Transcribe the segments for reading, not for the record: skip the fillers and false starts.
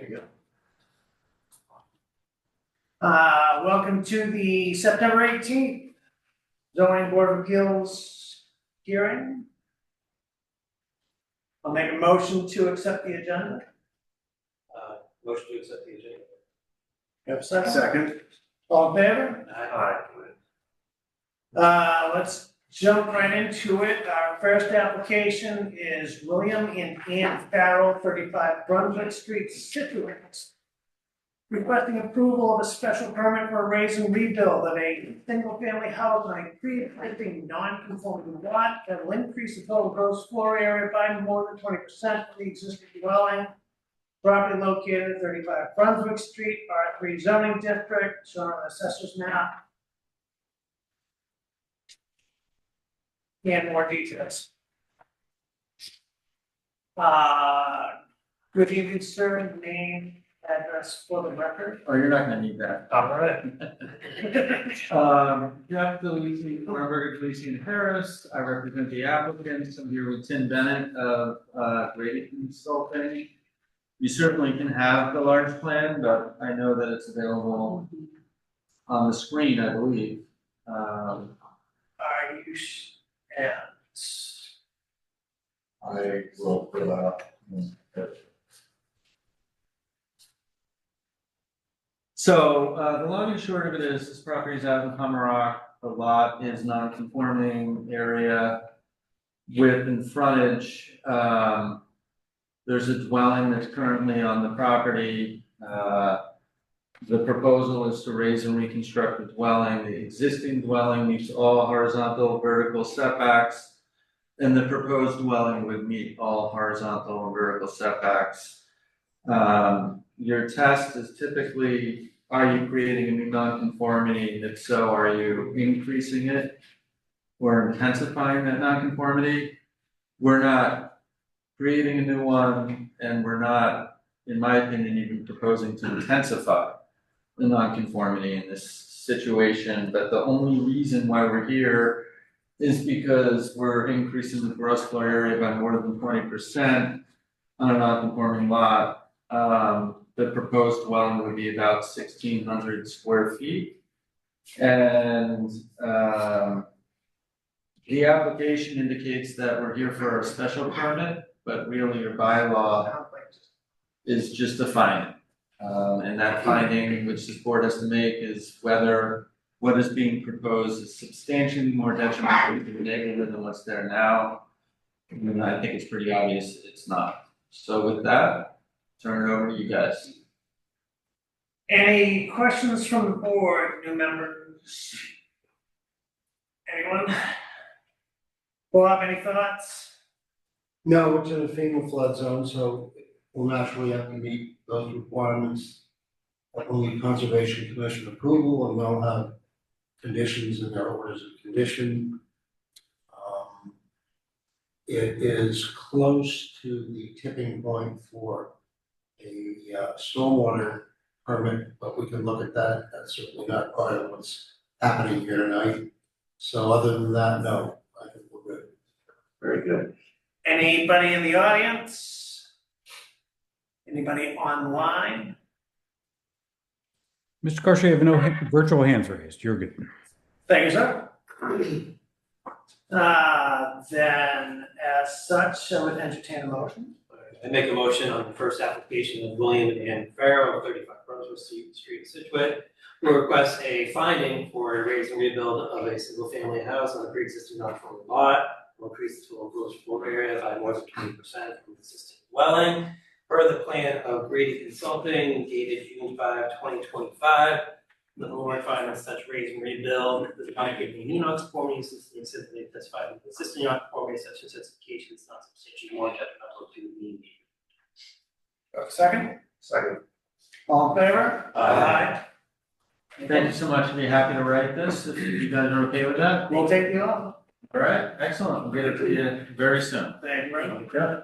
There you go. Welcome to the September 18th zoning board of appeals hearing. I'll make a motion to accept the agenda. Motion to accept the agenda. You have a second? Second. All in favor? Aye. Let's jump right into it. Our first application is William and Ann Farrell, 35 Brunswick Street, Scituate, requesting approval of a special permit for a raise and rebuild of a single-family house on a pre-existing non-conforming lot that will increase the total gross floor area by more than 20% of the existing dwelling. Property located at 35 Brunswick Street, R3 zoning district, shown on the assessor's map. And more details. Good evening, sir. Name, address for the record. Oh, you're not gonna need that. All right. Jeff DeLisi, Thornburger, DeLisi and Harris. I represent the applicants. I'm here with Tim Bennett of Grading Consulting. You certainly can have the large plan, but I know that it's available on the screen, I believe. Are you and I will put it up. So the long and short of it is, this property is out in Hummerock. The lot is non-conforming area width and frontage. There's a dwelling that's currently on the property. The proposal is to raise and reconstruct the dwelling. The existing dwelling meets all horizontal, vertical setbacks, and the proposed dwelling would meet all horizontal and vertical setbacks. Your test is typically, are you creating a new nonconformity? If so, are you increasing it or intensifying that nonconformity? We're not creating a new one, and we're not, in my opinion, even proposing to intensify the nonconformity in this situation. But the only reason why we're here is because we're increasing the gross floor area by more than 20% on a non-conforming lot. The proposed dwelling would be about 1,600 square feet. And the application indicates that we're here for a special permit, but really your bylaw is just a finding. And that finding, which this board has to make, is whether what is being proposed is substantially more detrimental to the neighborhood than what's there now. And I think it's pretty obvious it's not. So with that, turn it over to you guys. any questions from the board, new members? Anyone? Bob, any thoughts? No, it's in a FEMA flood zone, so we'll naturally have to meet those requirements. We'll need Conservation Commission approval, and they'll have conditions in their orders of condition. It is close to the tipping point for a stormwater permit, but we can look at that. That's certainly not part of what's happening here tonight. So other than that, no, I think we're good. Very good. Anybody in the audience? Anybody online? Mr. Carson, you have no virtual hands raised. You're good. Thank you, sir. Then as such, I would entertain a motion. I make a motion on the first application of William and Ann Farrell, 35 Brunswick Street, Scituate, who requests a finding for a raise and rebuild of a single-family house on a pre-existing non-conforming lot. Will increase the total gross floor area by more than 20% from the existing dwelling. Per the plan of Grady Consulting, dated June 5, 2025. The Lord finds such raise and rebuild, the county giving new non-conforming system simply testified with existing non-conforming such as specification is not substantially more detrimental to the neighborhood. Second? Second. All in favor? Aye. Thank you so much. I'd be happy to write this if you guys are okay with that. We'll take you off. All right, excellent. We'll get it to you very soon. Thank you very much. Yeah.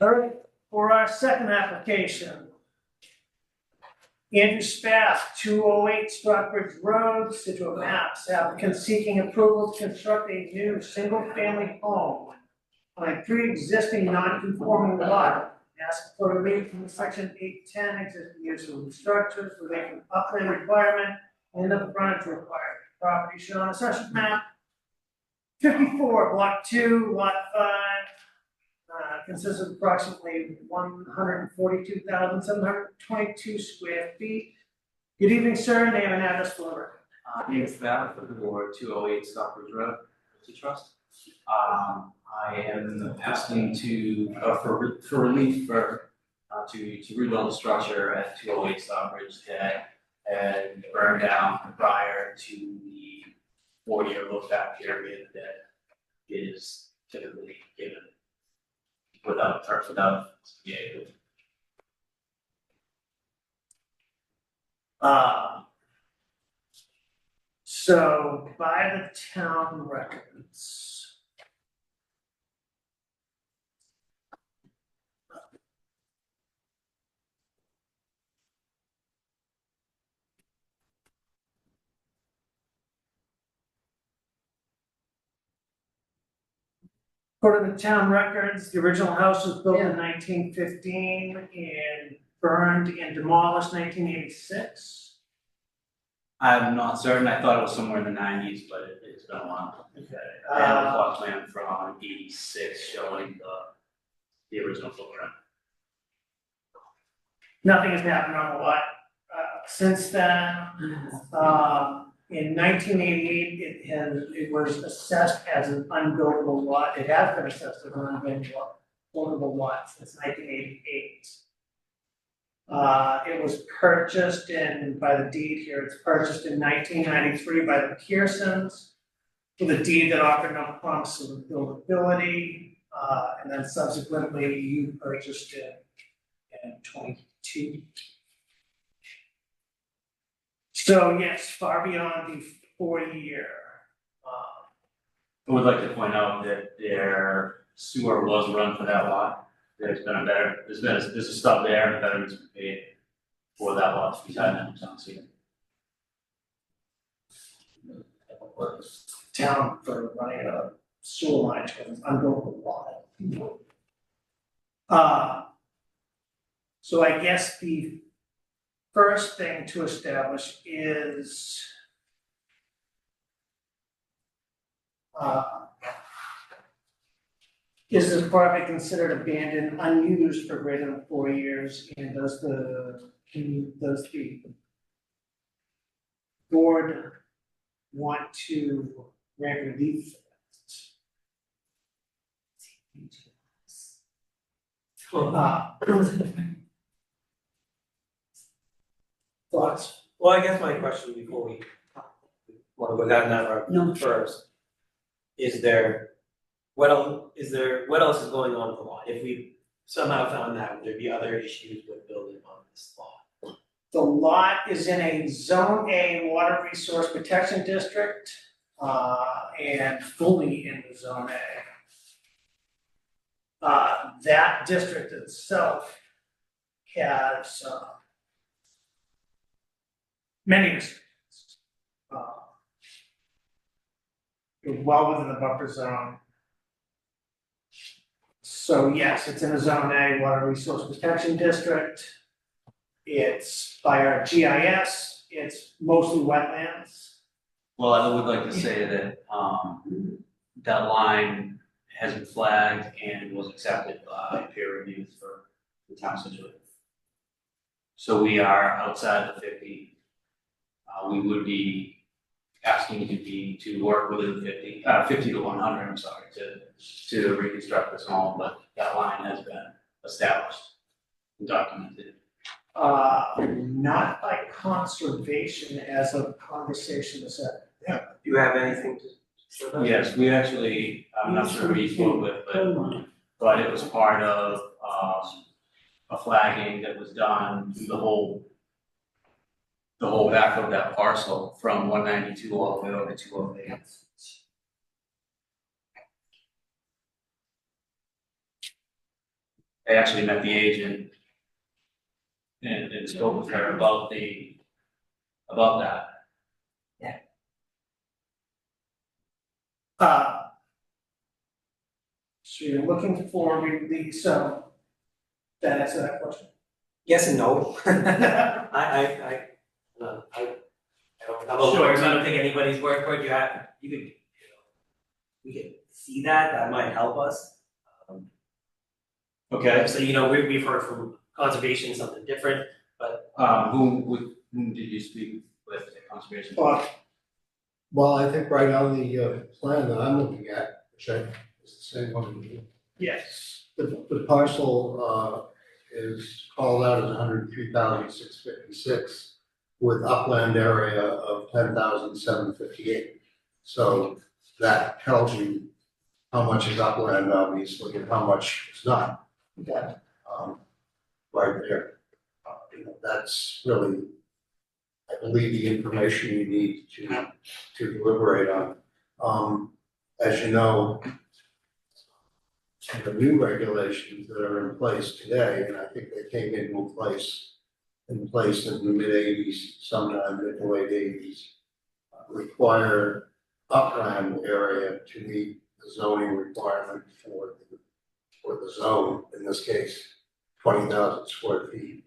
All right, for our second application, Andrew Spath, 208 Stockbridge Road, Situate, Mass. Applicant seeking approval to construct a new single-family home on a pre-existing non-conforming lot. Ask for relief from section 810, existing use of structures, relief from upland requirement and the frontage required. Property shown on assessor's map 54, block 2, lot 5. Consists of approximately 142,722 square feet. Good evening, sir. Name and address for the record. Name Spath for the board, 208 Stockbridge Road, Realty Trust. I am asking for relief to rebuild the structure at 208 Stockbridge that had burned down prior to the 4-year look-back period that is typically given without CPA. So by the town records. According to town records, the original house was built in 1915 and burned and demolished 1986. I'm not certain, I thought it was somewhere in the 90s, but it's been a while. I have a plot plan from 86 showing the original footprint. Nothing has happened on the lot since then. In 1988, it was assessed as an unbuildable lot. It has been assessed as an unbuildable lot since 1988. It was purchased by the deed here, it's purchased in 1993 by the Pearsons with a deed that offered no promise of buildability, and then subsequently you purchased it in 22. So yes, far beyond the 4-year. I would like to point out that their sewer was run for that lot. There's a stub there, and betterment's been paid for that lot to be tied in, so see. Town for running a sewer line to an unbuildable lot. So I guess the first thing to establish is this property considered abandoned, unused for greater than 4 years, and does the board want to grant relief for that? Thoughts? Well, I guess my question before we want to go down that road first, what else is going on with the lot? If we somehow found that, would there be other issues with building on this lot? The lot is in a Zone A Water Resource Protection District, and fully in the Zone A. That district itself has many restrictions. You're well within the buffer zone. So yes, it's in a Zone A Water Resource Protection District. It's by our GIS, it's mostly wetlands. Well, I would like to say that, that line has been flagged and was accepted by peer reviews for the town of Scituate. So we are outside the 50. We would be asking to work within 50 to 100, I'm sorry, to reconstruct this home, but that line has been established and documented. Not by conservation as a conversation is that. Do you have anything to show that? Yes, we actually, I'm not sure who you spoke with, but it was part of, a flagging that was done through the whole back of that parcel from 192 all the way over to 208. I actually met the agent and spoke with her about that. So you're looking for release, so that answer that question? Yes and no. I don't, I'm a lawyer, so I don't think anybody's word for it, you could, we could see that might help us. Okay. So, we've heard from conservation something different, but Whom did you speak with at conservation? Well, I think right on the plan that I'm looking at, which I, is the same one. Yes. The parcel is called out as 103,656 with upland area of 10,758. So that tells you how much is upland, obviously, and how much is not. Okay. Right there. That's really, I believe, the information you need to deliberate on. As you know, the new regulations that are in place today, and I think they came into place in the mid-80s, sometime mid to late 80s, require upland area to meet the zoning requirement for the zone, in this case, 20,000 square feet.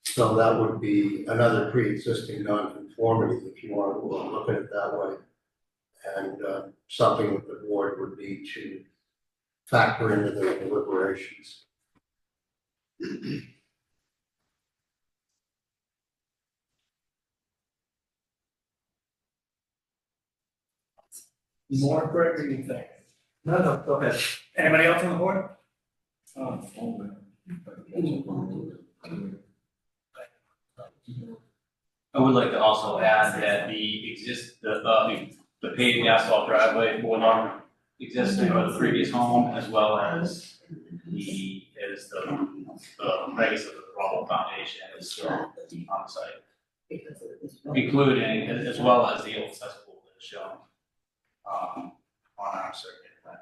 So that would be another pre-existing nonconformity, if you want to look at it that way. And something that the board would need to factor into their deliberations. More correct than you think. no, go ahead. Anybody else on the board? I would like to also add that the paved asphalt driveway for the existing or the previous home, as well as the base of the rubble foundation is still on site, including, as well as the old cesspool that is shown on our circuit plan.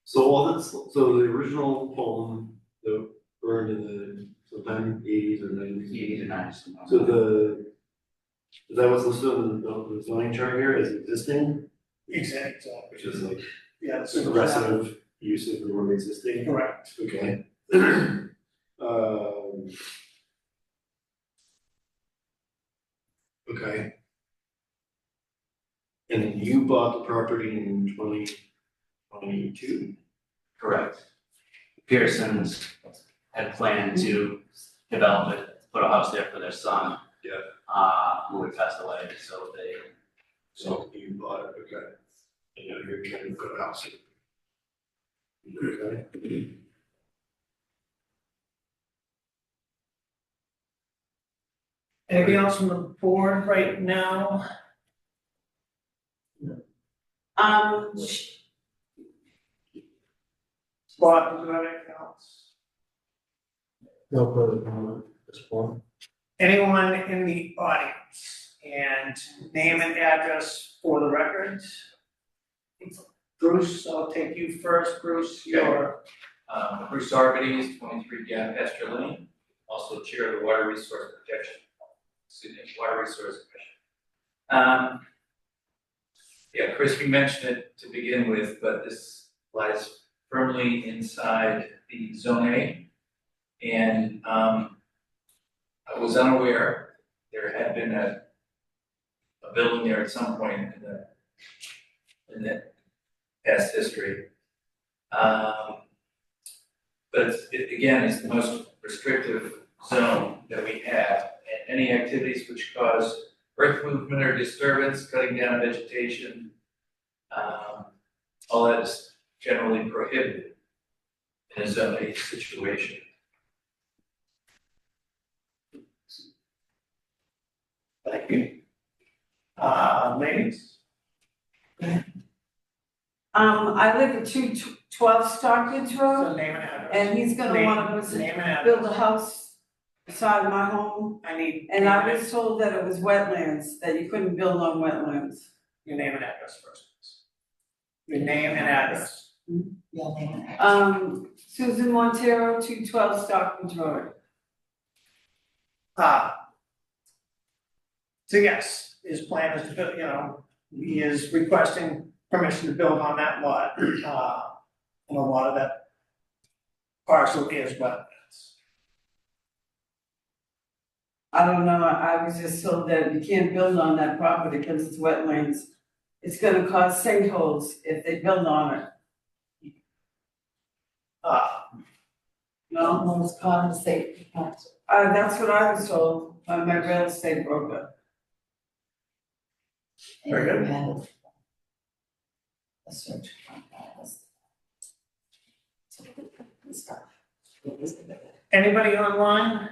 So the original home that burned in the sometime 80s or 90s. 80 to 90. So is that what's listed on the zoning chart here as existing, Exactly. which is like Yeah, aggressive use of the word existing? correct. Okay. Okay. And you bought the property in 2022? Correct. Pearsons had planned to develop it, put a house there for their son. Yeah. Who had passed away, so they. So you bought it, okay. And now you're trying to put a house in. Okay. Anything else from the board right now? Um, Bob, do you have anything else? No further comment at this point. Anyone in the audience, and name and address for the record? Bruce, I'll take you first. Bruce, your, Bruce Arbides, 23 Gap Pasture Lane, also Chair of the Water Resource Protection, Water Resource Commission. Yeah, Chris, you mentioned it to begin with, but this lies firmly inside the Zone A. And I was unaware there had been a building there at some point in the past history. But again, it's the most restrictive zone that we have. And any activities which cause earth movement or disturbance, cutting down vegetation, all that is generally prohibited in a Zone A situation. thank you. Ladies? I live at 212 Stockbridge So Road, name and address. and he's gonna Name- wanna Name and build a address. house beside my home. I need. And I was told that it was wetlands, that you couldn't build on wetlands. Your name and address first, please. Your name and address. Susan Montero, 212 Stockbridge Road. So yes, his plan is to build, he is requesting permission to build on that lot, and a lot of that parcel is wetlands. I don't know, I was just told that you can't build on that property because it's wetlands. It's gonna cause sinkholes if they build on it, no? Almost called the safety council. That's what I was told by my real estate broker. Very good. And you had a search. Stuff. Anybody online?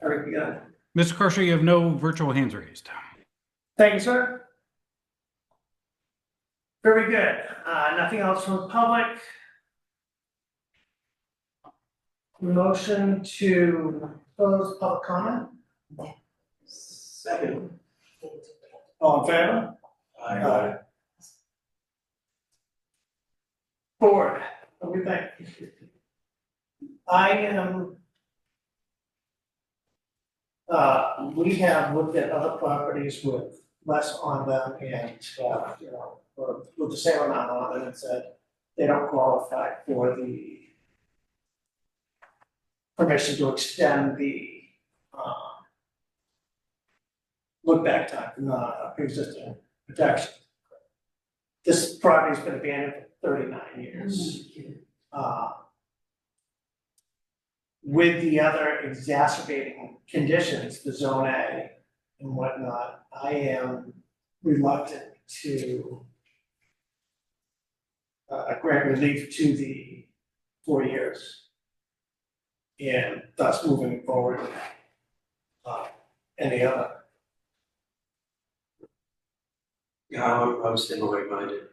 Eric, you got it? Mr. Carter, you have no virtual hands raised. Thank you, sir. Very good. Nothing else from the public. Motion to close public comment. Second. All in favor? Aye. Board, what do we think? I am. We have looked at other properties with less on them and, or with the same amount on them and said they don't qualify for the permission to extend the, look back time, pre-existing protection. This property's been abandoned for 39 years. With the other exacerbating conditions, the zone A and whatnot, I am reluctant to grant relief to the 4 years. And thus moving forward, any other. Yeah, I'm similarly minded.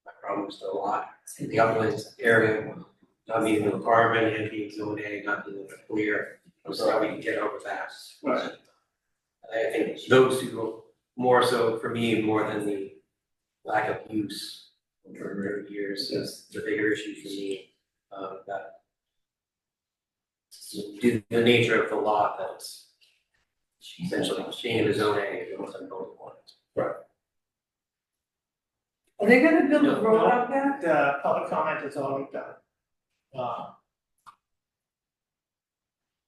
My problem is still a lot, in the uplands area, not meeting the requirement, and being zone A, not being clear, so how we can get over that. Right. I think those two, more so for me, more than the lack of use for years, is the bigger issue for me, that due to the nature of the lot, that it's essentially staying in the zone A, it was on both points. Are they gonna build a No, road up there? The public comment is already done. I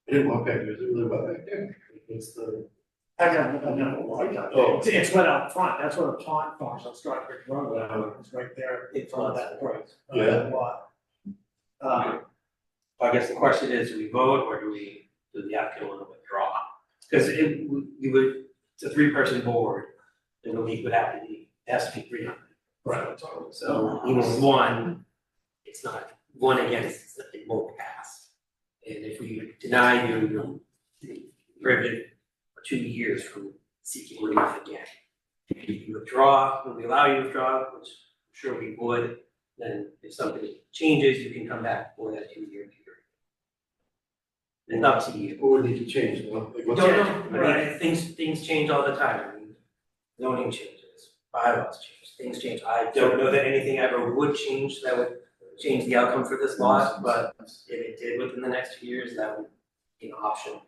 didn't walk back there, is it really wet back there? It's the. I've never walked out there. Oh. It's wet out front, that's where the pond farms on Strawbridge Road, it's right there in front of that point. Yeah. Lot. I guess the question is, do we vote or do the applicant want to withdraw? Because we would, it's a 3-person board, and the league would have to be, it has to be 3 on it. Right. So even with one, it's not, one against, it won't pass. And if we deny you, you're prohibited for 2 years from seeking relief again. If you withdraw, when we allow you to withdraw, which I'm sure we would, then if something changes, you can come back for that 2-year period. And up to you. What would need to change, like what's? Don't know, I mean, things change all the time, I mean, zoning changes, bylaws change, things change. I don't know that anything ever would change that would change the outcome for this lot, but if it did within the next 2 years, that would be an option.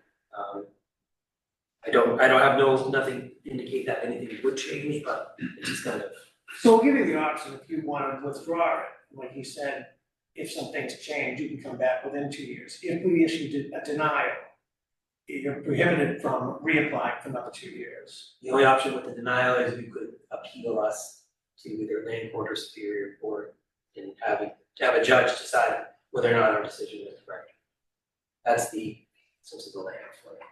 I don't have nothing to indicate that anything would change, but it's just kind of. So we'll give you the option if you want to withdraw it, like he said, if some things change, you can come back within 2 years. If we issue a denial, you're prohibited from reapplying for another 2 years. The only option with the denial is you could appeal us to either land court or superior court and have a judge decide whether or not our decision is correct. That's the source of the layout for it.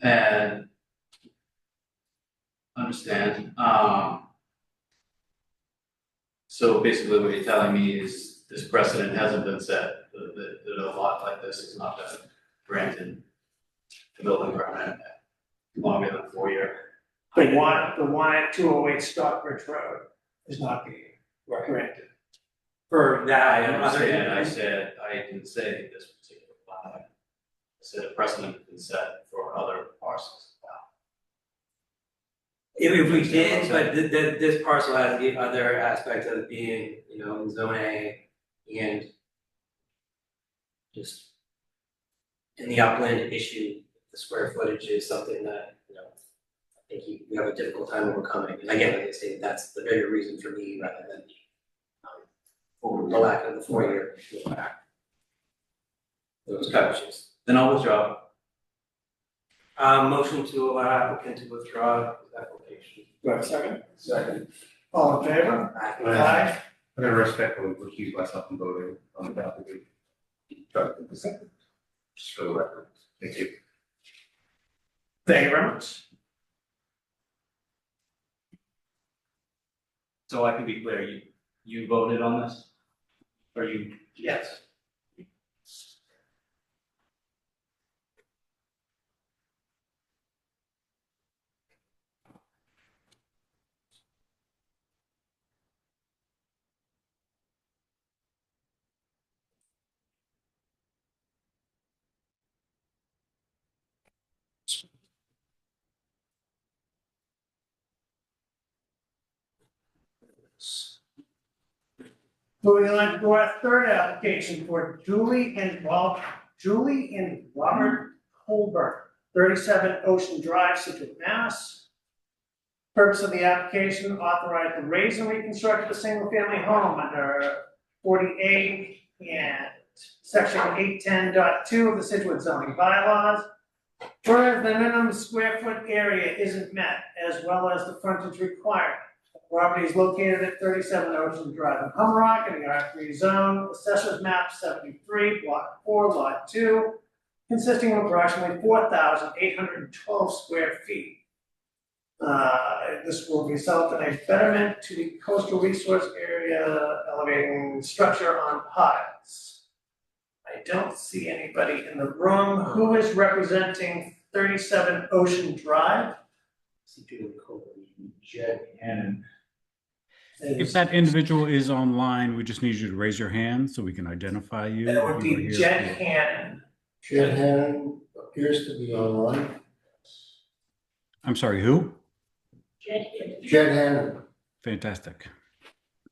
And understand, so basically what you're telling me is this precedent hasn't been set, that a lot like this has not been granted the building permit longer than 4 year. The one at 208 Stockbridge Road is not being granted. For that, I and other understand, I didn't say this particular lot. I said a precedent has been set for other parcels. If we did, but this parcel has the other aspect of being, in zone A and just in the upland issue, the square footage is something that, I think we have a difficult time overcoming. And again, like I say, that's the bigger reason for me rather than the lack of the 4-year back. Those coverages. Then I'll withdraw. Motion to allow applicant to withdraw his application. Do I have a second? Second. All in favor? Aye. I'm gonna respectfully recuse myself from voting on the application. Just for the record. Thank you. Thank you very much. So I can be clear, you voted on this? Or you? Yes. Moving on to our third application for Julie and Robert Colbert, 37 Ocean Drive, Scituate, Mass. Purpose of the application, authorize the raise and reconstruct of a single-family home under 40A and section 810.2 of the Scituate zoning bylaws. Whereas the minimum square foot area isn't met, as well as the frontage requirement. The property is located at 37 Ocean Drive in Humrock in the R3 zone, assessors map 73, block 4, lot 2, consisting of approximately 4,812 square feet. This will result in a betterment to the coastal resource area, elevating structure on piles. I don't see anybody in the room. Who is representing 37 Ocean Drive? Jed Hannon. If that individual is online, we just need you to raise your hand so we can identify you. That would You are be here Jed for- Hannon. Jed Hannon appears to be online. I'm sorry, who? Jed Hannon. Fantastic.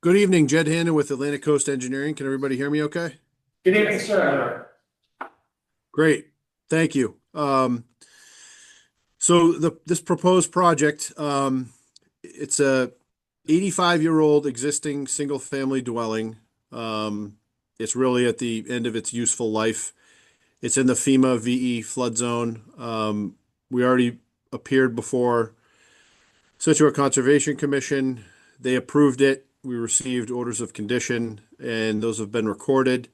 Good evening, Jed Hannon with Atlantic Coast Engineering. Can everybody hear me okay? Good evening, sir. Great, thank you. So this proposed project, it's a 85-year-old existing single-family dwelling. It's really at the end of its useful life. It's in the FEMA VE flood zone. We already appeared before Scituate Conservation Commission. They approved it. We received orders of condition, and those have been recorded.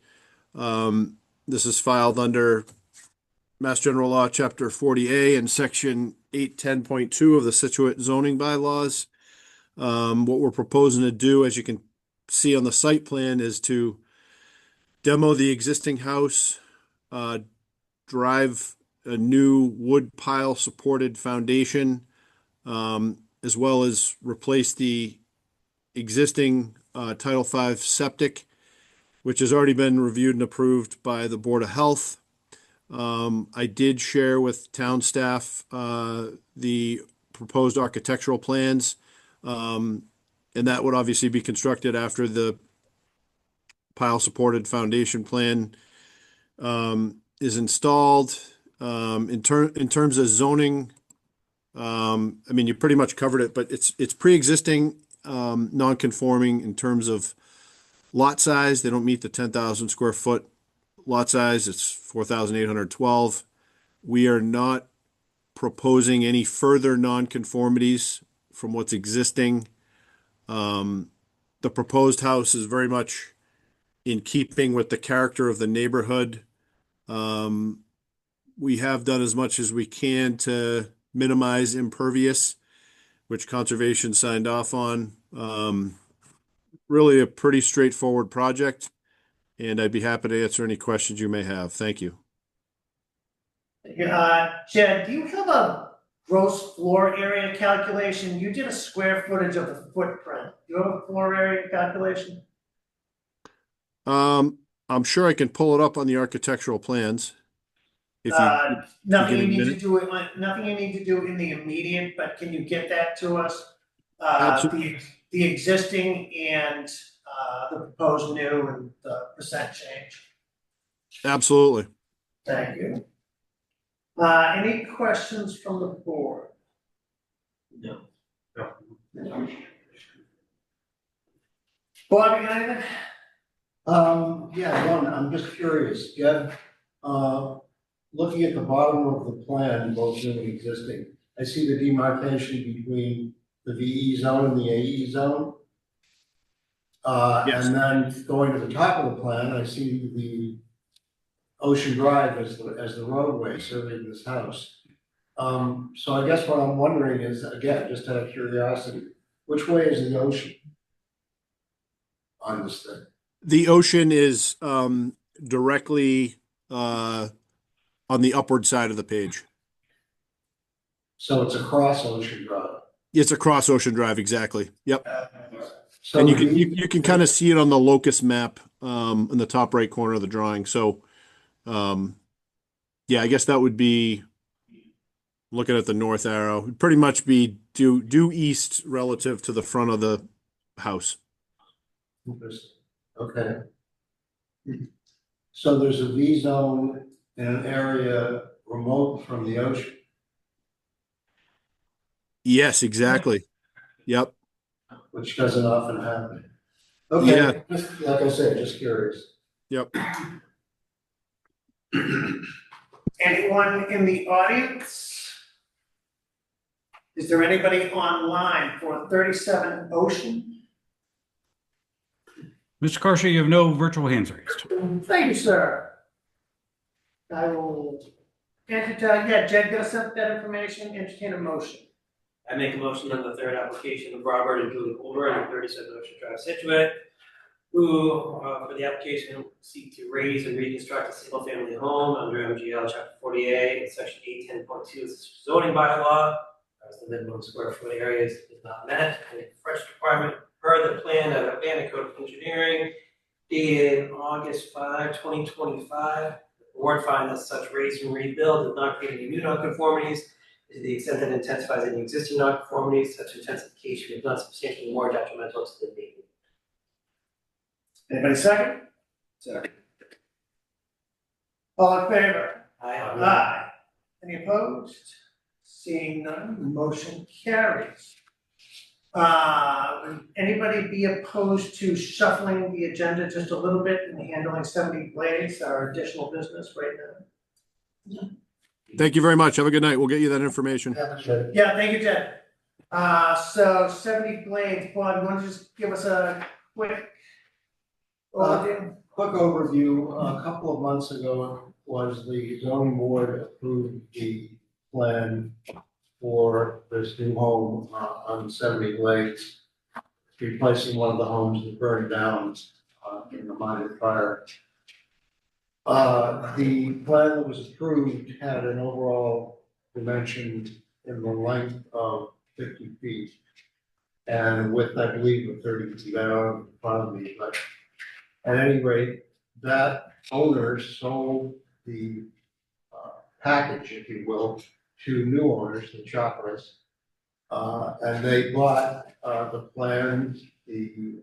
This is filed under Mass General Law, Chapter 40A and Section 810.2 of the Scituate zoning bylaws. What we're proposing to do, as you can see on the site plan, is to demo the existing house, drive a new wood pile supported foundation, as well as replace the existing Title V septic, which has already been reviewed and approved by the Board of Health. I did share with town staff the proposed architectural plans, and that would obviously be constructed after the pile supported foundation plan is installed. In terms of zoning, I mean, you pretty much covered it, but it's pre-existing, non-conforming in terms of lot size. They don't meet the 10,000 square foot lot size. It's 4,812. We are not proposing any further non-conformities from what's existing. The proposed house is very much in keeping with the character of the neighborhood. We have done as much as we can to minimize impervious, which conservation signed off on. Really a pretty straightforward project, and I'd be happy to answer any questions you may have. Thank you. Jed, do you have a gross floor area calculation? You did a square footage of the footprint. Do you have a floor area calculation? I'm sure I can pull it up on the architectural plans. If you, Nothing give you me a need to minute. do, nothing you need to do in the immediate, but can you get that to us? The existing and, the proposed new and the percent change. Absolutely. Thank you. Any questions from the board? No. Bob, you got anything? Yeah, one, I'm just curious, Jed, looking at the bottom of the plan, both new and existing, I see the demarcation between the VE zone and the AE zone. Yes. And then going to the top of the plan, I see the Ocean Drive as the roadway serving this house. So I guess what I'm wondering is, again, just out of curiosity, which way is the ocean on this thing? The ocean is directly on the upward side of the page. So it's across Ocean Drive. It's across Ocean Drive, exactly. Yep. So And you the can V- you can kind of see it on the locus map in the top right corner of the drawing. So yeah, I guess that would be looking at the north arrow. It'd pretty much be due east relative to the front of the house. Interesting. Okay. So there's a V zone in an area remote from the ocean. Yes, exactly. Yep. Which doesn't often happen. Yeah. Okay, just like I said, just curious. Yep. Anyone in the audience? Is there anybody online for 37 Ocean? Mr. Karsha, you have no virtual hands raised. Thank you, sir. I will entertain, yeah, Jed, gonna set that information, entertain a motion. I make a motion on the third application of Robert and Julie Holder on 37 Ocean Drive, Scituate, who, for the application, seek to raise and reconstruct a single-family home under MGL Chapter 48 and Section 810.2 of the zoning bylaw. As the minimum square foot area is not met, and the fresh requirement per the plan of Atlantic Code of Engineering dated August 5, 2025. The board finds that such raise and rebuild does not create any new nonconformities. To the extent that it intensifies any existing nonconformities, such intensification is not substantially more detrimental to the neighborhood. Anybody second? Second. All in favor? Aye. Aye. Any opposed? Seeing none, the motion carries. Would anybody be opposed to shuffling the agenda just a little bit and handling 70 Blades, our additional business right now? Thank you very much. Have a good night. We'll get you that information. Yeah, thank you, Jed. So 70 Blades, Bob, you want to just give us a quick overview? Quick overview, a couple of months ago was the zoning board approved the plan for this new home on 70 Glades, replacing one of the homes that burned down in the minor fire. The plan that was approved had an overall dimension in the length of 50 feet. And width, I believe, of 30 feet, I don't have it in front of me, but at any rate, that owner sold the package, if you will, to new owners, the Chopras. And they bought the plans, the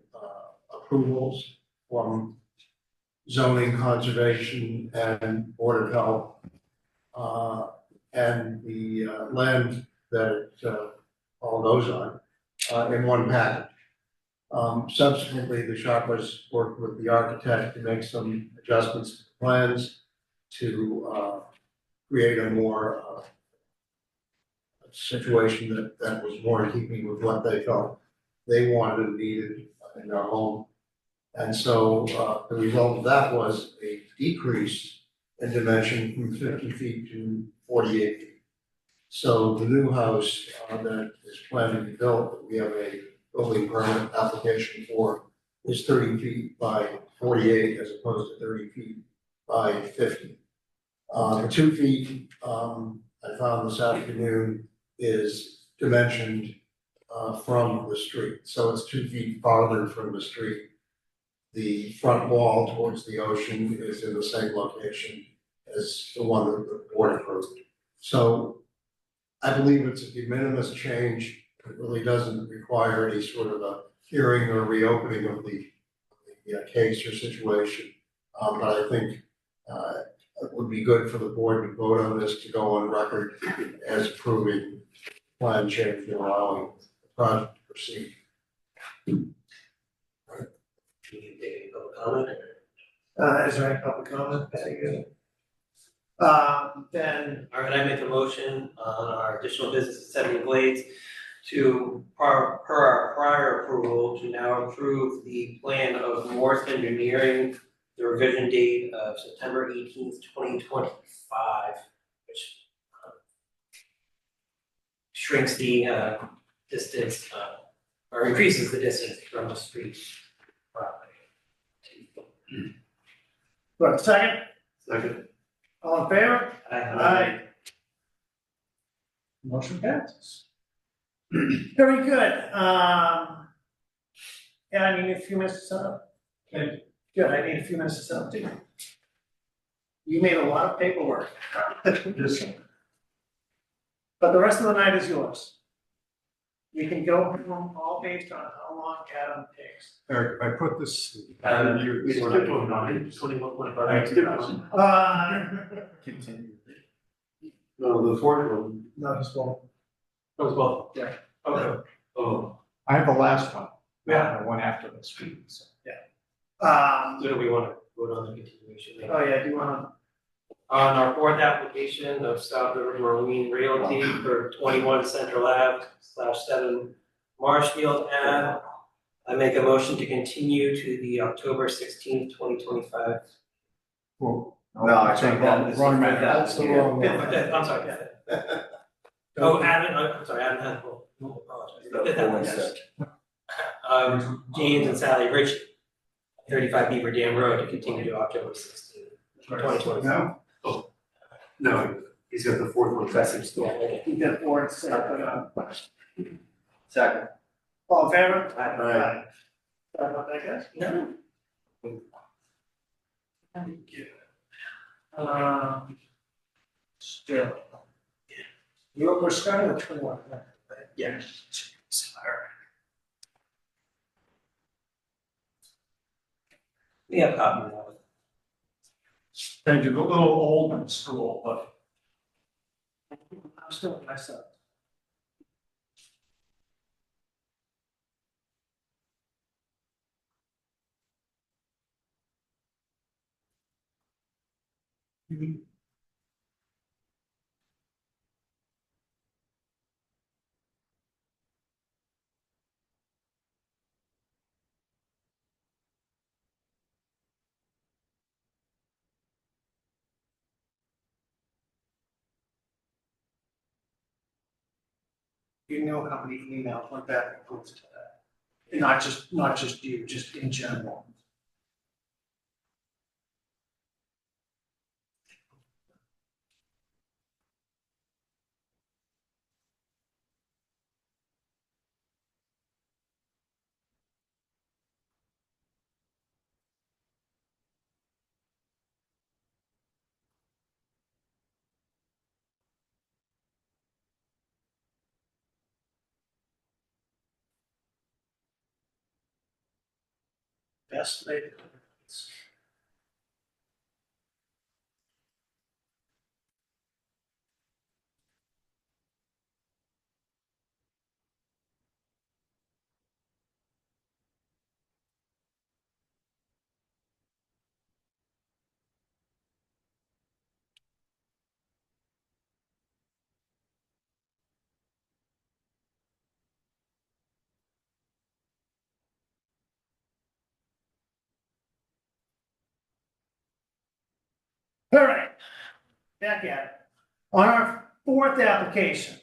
approvals from zoning, conservation, and board of health, and the land that all goes on in one package. Subsequently, the Chopras worked with the architect to make some adjustments to the plans to create a more situation that was more in keeping with what they felt they wanted and needed in their home. And so the result of that was a decrease in dimension from 50 feet to 48 feet. So the new house that is planned to be built, that we have a building permit application for, is 30 feet by 48 as opposed to 30 feet by 50. The 2 feet I found this afternoon is dimensioned from the street. So it's 2 feet farther from the street. The front wall towards the ocean is in the same location as the one that the board approved. So I believe it's a de minimis change. It really doesn't require any sort of a hearing or reopening of the case or situation. But I think it would be good for the board to vote on this, to go on record as approving plan change and allowing the project to proceed. Can you take any public comment? Is there any public comment? Then, All right, I make a motion on our additional business at 70 Glades to, per our prior approval, to now approve the plan of Morse Engineering, the revision date of September 18th, 2025, which shrinks the distance, or increases the distance from the street property. what, second? Second. All in favor? Aye. Motion passes. Very good. Yeah, I need a few minutes to set up. Good, I need a few minutes to set up too. You made a lot of paperwork. But the rest of the night is yours. We can go home all based on how long Adam takes. Eric, if I put this. We skipped one, no, 21, 25. Continue. No, the fourth one. No, he's going. That was both. Yeah. Okay. Oh, I have the last one. Yeah. The one after this. So. So do we want to vote on the continuation? Oh, yeah, do you wanna? On our fourth application of South River Marine Realty for 21 Central Ave / 7 Marshfield Ave, I make a motion to continue to the October 16th, 2025. Cool. No, I think Wrong man. That's the wrong one. I'm sorry. Oh, Adam, I'm sorry, Adam had, apologize. James and Sally Ritchie, 35 Beaver Dam Road, to continue to October 16th, 2025. no, he's got the fourth one. Yeah, okay. You got four and second. Second. All in favor? Aye. Sorry about that, guys. No. Still. We're starting with 21. Yeah. We have copies of it. Thank you, a little old in school, but. I'm still myself. You know how many emails went back and forth to that? And not just you, just in general. Best way to do it. All right, back at it. On our fourth application,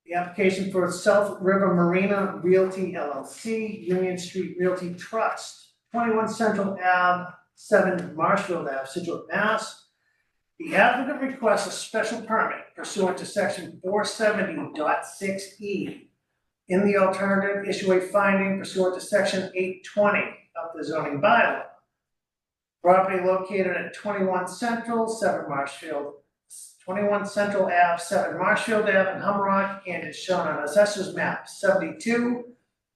the application for South River Marina Realty LLC, Union Street Realty Trust, 21 Central Ave, 7 Marshfield Ave, Scituate, Mass. The applicant requests a special permit pursuant to section 470.6E. In the alternative, issue a finding pursuant to section 820 of the zoning bylaw. Property located at 21 Central, 7 Marshfield, 21 Central Ave, 7 Marshfield Ave in Humrock, and is shown on Assessor's Map 72,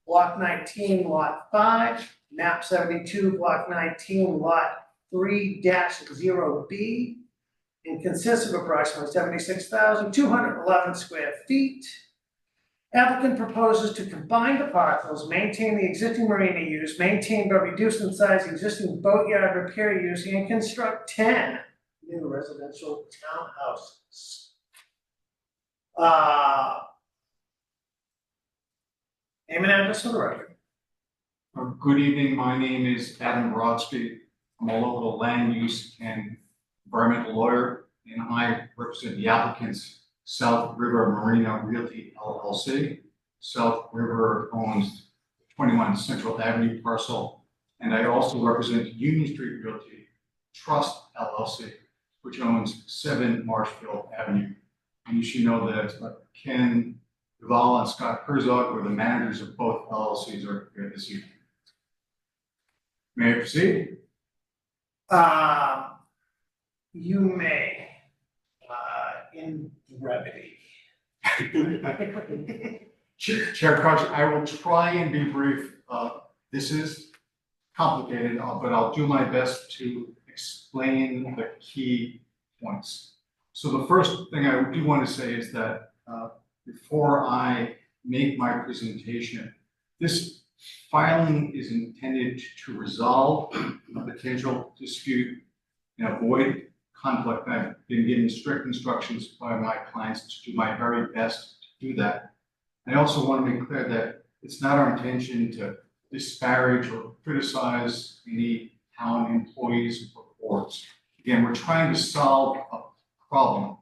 Block 19, Lot 5, Map 72, Block 19, Lot 3-0B, and consists of approximately 76,211 square feet. Applicant proposes to combine the parcels, maintain the existing marina use, maintain but reduce in size the existing boatyard repair use, and construct 10 new residential townhouses. Name and address for the record. Good evening, my name is Adam Brodsky. I'm a local land use and environmental lawyer, and I represent the applicants South River Marina Realty LLC. South River owns 21 Central Avenue parcel, and I also represent Union Street Realty Trust LLC, which owns 7 Marshfield Avenue. And you should know that Ken Duval and Scott Herzog, who are the managers of both LLCs, are here this evening. May I proceed? You may, in brevity. Chair Crouch, I will try and be brief. This is complicated, but I'll do my best to explain the key points. So the first thing I do want to say is that before I make my presentation, this filing is intended to resolve a potential dispute and avoid conflict. I've been given strict instructions by my clients to do my very best to do that. I also want to make clear that it's not our intention to disparage or criticize any town employees or boards. Again, we're trying to solve a problem.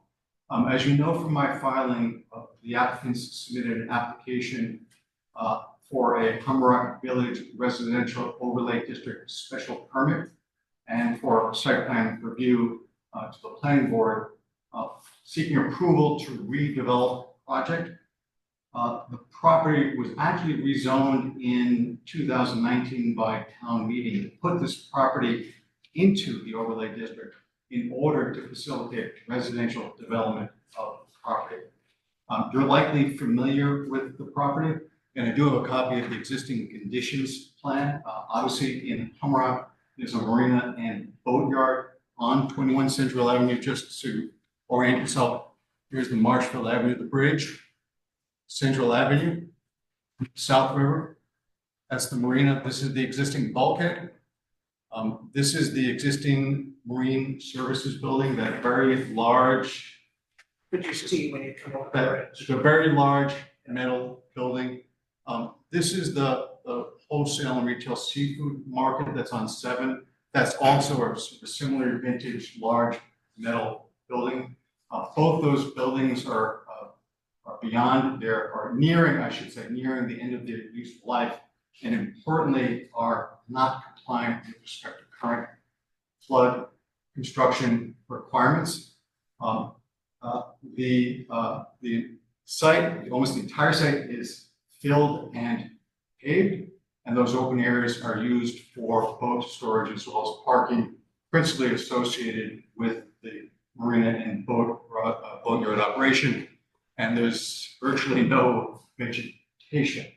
As you know from my filing, the applicants submitted an application for a Humrock Village Residential Overlay District special permit and for site plan review to the planning board, seeking approval to redevelop the project. The property was actually rezoned in 2019 by town meeting to put this property into the overlay district in order to facilitate residential development of the property. You're likely familiar with the property, and I do have a copy of the existing conditions plan. Obviously, in Humrock, there's a marina and boatyard on 21 Central Avenue. Just to orient yourself, here's the Marshfield Avenue, the bridge, Central Avenue, South River. That's the marina. This is the existing bulkhead. This is the existing marine services building, that very large. Could you see when you come over there? It's a very large metal building. This is the wholesale and retail seafood market that's on 7. That's also a similar vintage large metal building. Both those buildings are beyond nearing the end of their useful life, and importantly are not compliant with respect to current flood construction requirements. The site, almost the entire site, is filled and paved, and those open areas are used for boat storage as well as parking, principally associated with the marina and boatyard operation. And there's virtually no vegetation.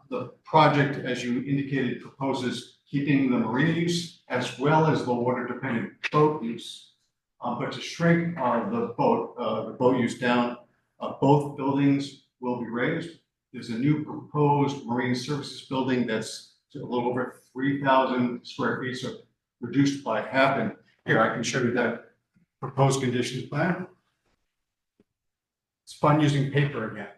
The project, as you indicated, proposes keeping the marina use as well as the water-dependent boat use, but to shrink the boat use down. Both buildings will be raised. There's a new proposed marine services building that's a little over 3,000 square feet, so reduced by half. And here I can show you that proposed conditions plan. It's fun using paper again.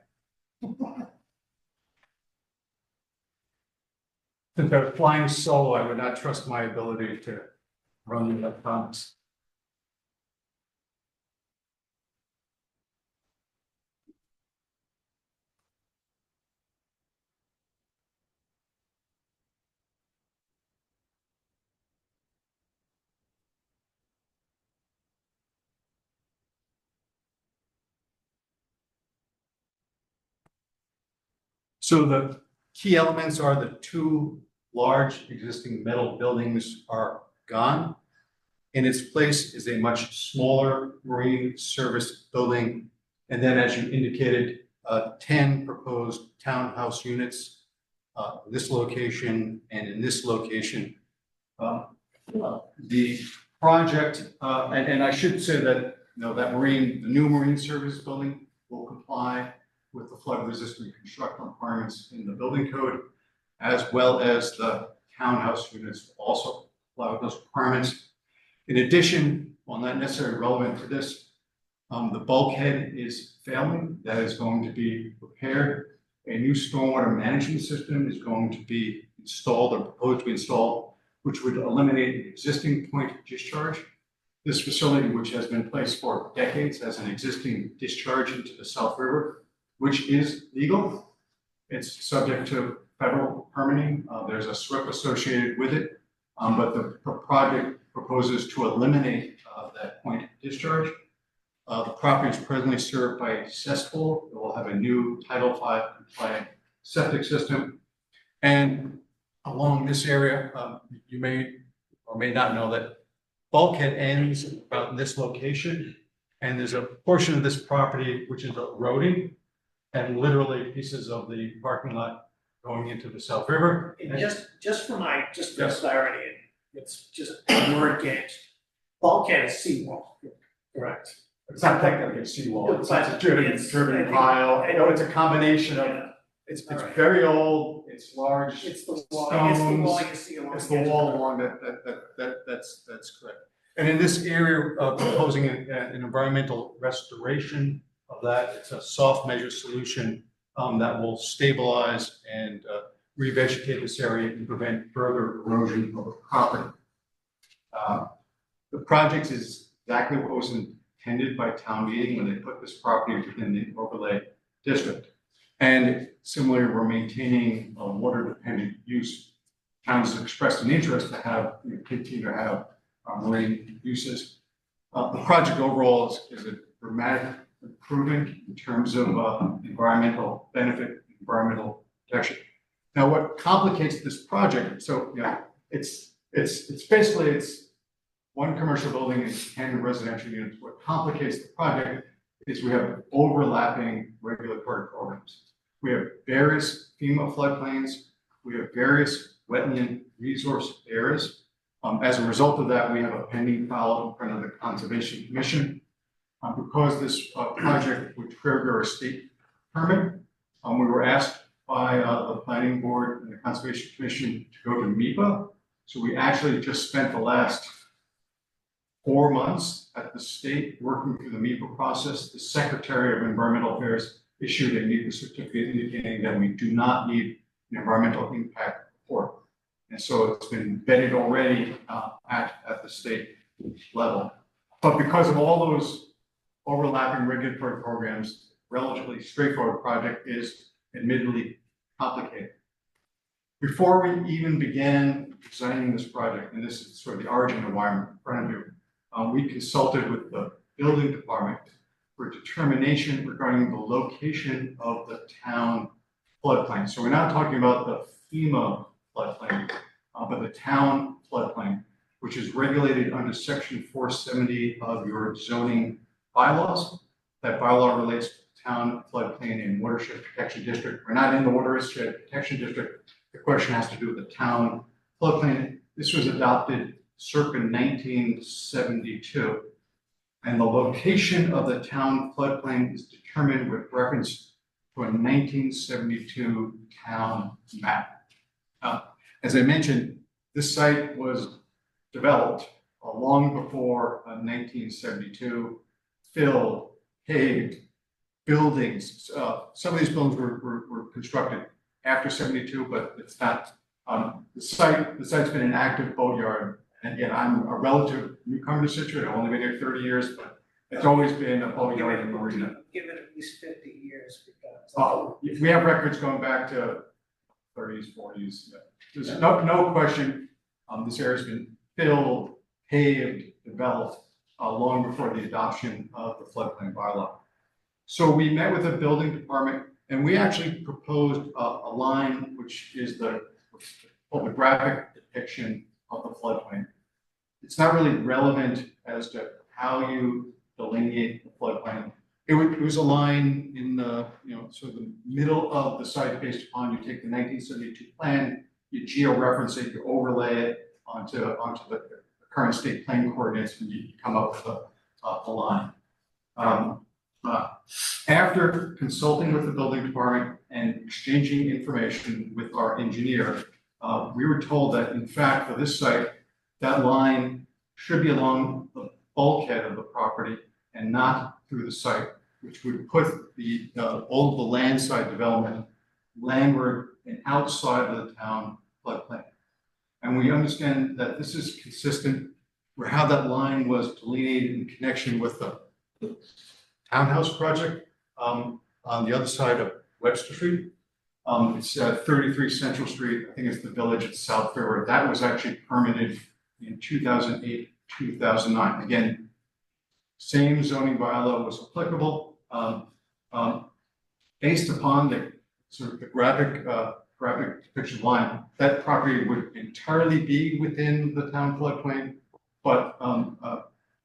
Since I was flying solo, I would not trust my ability to run the electronics. So the key elements are the 2 large existing metal buildings are gone. In its place is a much smaller marine service building. And then, as you indicated, 10 proposed townhouse units, this location and in this location. The project, and I should say that, the new marine service building will comply with the flood resistant construction requirements in the building code, as well as the townhouse units will also comply with those requirements. In addition, while not necessarily relevant to this, the bulkhead is failing. That is going to be repaired. A new stormwater management system is going to be installed or proposed to be installed, which would eliminate the existing point of discharge. This facility, which has been in place for decades, has an existing discharge into the South River, which is legal. It's subject to federal permitting. There's a SWIP associated with it, but the project proposes to eliminate that point of discharge. The property is presently served by a cesspool. It will have a new Title V compliant septic system. And along this area, you may or may not know that bulkhead ends about in this location. And there's a portion of this property which is eroding, and literally pieces of the parking lot going into the South River. And just for clarity, it's just a word games. Bulkhead is seawall, correct? It's not technically a seawall, it's a But driven it's- pile. It's a combination of, Yeah. it's Alright. very old, it's large. It's the wall, stones. you see along It's the the edge. wall along that's correct. And in this area, proposing an environmental restoration of that, it's a soft measure solution that will stabilize and revegetate this area and prevent further erosion of the property. The project is exactly what was intended by town meeting when they put this property within the overlay district. And similarly, we're maintaining a water dependent use. Towns have expressed an interest to have, continue to have marine uses. The project overall is a dramatic improvement in terms of environmental benefit, environmental protection. Now, what complicates this project? So, it's basically one commercial building and 10 residential units. What complicates the project is we have overlapping regulatory programs. We have various FEMA floodplains. We have various wetland resource areas. As a result of that, we have a pending file in front of the Conservation Commission. Because this project would trigger a state permit, we were asked by the Planning Board and the Conservation Commission to go to MEPA. So we actually just spent the last 4 months at the state working through the MEPA process. The Secretary of Environmental Affairs issued a MEPA certificate indicating that we do not need an environmental impact report. And so it's been vetted already at the state level. But because of all those overlapping regulatory programs, relatively straightforward project is admittedly complicated. Before we even began designing this project, and this is sort of the origin environment in front of you, we consulted with the building department for determination regarding the location of the town floodplain. So we're not talking about the FEMA floodplain, but the town floodplain, which is regulated under section 470 of your zoning bylaws. That bylaw relates to the town floodplain and watershed protection district. We're not in the watershed protection district. The question has to do with the town floodplain. This was adopted circa 1972. And the location of the town floodplain is determined with reference to a 1972 town map. As I mentioned, this site was developed long before 1972, filled, paved, buildings. Some of these buildings were constructed after 72, but it's not. The site's been an active boatyard. And again, I'm a relative newcomer to Scituate. I've only been here 30 years, but it's always been a boatyard and marina. Give it at least 50 years because. We have records going back to 30s, 40s. Yeah. There's no question. This area's been filled, paved, developed long before the adoption of the floodplain bylaw. So we met with the building department, and we actually proposed a line which is the graphic depiction of the floodplain. it's not really relevant as to how you delineate the floodplain. It was a line in the, sort of the middle of the site based upon, you take the 1972 plan, you georeference it, you overlay it onto the current state plane coordinates, and you come up with a line. After consulting with the building department and exchanging information with our engineer, we were told that in fact for this site, that line should be along the bulkhead of the property and not through the site, which would put all of the land side development landward and outside of the town floodplain. And we understand that this is consistent with how that line was delineated in connection with the townhouse project on the other side of Webster Street. It's 33 Central Street. I think it's the village at South River. That was actually permitted in 2008, 2009. Again, same zoning bylaw was applicable. Based upon the sort of the graphic depiction line, that property would entirely be within the town floodplain, but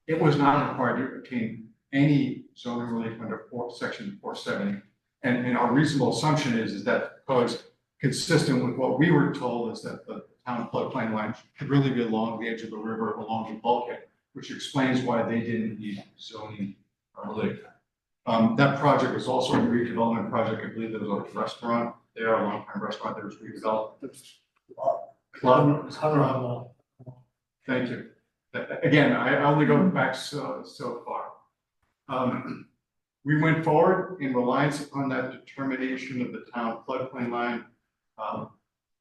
it was not required to obtain any zoning relief under section 470. And our reasonable assumption is that because consistent with what we were told is that the town floodplain line should really be along the edge of the river, along the bulkhead, which explains why they didn't need zoning relief. That project was also a redevelopment project. I believe there was a restaurant there, a long-time restaurant that was redeveloped. Club. Thank you. Again, I only go back so far. We went forward in reliance upon that determination of the town floodplain line,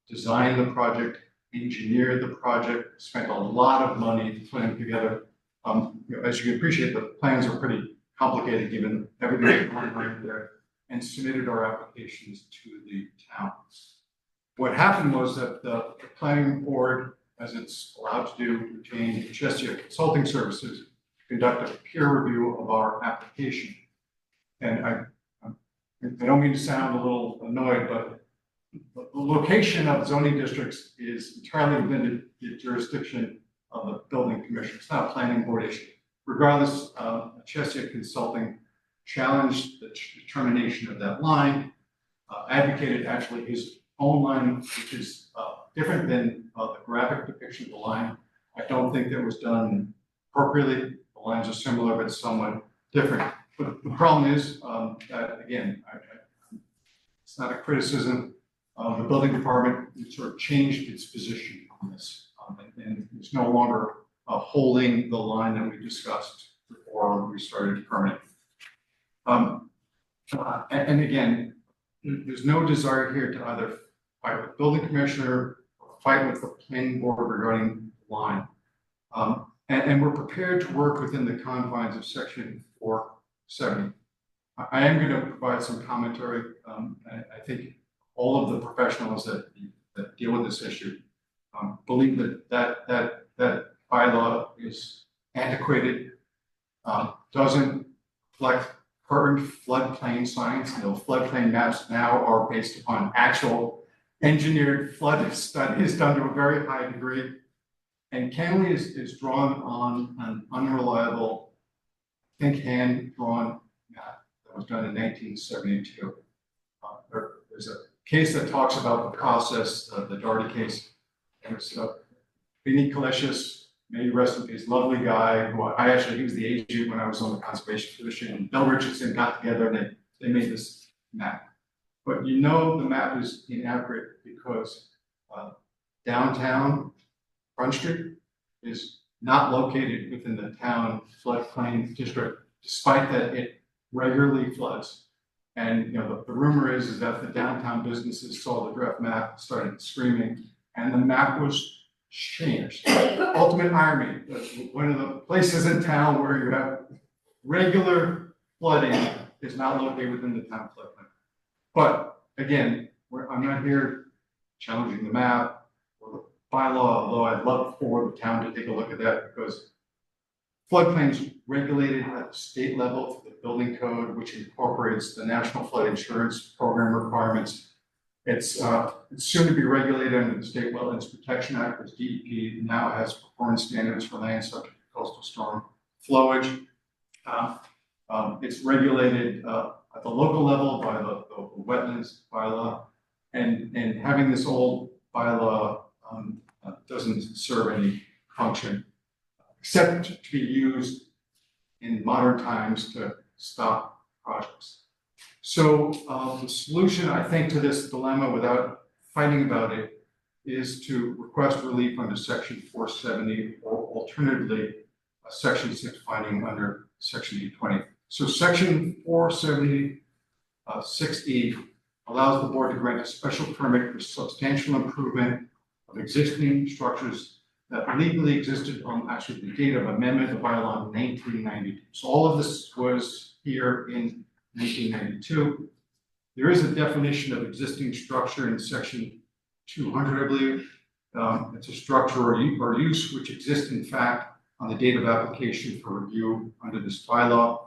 designed the project, engineered the project, spent a lot of money putting together. As you can appreciate, the plans are pretty complicated given everything going on there, and submitted our applications to the town. What happened was that the planning board, as it's allowed to do, retained Scituate Consulting Services to conduct a peer review of our application. And I don't mean to sound a little annoyed, but the location of zoning districts is entirely within the jurisdiction of the building commission. It's not a planning board issue. Regardless, Scituate Consulting challenged the determination of that line, advocated actually his own line, which is different than the graphic depiction of the line. I don't think that was done appropriately. The lines are similar, but somewhat different. But the problem is that, again, it's not a criticism. The building department sort of changed its position on this, and it's no longer holding the line that we discussed before we started permitting. And again, there's no desire here to either fight with the building commissioner or fight with the planning board regarding the line. And we're prepared to work within the confines of section 470. I am going to provide some commentary. I think all of the professionals that deal with this issue believe that bylaw is antiquated, doesn't reflect current floodplain science. Floodplain maps now are based upon actual engineered flood studies done to a very high degree. And Canley is drawn on an unreliable, I think hand-drawn map that was done in 1972. There's a case that talks about the process, the Doherty case. It was Vinnie Kalicious, may he rest in peace, lovely guy, who he was the agent when I was on the conservation commission, and Bill Richardson got together and they made this map. But the map is inaccurate because downtown Front Street is not located within the town floodplain district, despite that it regularly floods. And the rumor is that the downtown businesses saw the draft map, started screaming, and the map was changed. Ultimate irony, one of the places in town where you have regular flooding is not located within the town floodplain. But again, I'm not here challenging the map or the bylaw, although I'd love for the town to take a look at that, because floodplains regulated at the state level through the building code, which incorporates the National Flood Insurance Program requirements. It's soon to be regulated under the State Wetlands Protection Act, which DEP now has performance standards for land subject to coastal storm flowage. It's regulated at the local level by the wetlands bylaw, and having this old bylaw doesn't serve any function except to be used in modern times to stop projects. So the solution, I think, to this dilemma without fighting about it is to request relief under section 470 or alternatively a section 6 finding under section 820. So section 470 6E allows the board to grant a special permit for substantial improvement of existing structures that legally existed on actually the date of amendment of bylaw in 1992. So all of this was here in 1992. There is a definition of existing structure in section 200, I believe. It's a structure or use which exists in fact on the date of application for review under this bylaw.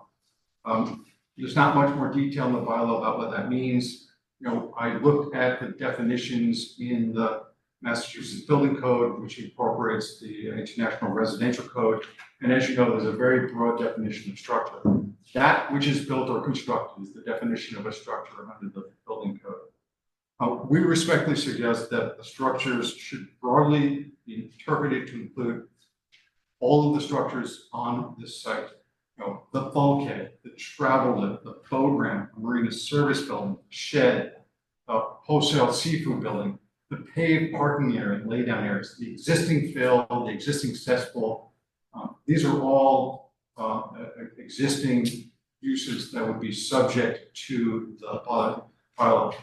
There's not much more detail in the bylaw about what that means. You know, I looked at the definitions in the Massachusetts Building Code, which incorporates the International Residential Code. And as you know, there's a very broad definition of structure. That which is built or constructed is the definition of a structure under the Building Code. We respectfully suggest that the structures should broadly be interpreted to include all of the structures on this site. You know, the bulkhead, the travel lift, the boat ramp, the marina service building, shed, the wholesale seafood building, the paved parking area, laydown areas, the existing fill, the existing cesspool. These are all existing uses that would be subject to the bylaw,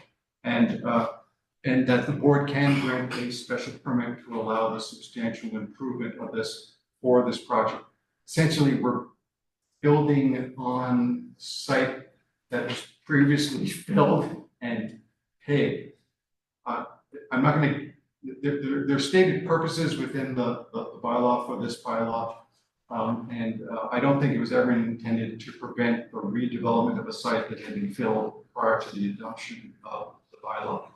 and that the board can grant a special permit to allow the substantial improvement of this for this project. Essentially, we're building on site that was previously filled and paved. I'm not going to, there are stated purposes within the bylaw for this bylaw. I don't think it was ever intended to prevent the redevelopment of a site that had been filled prior to the adoption of the bylaw.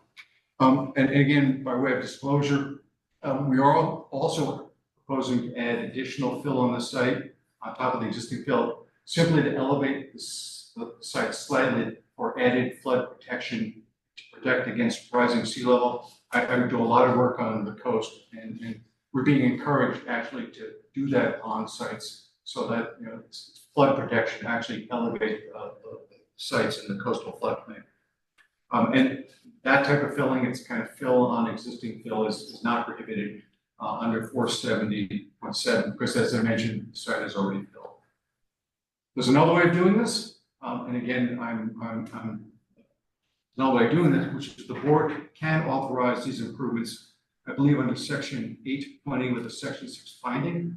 And again, by way of disclosure, we are also proposing to add additional fill on the site on top of the existing fill, simply to elevate the site slightly for added flood protection to protect against rising sea level. I do a lot of work on the coast, and we're being encouraged actually to do that on sites so that, you know, it's flood protection actually elevate the sites in the coastal floodplain. And that type of filling, it's kind of fill on existing fill is not prohibited under 470.7 because, as I mentioned, the site is already filled. There's another way of doing this, and again, another way of doing this, which is the board can authorize these improvements, I believe under section 820 with a section 6 finding.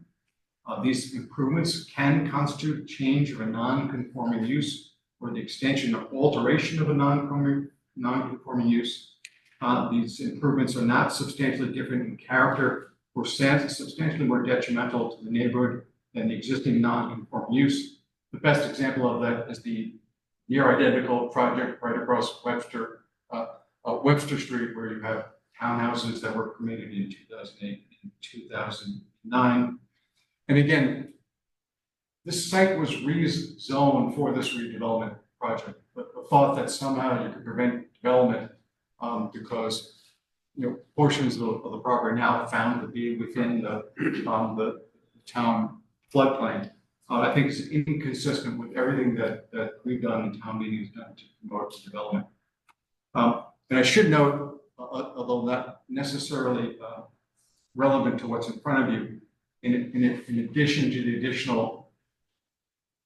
These improvements can constitute change of a non-conforming use or the extension or alteration of a non-conforming use. These improvements are not substantially different in character or substantially more detrimental to the neighborhood than the existing non-conforming use. The best example of that is the near identical project right across Webster Street, where you have townhouses that were permitted in 2008 and 2009. And again, this site was rezoned for this redevelopment project, but the thought that somehow you could prevent development because, you know, portions of the property now found to be within the town floodplain, I think is inconsistent with everything that we've done and town meeting has done to promote development. And I should note, although not necessarily relevant to what's in front of you, in addition to the additional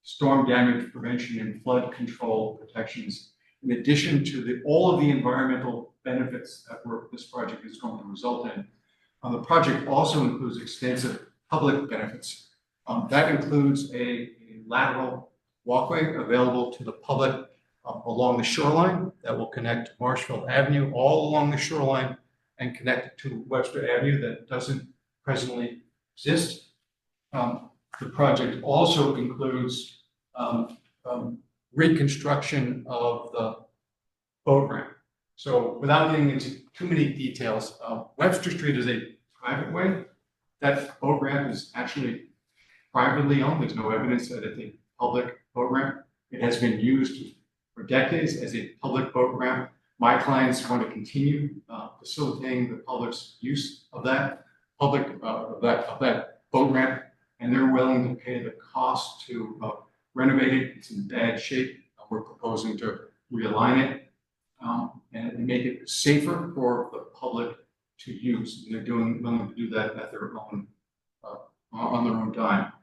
storm damage prevention and flood control protections, in addition to all of the environmental benefits that this project is going to result in, the project also includes extensive public benefits. That includes a lateral walkway available to the public along the shoreline that will connect Marshfield Avenue all along the shoreline and connect to Webster Avenue that doesn't presently exist. The project also includes reconstruction of the boat ramp. So without getting into too many details, Webster Street is a private way. That boat ramp is actually privately owned. There's no evidence that it's a public boat ramp. It has been used for decades as a public boat ramp. My clients want to continue facilitating the public's use of that of that boat ramp, and they're willing to pay the cost to renovate it. It's in bad shape. We're proposing to realign it and make it safer for the public to use. And they're willing to do that at their own on their own dime.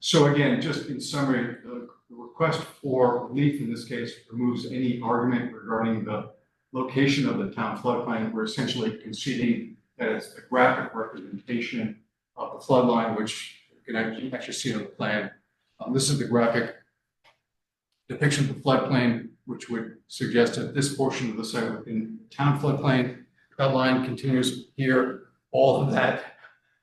So again, just in summary, the request for relief in this case removes any argument regarding the location of the town floodplain. We're essentially conceding that it's the graphic representation of the flood line, which you can actually see on the plan. This is the graphic depiction of the floodplain, which would suggest that this portion of the site within town floodplain, that line continues here, all of that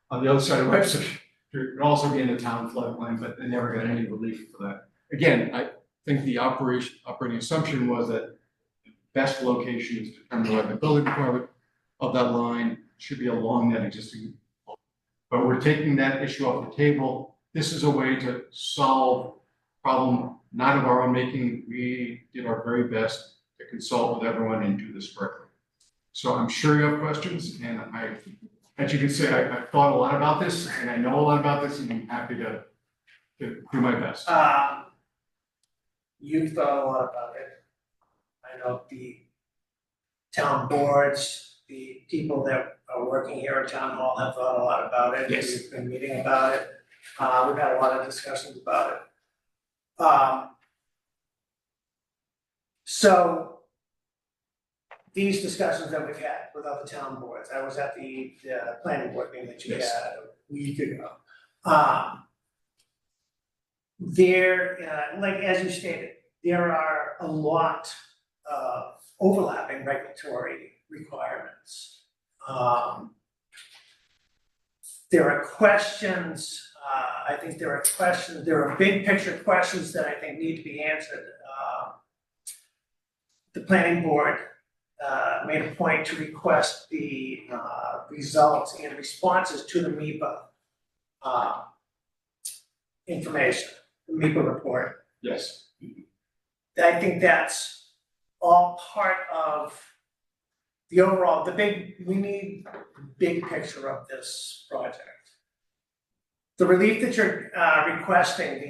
on the other side of Webster Street would also be in the town floodplain, but they never got any relief for that. Again, I think the operating assumption was that the best location is determined by the building department of that line should be along that existing. But we're taking that issue off the table. This is a way to solve a problem not of our own making. We did our very best to consult with everyone and do this correctly. So I'm sure you have questions, and as you can see, I've thought a lot about this, and I know a lot about this, and I'm happy to do my best. You've thought a lot about it. I know the town boards, the people that are working here at town hall have thought a lot about it. Yes. We've been meeting about it. We've had a lot of discussions about it. So these discussions that we've had with other town boards, I was at the planning board meeting that you had Yes. a week ago. Like as you stated, there are a lot of overlapping regulatory requirements. There are questions, I think there are big picture questions that I think need to be answered. The planning board made a point to request the results and responses to the MEPA information, the MEPA report. Yes. I think that's all part of the overall, we need big picture of this project. The relief that you're requesting,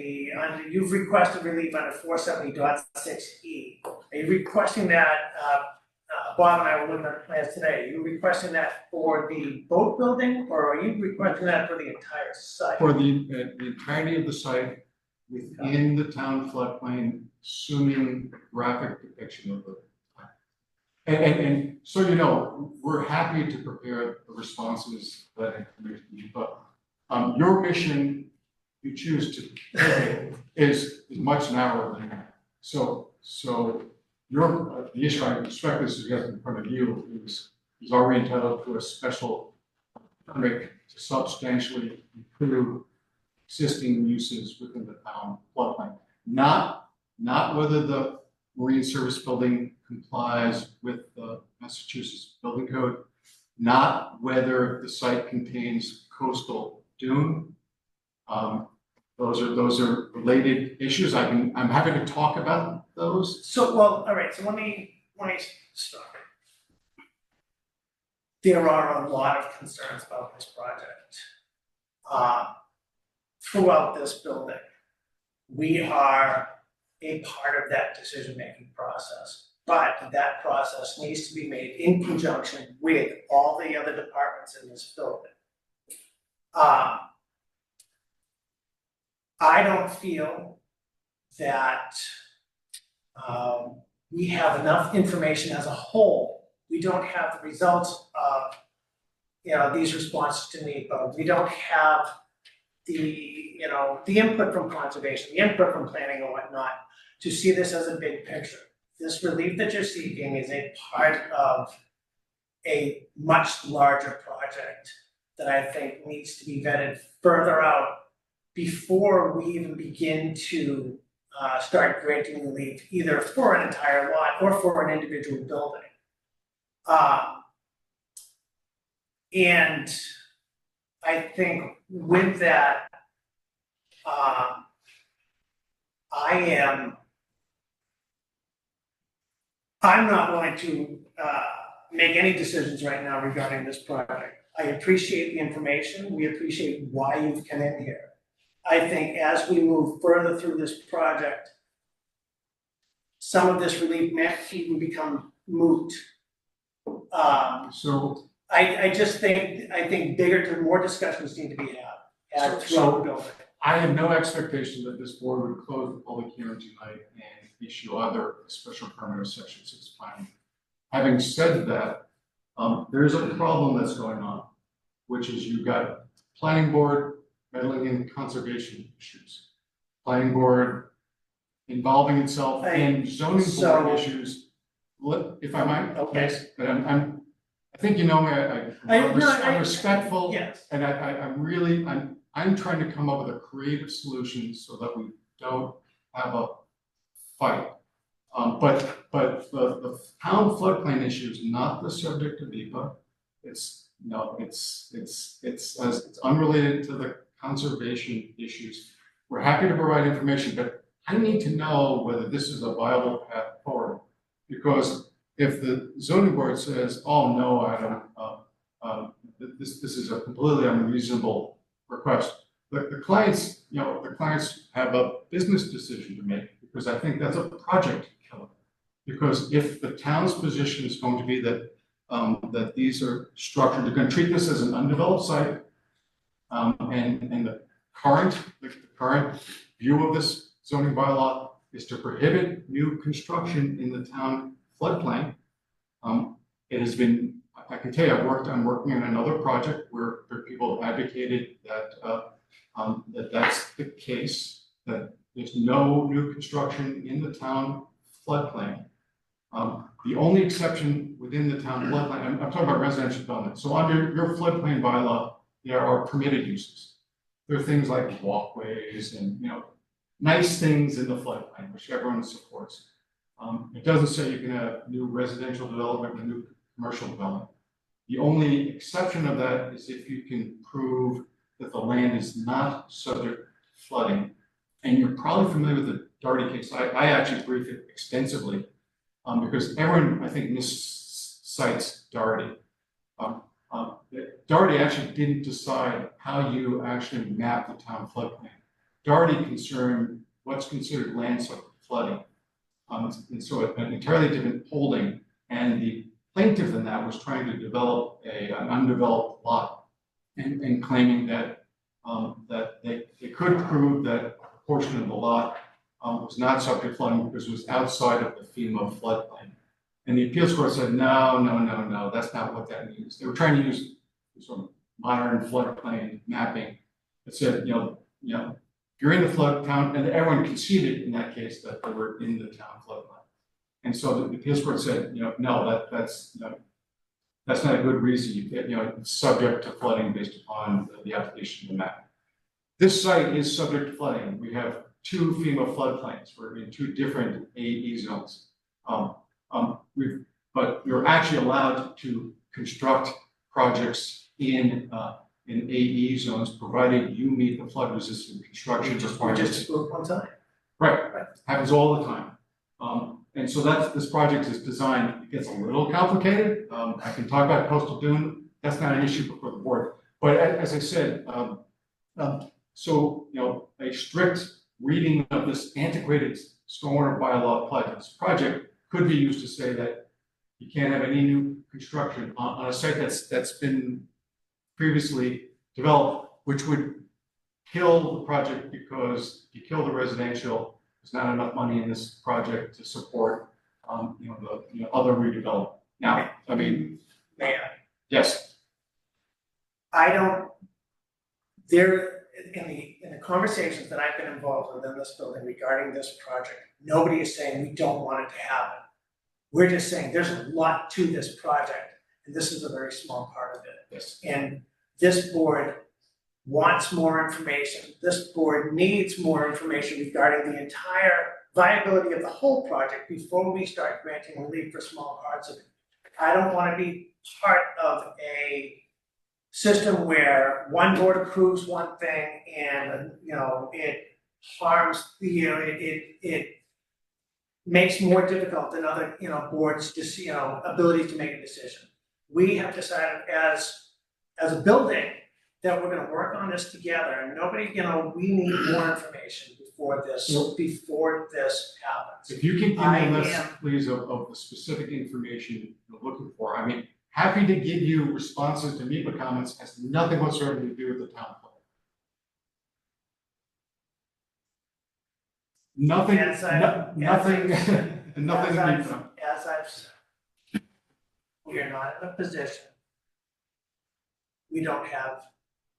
you've requested relief under 470.6E. Are you requesting that, Bob and I were looking at the plans today, are you requesting that for the boat building, or are you requesting that for the entire site? For the entirety of the site within the town floodplain, assuming graphic depiction of the plan. And so you know, we're happy to prepare the responses that information, but your mission, you choose to take, is much narrower than that. So the issue I expect this to get in front of you is already entitled to a special permit to substantially improve existing uses within the town floodplain. Not whether the marine service building complies with the Massachusetts building code, not whether the site contains coastal dune. Those are related issues. I'm happy to talk about those. So, well, all right, so let me start. There are a lot of concerns about this project. Throughout this building, we are a part of that decision-making process, but that process needs to be made in conjunction with all the other departments in this building. I don't feel that we have enough information as a whole. We don't have the results of, these responses to NEPA. We don't have the input from conservation, the input from planning and whatnot, to see this as a big picture. This relief that you're seeking is a part of a much larger project that I think needs to be vetted further out before we even begin to start granting relief either for an entire lot or for an individual building. And I think with that, I'm not going to make any decisions right now regarding this project. I appreciate the information. We appreciate why you've come in here. I think as we move further through this project, some of this relief may even become moot. So, I think bigger, more discussions need to be had throughout the building. I have no expectation that this board would close the public hearing tonight and issue either a special permit or section 6 planning. Having said that, there's a problem that's going on, which is you've got planning board meddling in conservation issues. Planning board involving itself in zoning board issues. If I might, Okay. but I think you know me, I'm respectful. Yes. And I'm trying to come up with a creative solution so that we don't have a fight. But the town floodplain issue is not the subject of EPA. It's unrelated to the conservation issues. We're happy to provide information, but I need to know whether this is a viable path forward. Because if the zoning board says, oh, no, this is a completely unreasonable request, the clients have a business decision to make, because I think that's a project killer. Because if the town's position is going to be that that these are structured, they're going to treat this as an undeveloped site, and the current view of this zoning bylaw is to prohibit new construction in the town floodplain. It has been, I can tell you, I'm working on another project where people have advocated that that's the case, that there's no new construction in the town floodplain. The only exception within the town floodplain, I'm talking about residential development. So under your floodplain bylaw, there are permitted uses. There are things like walkways and, nice things in the floodplain, which everyone supports. It doesn't say you can have new residential development or new commercial development. The only exception of that is if you can prove that the land is not subject to flooding. And you're probably familiar with the Doherty case. I actually briefed it extensively because everyone, I think, miscites Doherty. Doherty actually didn't decide how you actually map the town floodplain. Doherty concerned what's considered land subject to flooding. And so an entirely different holding, and the plaintiff in that was trying to develop an undeveloped lot and claiming that they could prove that a portion of the lot was not subject to flooding because it was outside of the FEMA floodplain. And the appeals court said, no, that's not what that means. They were trying to use sort of modern floodplain mapping that said, you're in the flood town, and everyone conceded in that case that they were in the town floodplain. And so the appeals court said, no, that's not a good reason. It's subject to flooding based upon the application of the map. This site is subject to flooding. We have 2 FEMA floodplains. We're in 2 different AE zones. But you're actually allowed to construct projects in AE zones, provided you meet the flood resistant construction requirements. Just one time. Right, happens all the time. And so this project is designed, it gets a little complicated. I can talk about coastal dune, that's not an issue before the board. But as I said, a strict reading of this antiquated stormwater bylaw applied to this project could be used to say that you can't have any new construction on a site that's been previously developed, which would kill the project because if you kill the residential, there's not enough money in this project to support the other redevelopment. Now, I mean, yes. In the conversations that I've been involved with in this building regarding this project, nobody is saying we don't want it to happen. We're just saying there's a lot to this project, and this is a very small part of it. Yes. And this board wants more information. This board needs more information regarding the entire viability of the whole project before we start granting relief for small parts of it. I don't wanna be part of a system where one board approves one thing and, it harms, it makes more difficult than other, boards to, ability to make a decision. We have decided as a building that we're gonna work on this together and nobody, we need more information before this happens. If you can give I me a list, am- please, of the specific information you're looking for. I mean, happy to give you responses to NEPA comments, has nothing whatsoever to do with the town plan. Nothing, As I- nothing, as nothing As in I've, NEPA. as I've said, we are not in a position, we don't have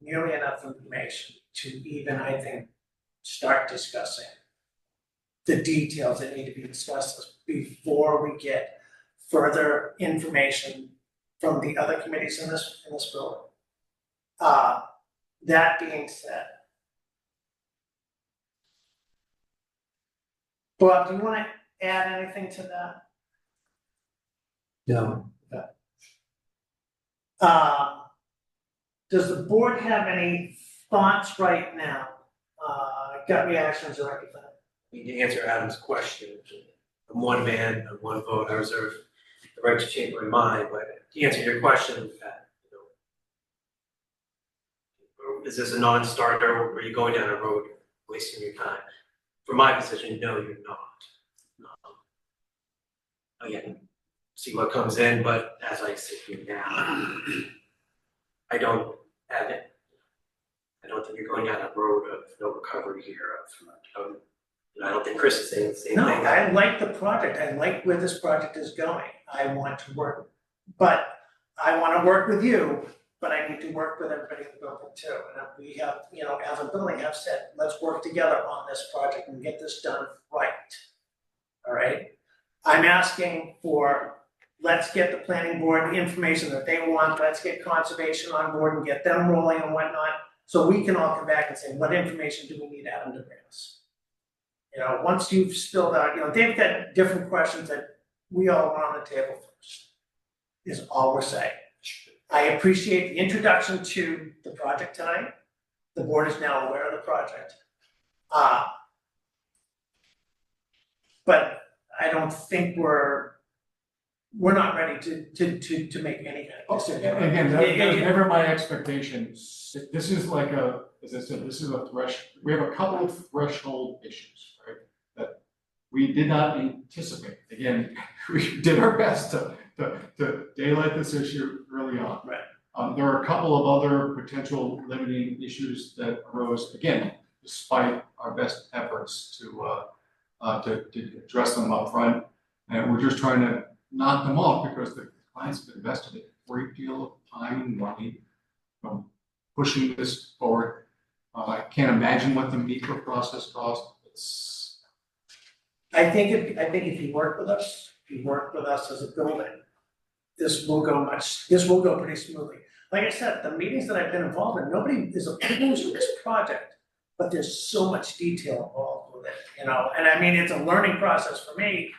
nearly enough information to even, I think, start discussing the details that need to be discussed before we get further information from the other committees in this building. That being said, Bob, do you wanna add anything to that? No. Does the board have any thoughts right now? Gut reactions or anything? To answer Adam's question, I'm one man, I'm one vote, I reserve the right to change my mind, but to answer your question, Pat, is this a non-starter, or are you going down a road wasting your time? From my position, no, you're not. Again, see what comes in, but as I sit here now, I don't have it. I don't think you're going down a road of no recovery here, I don't think Chris is saying the same No, thing. I like the project, I like where this project is going, I want to work, but I wanna work with you, but I need to work with everybody in the building too. And we have, as a building have said, let's work together on this project and get this done right. All right? I'm asking for, let's get the planning board the information that they want, let's get conservation on board and get them rolling and whatnot, so we can all come back and say, what information do we need Adam to bring us? Once you've spilled out, they've got different questions that we all want on the table first, is all we're saying. I appreciate the introduction to the project tonight. The board is now aware of the project. But I don't think we're not ready to make any kind of decision. Again, that was never my expectation. This is like as I said, this is we have a couple of threshold issues, right? That we did not anticipate. Again, we did our best to daylight this issue early on. Right. There are a couple of other potential limiting issues that arose, again, despite our best efforts to address them up front. And we're just trying to knock them off because the clients have invested a great deal of time and money from pushing this forward. I can't imagine what the NEPA process costs. I think if you work with us, as a building, this will go pretty smoothly. Like I said, the meetings that I've been involved in, nobody is opposed to this project, but there's so much detail involved with it, and I mean, it's a learning process for me,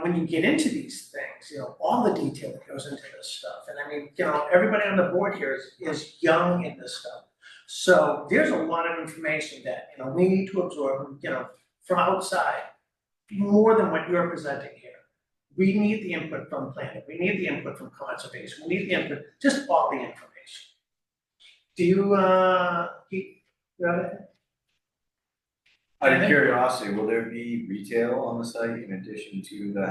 when you get into these things, all the detail that goes into this stuff, and I mean, everybody on the board here is young in this stuff. So there's a lot of information that, we need to absorb, from outside, more than what you're presenting here. We need the input from planning, we need the input from conservation, we need the input, just all the information. Do you, Pete, you have anything? Out of curiosity, will there be retail on the site in addition to the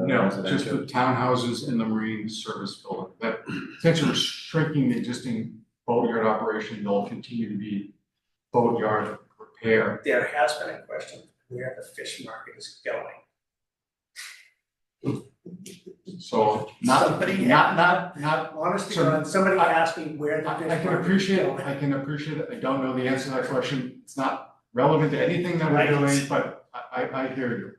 No, just residential? the townhouses in the marine service building. That essentially we're shrinking the existing boatyard operation. They'll continue to be boatyard repair. There has been a question where the fish market is going. So Somebody- Honestly, So- somebody asked me where the fish I can market appreciate is it, going. I can appreciate it, I don't know the answer to that question, it's not relevant to anything that we're Right. doing, but I hear you.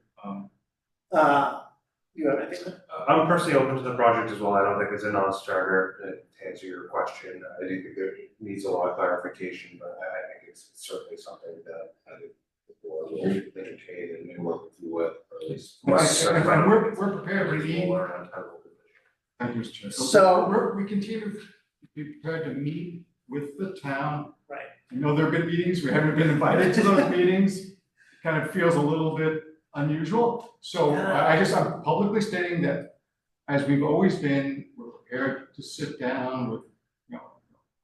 You have anything? I'm personally open to the project as well. I don't think it's a non-starter to answer your question. I do think it needs a lot of clarification, but I think it's certainly something that I think the board will entertain and work through with, or at least. And we're prepared to meet. Learn on title division. Thank you, Mr. Chair. So- We continue to be prepared to meet with the town. Right. I know there have been meetings, we haven't been invited to those meetings. It kind of feels a little bit unusual. So I'm publicly stating that, as we've always been, we're prepared to sit down with,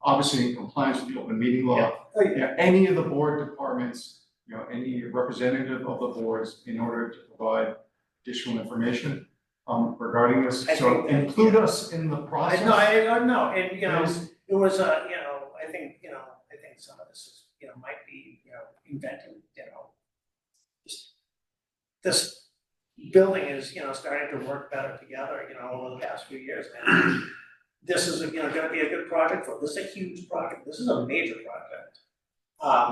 obviously in compliance with the open meeting law. Any of the board departments, any representative of the boards, in order to provide additional information regarding this. So include us in the process. No, and it was I think some of this is, might be, inventing, just this building is, starting to work better together, over the past few years. And this is, gonna be a good project this is a huge project. This is a major project.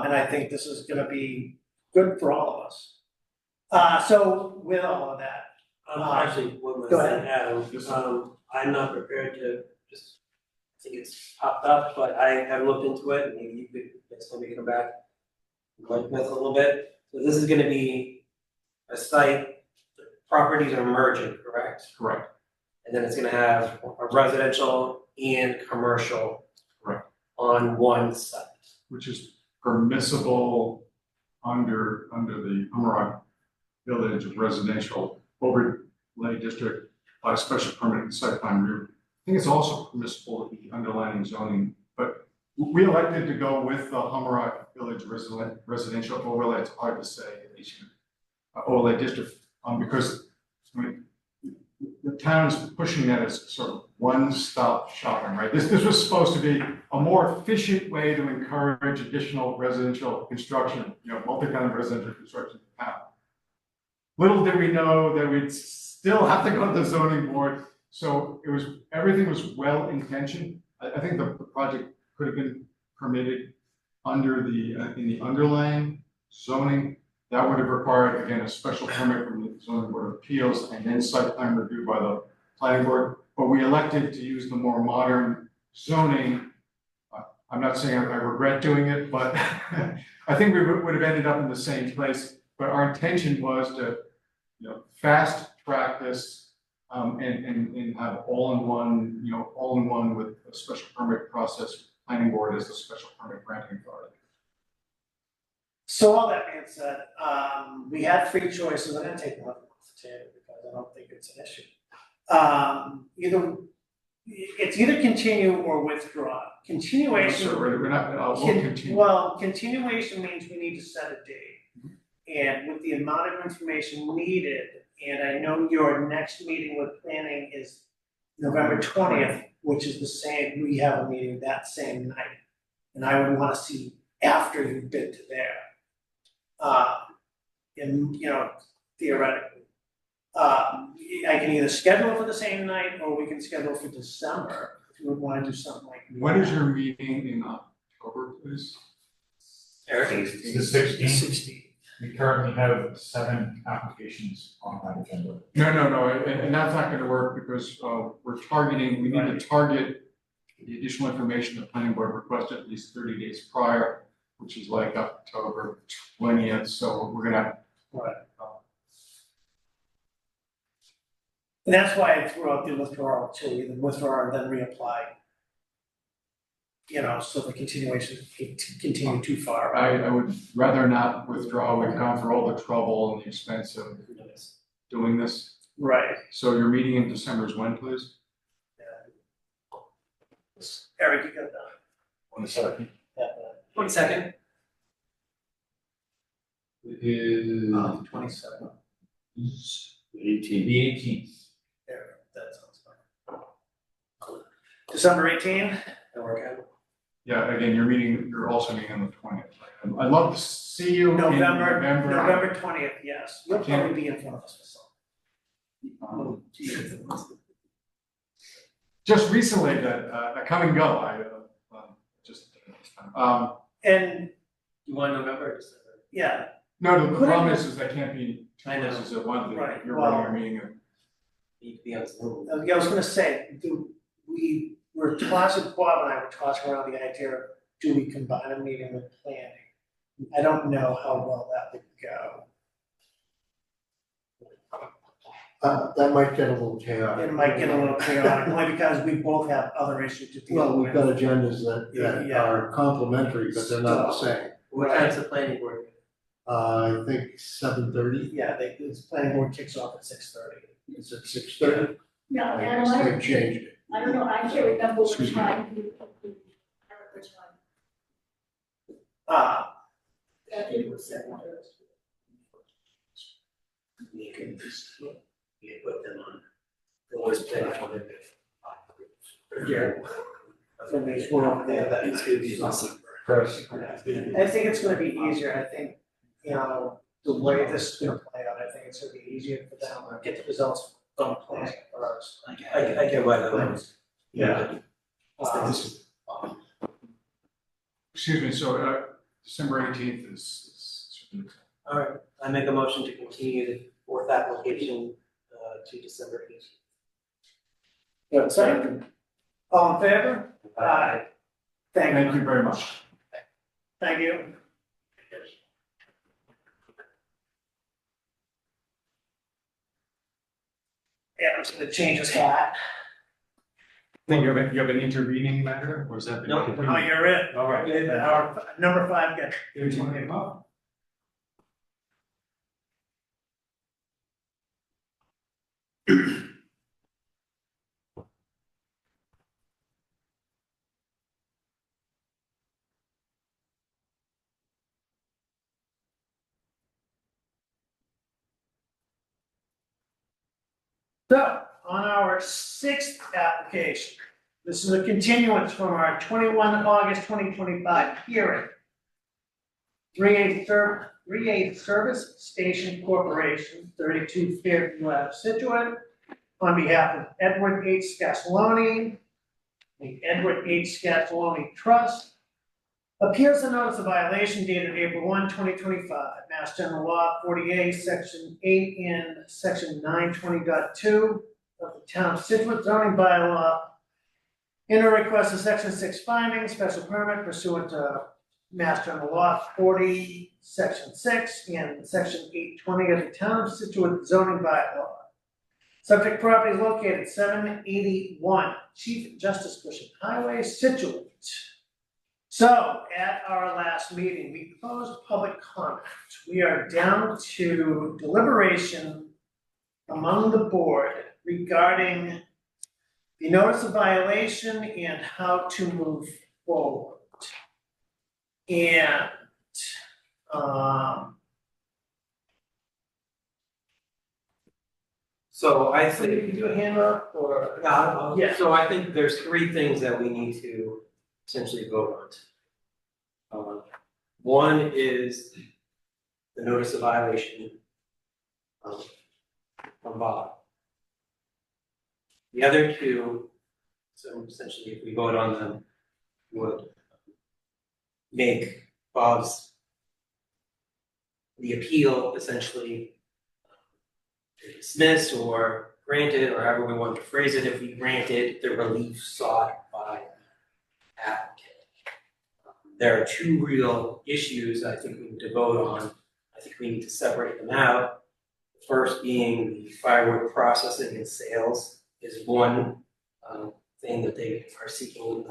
And I think this is gonna be good for all of us. So with all of that, Actually, one go last ahead. thing, Adam, I'm not prepared to just, I think it's popped up, but I have looked into it, and maybe you could, next time we come back, with a little bit. So this is gonna be a site, the properties are merging, correct? Correct. And then it's gonna have a residential and commercial. Correct. On one site. Which is permissible under the Hummerock Village Residential Overlay District by special permit and site plan review. I think it's also permissible in the underlying zoning, but we elected to go with the Hummerock Village Residential Overlay. It's hard to say, overlay district, because the town is pushing that as sort of one-stop shopping, right? This was supposed to be a more efficient way to encourage additional residential construction, multi-family residential construction in town. Little did we know that we'd still have to go to the zoning board. So everything was well intentioned. I think the project could have been permitted under in the underlying zoning. That would have required, again, a special permit from the zoning board of appeals and then site plan review by the planning board. But we elected to use the more modern zoning. I'm not saying I regret doing it, but I think we would have ended up in the same place. But our intention was to, fast track this and have all in one with a special permit process, planning board as the special permit granting authority. So all that being said, we had three choices. I'm gonna take one off the table because I don't think it's an issue. It's either continue or withdraw. Continuation. So we're not, we'll continue. Well, continuation means we need to set a date. And with the amount of information needed, and I know your next meeting with planning is November 20th, which is the same, we have a meeting that same night. And I would wanna see after you've been to there. And, theoretically. I can either schedule for the same night or we can schedule for December, if you would wanna do something like that. When is your meeting in October, please? Eric? The 16th. We currently have 7 applications on that agenda. No, and that's not gonna work because we need to target the additional information the planning board requested at least 30 days prior, which is like October 20th, so we're gonna. Right. And that's why I threw out the withdrawal too, either withdraw and then reapply. So the continuation can continue too far. I would rather not withdraw. We've gone through all the trouble and the expense of doing this. Right. So your meeting in December is when, please? Eric, you got that? On the 2nd. 22nd. It is 27th. 18th. The 18th. There, that sounds fine. December 18th? That work out? Yeah, again, you're also meeting on the 20th. I'd love to see you in November November. 20th, yes. You'll probably be in front of us for something. Just recently, that come and go, And, You want November or December? yeah, no, the problem is I can't be 2 I know. places at once, Right, you're well- running your meeting. need to be on Zoom. I was gonna say, we were tossing, Bob and I were tossing around the idea of, do we combine a meeting with planning? I don't know how well that would go. That might get a little chaotic. It might get a little chaotic, only because we both have other issues to deal Well, with. we've got agendas that Yeah. are complementary, but they're not the same. What time's the planning board? I think 7:30, Yeah, this planning board kicks off at 6:30. is it 6:30? No, I and guess I, they've changed it. I don't know, I can't remember which Excuse me. time you, which one, Uh, I think it was 7:30. You can put them on. The voice plan for them. yeah. From these one over there, that It's gonna be awesome. I think it's gonna be easier, I think, the way this is gonna play out, I think it's gonna be easier for them to get the results from planning first. I get why that was. Yeah. Excuse me, so, December 18th is. All right, I make a motion to continue the fourth application, to December 18th. Yeah, second. All in favor? Aye. Thank Thank you. you very much. Thank you. Adam's gonna change his hat. Think you have an intervening matter, or is that? No, Oh, you're it. All right. Our number 5 guy. Here's one name up. So, on our 6th application, this is a continuance from our 21 August 2025 hearing. 3A Service Station Corporation, 32 Fairview Ave, Scituate, on behalf of Edward H. Scasolone, the Edward H. Scasolone Trust, appeals to notice a violation dated April 1, 2025, Mass General Law 48, Section 8 and Section 920.2 of the Town of Scituate zoning bylaw. In a request of Section 6 findings, special permit pursuant to Mass General Law 40, Section 6 and Section 820 of the Town of Scituate zoning bylaw. Subject property is located 781 Chief Justice Bishop Highway, Scituate. So, at our last meeting, we closed public comment. We are down to deliberation among the board regarding the notice of violation and how to move forward. And, So I so you think, can do a hand up or? yeah, so I think there's three things that we need to essentially vote on. One is the notice of violation from Bob. The other two, so essentially if we vote on them, would make Bob's the appeal essentially dismissed or granted, or however we want to phrase it, if we granted the relief sought by applicant. There are two real issues I think we need to vote on. I think we need to separate them out. The first being the firework processing and sales is one thing that they are seeking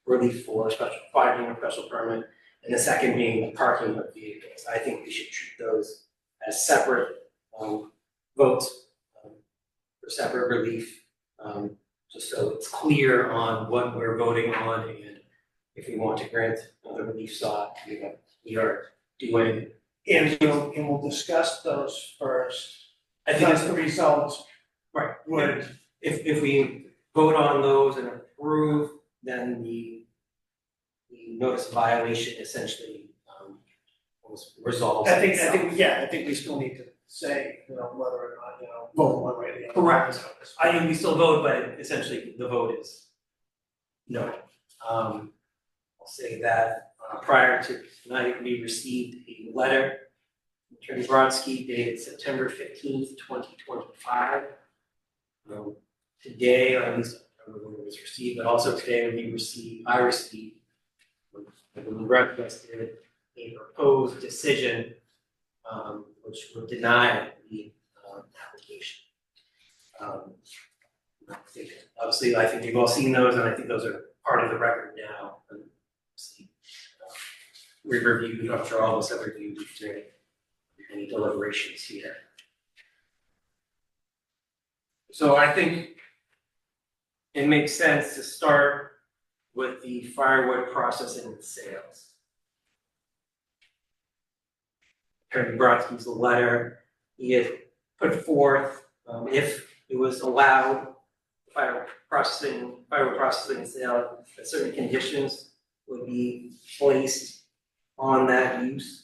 relief for, special finding or special permit. And the second being the parking of vehicles. I think we should treat those as separate votes for separate relief, just so it's clear on what we're voting on, and if we want to grant the relief sought, we are doing. And we'll discuss those first. I think That's it's the results. right. Would, If we vote on those and approve, then the notice of violation essentially resolves. I itself. think we still need to say, whether or not, vote one way or the other. Correct. I think we still vote, but essentially the vote is no. I'll say that prior to tonight, we received a letter from Attorney Brodsky dated September 15th, 2025. Today, or at least I don't know when it was received, but also today I received, when we requested a proposed decision, which would deny the, application. I think, obviously, I think you've all seen those, and I think those are part of the record now. And see, we reviewed, I'm sure all of us have reviewed during any deliberations here. So I think it makes sense to start with the firewood processing and sales. Attorney Brodsky's letter, he had put forth, if it was allowed, firewood processing and sale, that certain conditions would be placed on that use.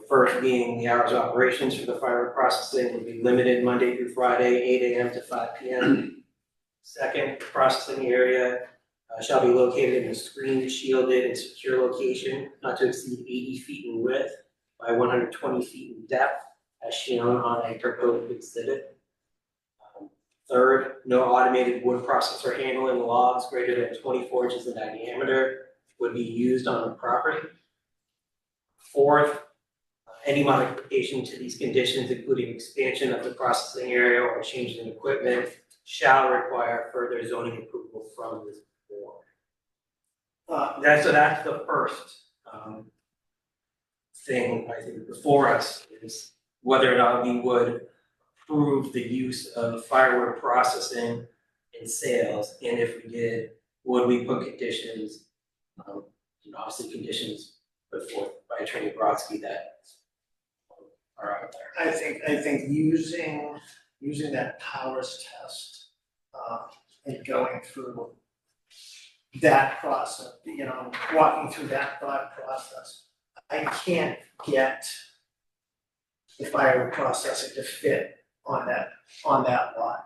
First being the hours of operations for the firewood processing would be limited Monday through Friday, 8 a.m. to 5 p.m. Second, the processing area shall be located in a screened, shielded, and secure location not to exceed 80 feet in width by 120 feet in depth, as shown on a proposed exhibit. Third, no automated wood processor handling logs greater than 24 inches in diameter would be used on the property. Fourth, any modification to these conditions, including expansion of the processing area or change in equipment, shall require further zoning approval from this board. So that's the first thing I think before us is whether or not we would approve the use of firewood processing and sales, and if we did, would we put conditions, obviously conditions put forth by Attorney Brodsky that are out there. I think using that powers test, and going through that process, walking through that thought process, I can't get the firewood processing to fit on that lot.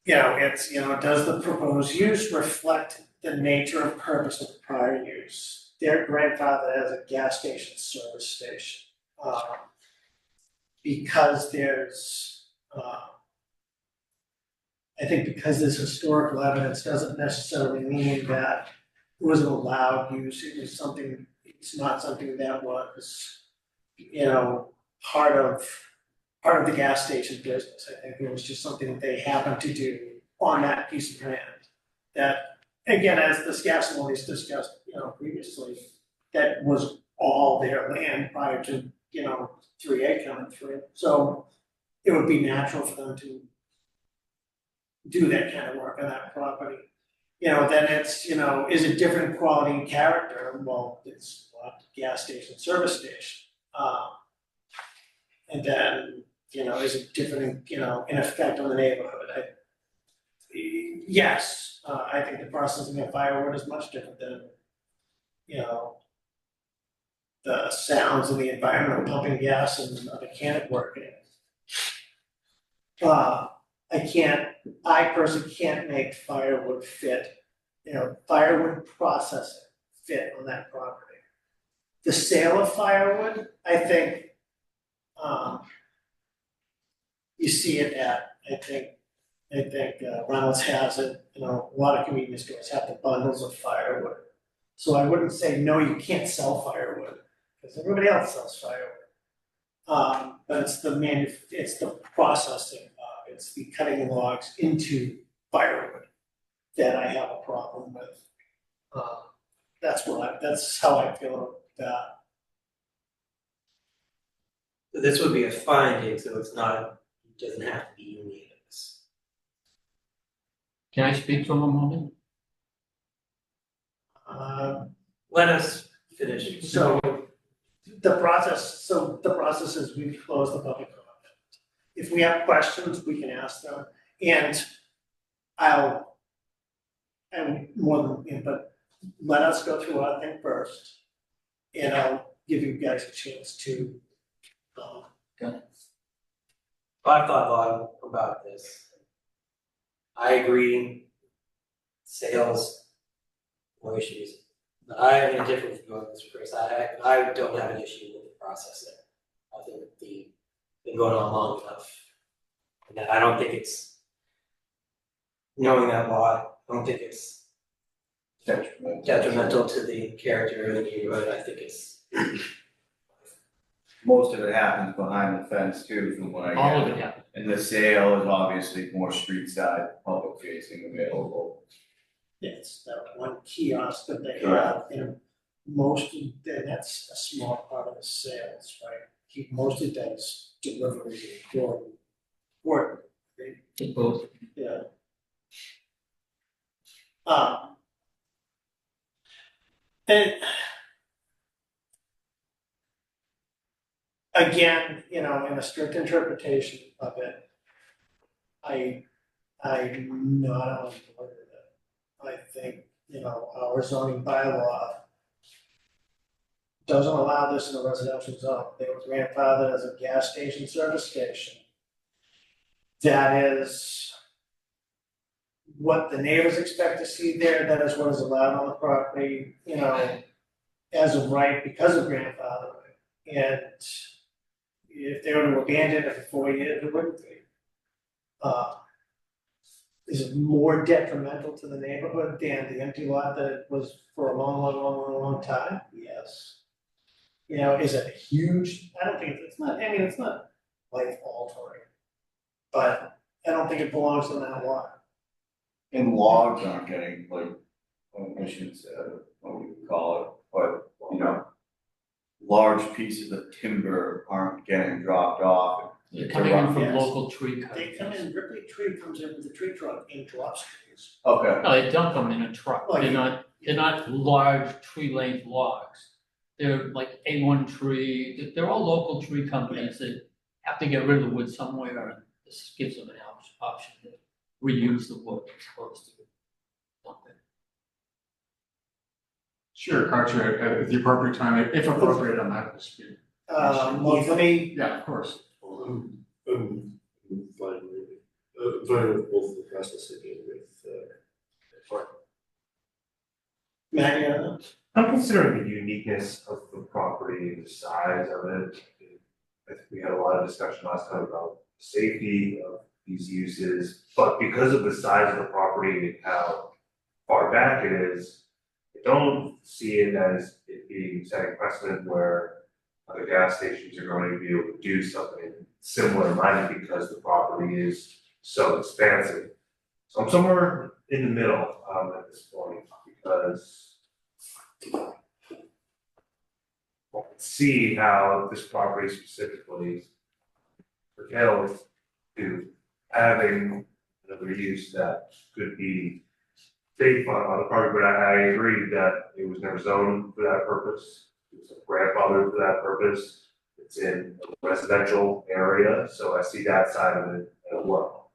Does the proposed use reflect the nature and purpose of the prior use? Their grandfather has a gas station service station. Because there's, I think because there's historical evidence doesn't necessarily mean that it was an allowed use. It's not something that was, part of the gas station business. I think it was just something that they happened to do on that piece of land. That, again, as the Scituate discussed, previously, that was all their land prior to, 3A coming through. So it would be natural for them to do that kind of work on that property. Then it's, is it different quality and character? Well, it's a gas station, service station. And then, is it different, in effect on the neighborhood? Yes, I think the processing of firewood is much different than, the sounds of the environment of pumping gas and a mechanic working. I personally can't make firewood fit, firewood processing fit on that property. The sale of firewood, I think, you see it at, I think Reynolds has it, a lot of convenience stores have the bundles of firewood. So I wouldn't say, no, you can't sell firewood, because everybody else sells firewood. But it's the processing, it's the cutting logs into firewood that I have a problem with. That's how I feel about that. So this would be a finding, so it doesn't have to be unanimous. Can I speak for a moment? Let us finish. So the process is we close the public comment. If we have questions, we can ask them, and but let us go through our thing first, and I'll give you guys a chance to. I've thought a lot about this. I agree, sales, no issues. But I am in a different view on this, Chris. I don't have an issue with the processing. I think the been going on long enough. And I don't think it's, knowing that lot, I don't think it's detrimental to the character of the neighborhood. I think it's, Most of it happens behind the fence too, from what I get. All of it happens. And the sale is obviously more street side, public facing available. It's that one kiosk that they Correct. have, and most of, and that's a small part of the sales, right? Most of that is delivery or, Both. yeah. And again, you know, in a strict interpretation of it, I'm not on board with it. I think, you know, our zoning bylaw doesn't allow this in a residential zone. They were grandfathered as a gas station, service station. That is what the neighbors expect to see there, that is what is allowed on the property, you know, as of right because of grandfathering. And if they were to abandon it for 4 years, it wouldn't be. Is it more detrimental to the neighborhood than the empty lot that it was for a long time? Yes. You know, is it a huge, I don't think, it's not, I mean, it's not life altering. But I don't think it belongs in that lot. And logs aren't getting like, I shouldn't say what we would call it, but you know, large pieces of timber aren't getting dropped off. They're coming in from Yes. local tree They come companies. in, Ripley Tree comes in with a tree truck and drops trees. Okay, No, they dump them in a truck. Well, They're not large tree length logs. They're like A1 tree, they're all local tree companies that have to get rid of the wood somewhere, and this gives them an option to reuse the wood as opposed to dump it. Sure, Carter, at the appropriate time, if appropriate, I'm happy to speak. Well, let me, Yeah, of course. I'm fine with both the process again with, Matt, I'm considering the uniqueness of the property and the size of it. I think we had a lot of discussion last time about the safety of these uses, but because of the size of the property and how far back it is, I don't see it as it being setting precedent where other gas stations are going to be able to do something similar minded because the property is so expansive. So I'm somewhere in the middle at this point because I can see how this property specifically pertains to having another use that could be safe on the property, but I agree that it was never zoned for that purpose. It was grandfathered for that purpose. It's in a residential area, so I see that side of it as well.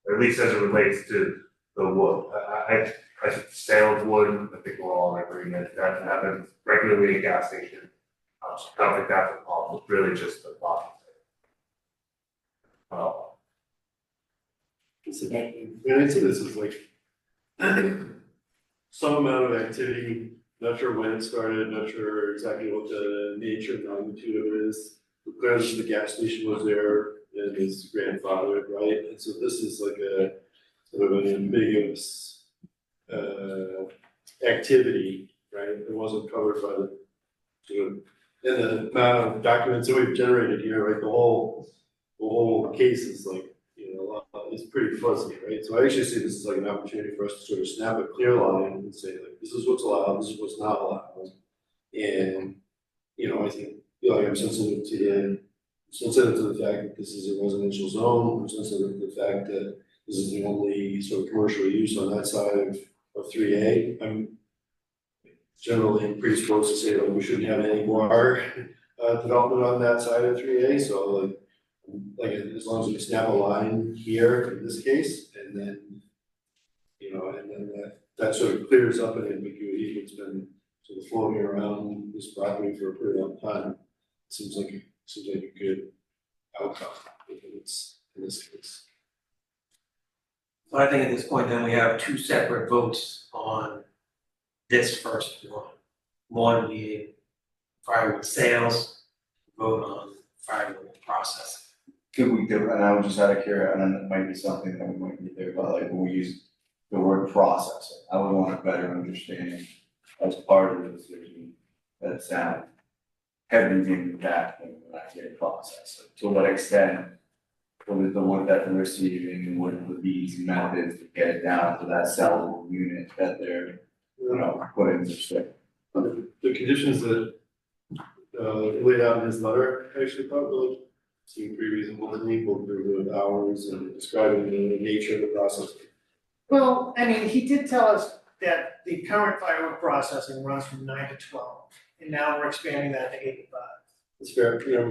Or at least as it relates to the wood. I think the sale of wood, I think we're all in agreement that happens regularly at gas station. I don't think that's a problem, it's really just the bottom. I'd say this is like some amount of activity, not sure when it started, not sure exactly what the nature and magnitude of it is. Clearly the gas station was there and his grandfather, right? And so this is like a sort of an ambiguous activity, right? It wasn't covered by the sort of, and the amount of documents that we've generated here, right? The whole case is like, you know, it's pretty fuzzy, right? So I actually see this as like an opportunity for us to sort of snap a clear line and say like, this is what's allowed, this is what's not allowed. And, you know, I think, you know, I'm sensitive to the fact that this is a residential zone, I'm sensitive to the fact that this is the only sort of commercial use on that side of 3A. I'm generally predisposed to say that we shouldn't have any more development on that side of 3A, so like as long as we snap a line here in this case, and then, you know, and then that sort of clears up an ambiguity that's been sort of floating around this property for a pretty long time. Seems like a good outcome in this case. So I think at this point then we have two separate votes on this first one. One being firewood sales, vote on firewood processing. Could we do, and I was just out of curiosity, and it might be something that we might need there, but like when we use the word processing, I would want a better understanding as part of the decision that sound heavy manufacturing when I say process. To what extent what is the wood that they're receiving and what are these methods to get it down to that sellable unit that they're, putting to stick. The conditions that, laid out in his letter, I actually thought really seemed pretty reasonable to me, both through the hours and describing the nature of the process. Well, I mean, he did tell us that the current firewood processing runs from 9 to 12, and now we're expanding that to 8 to 5. It's fair, fair.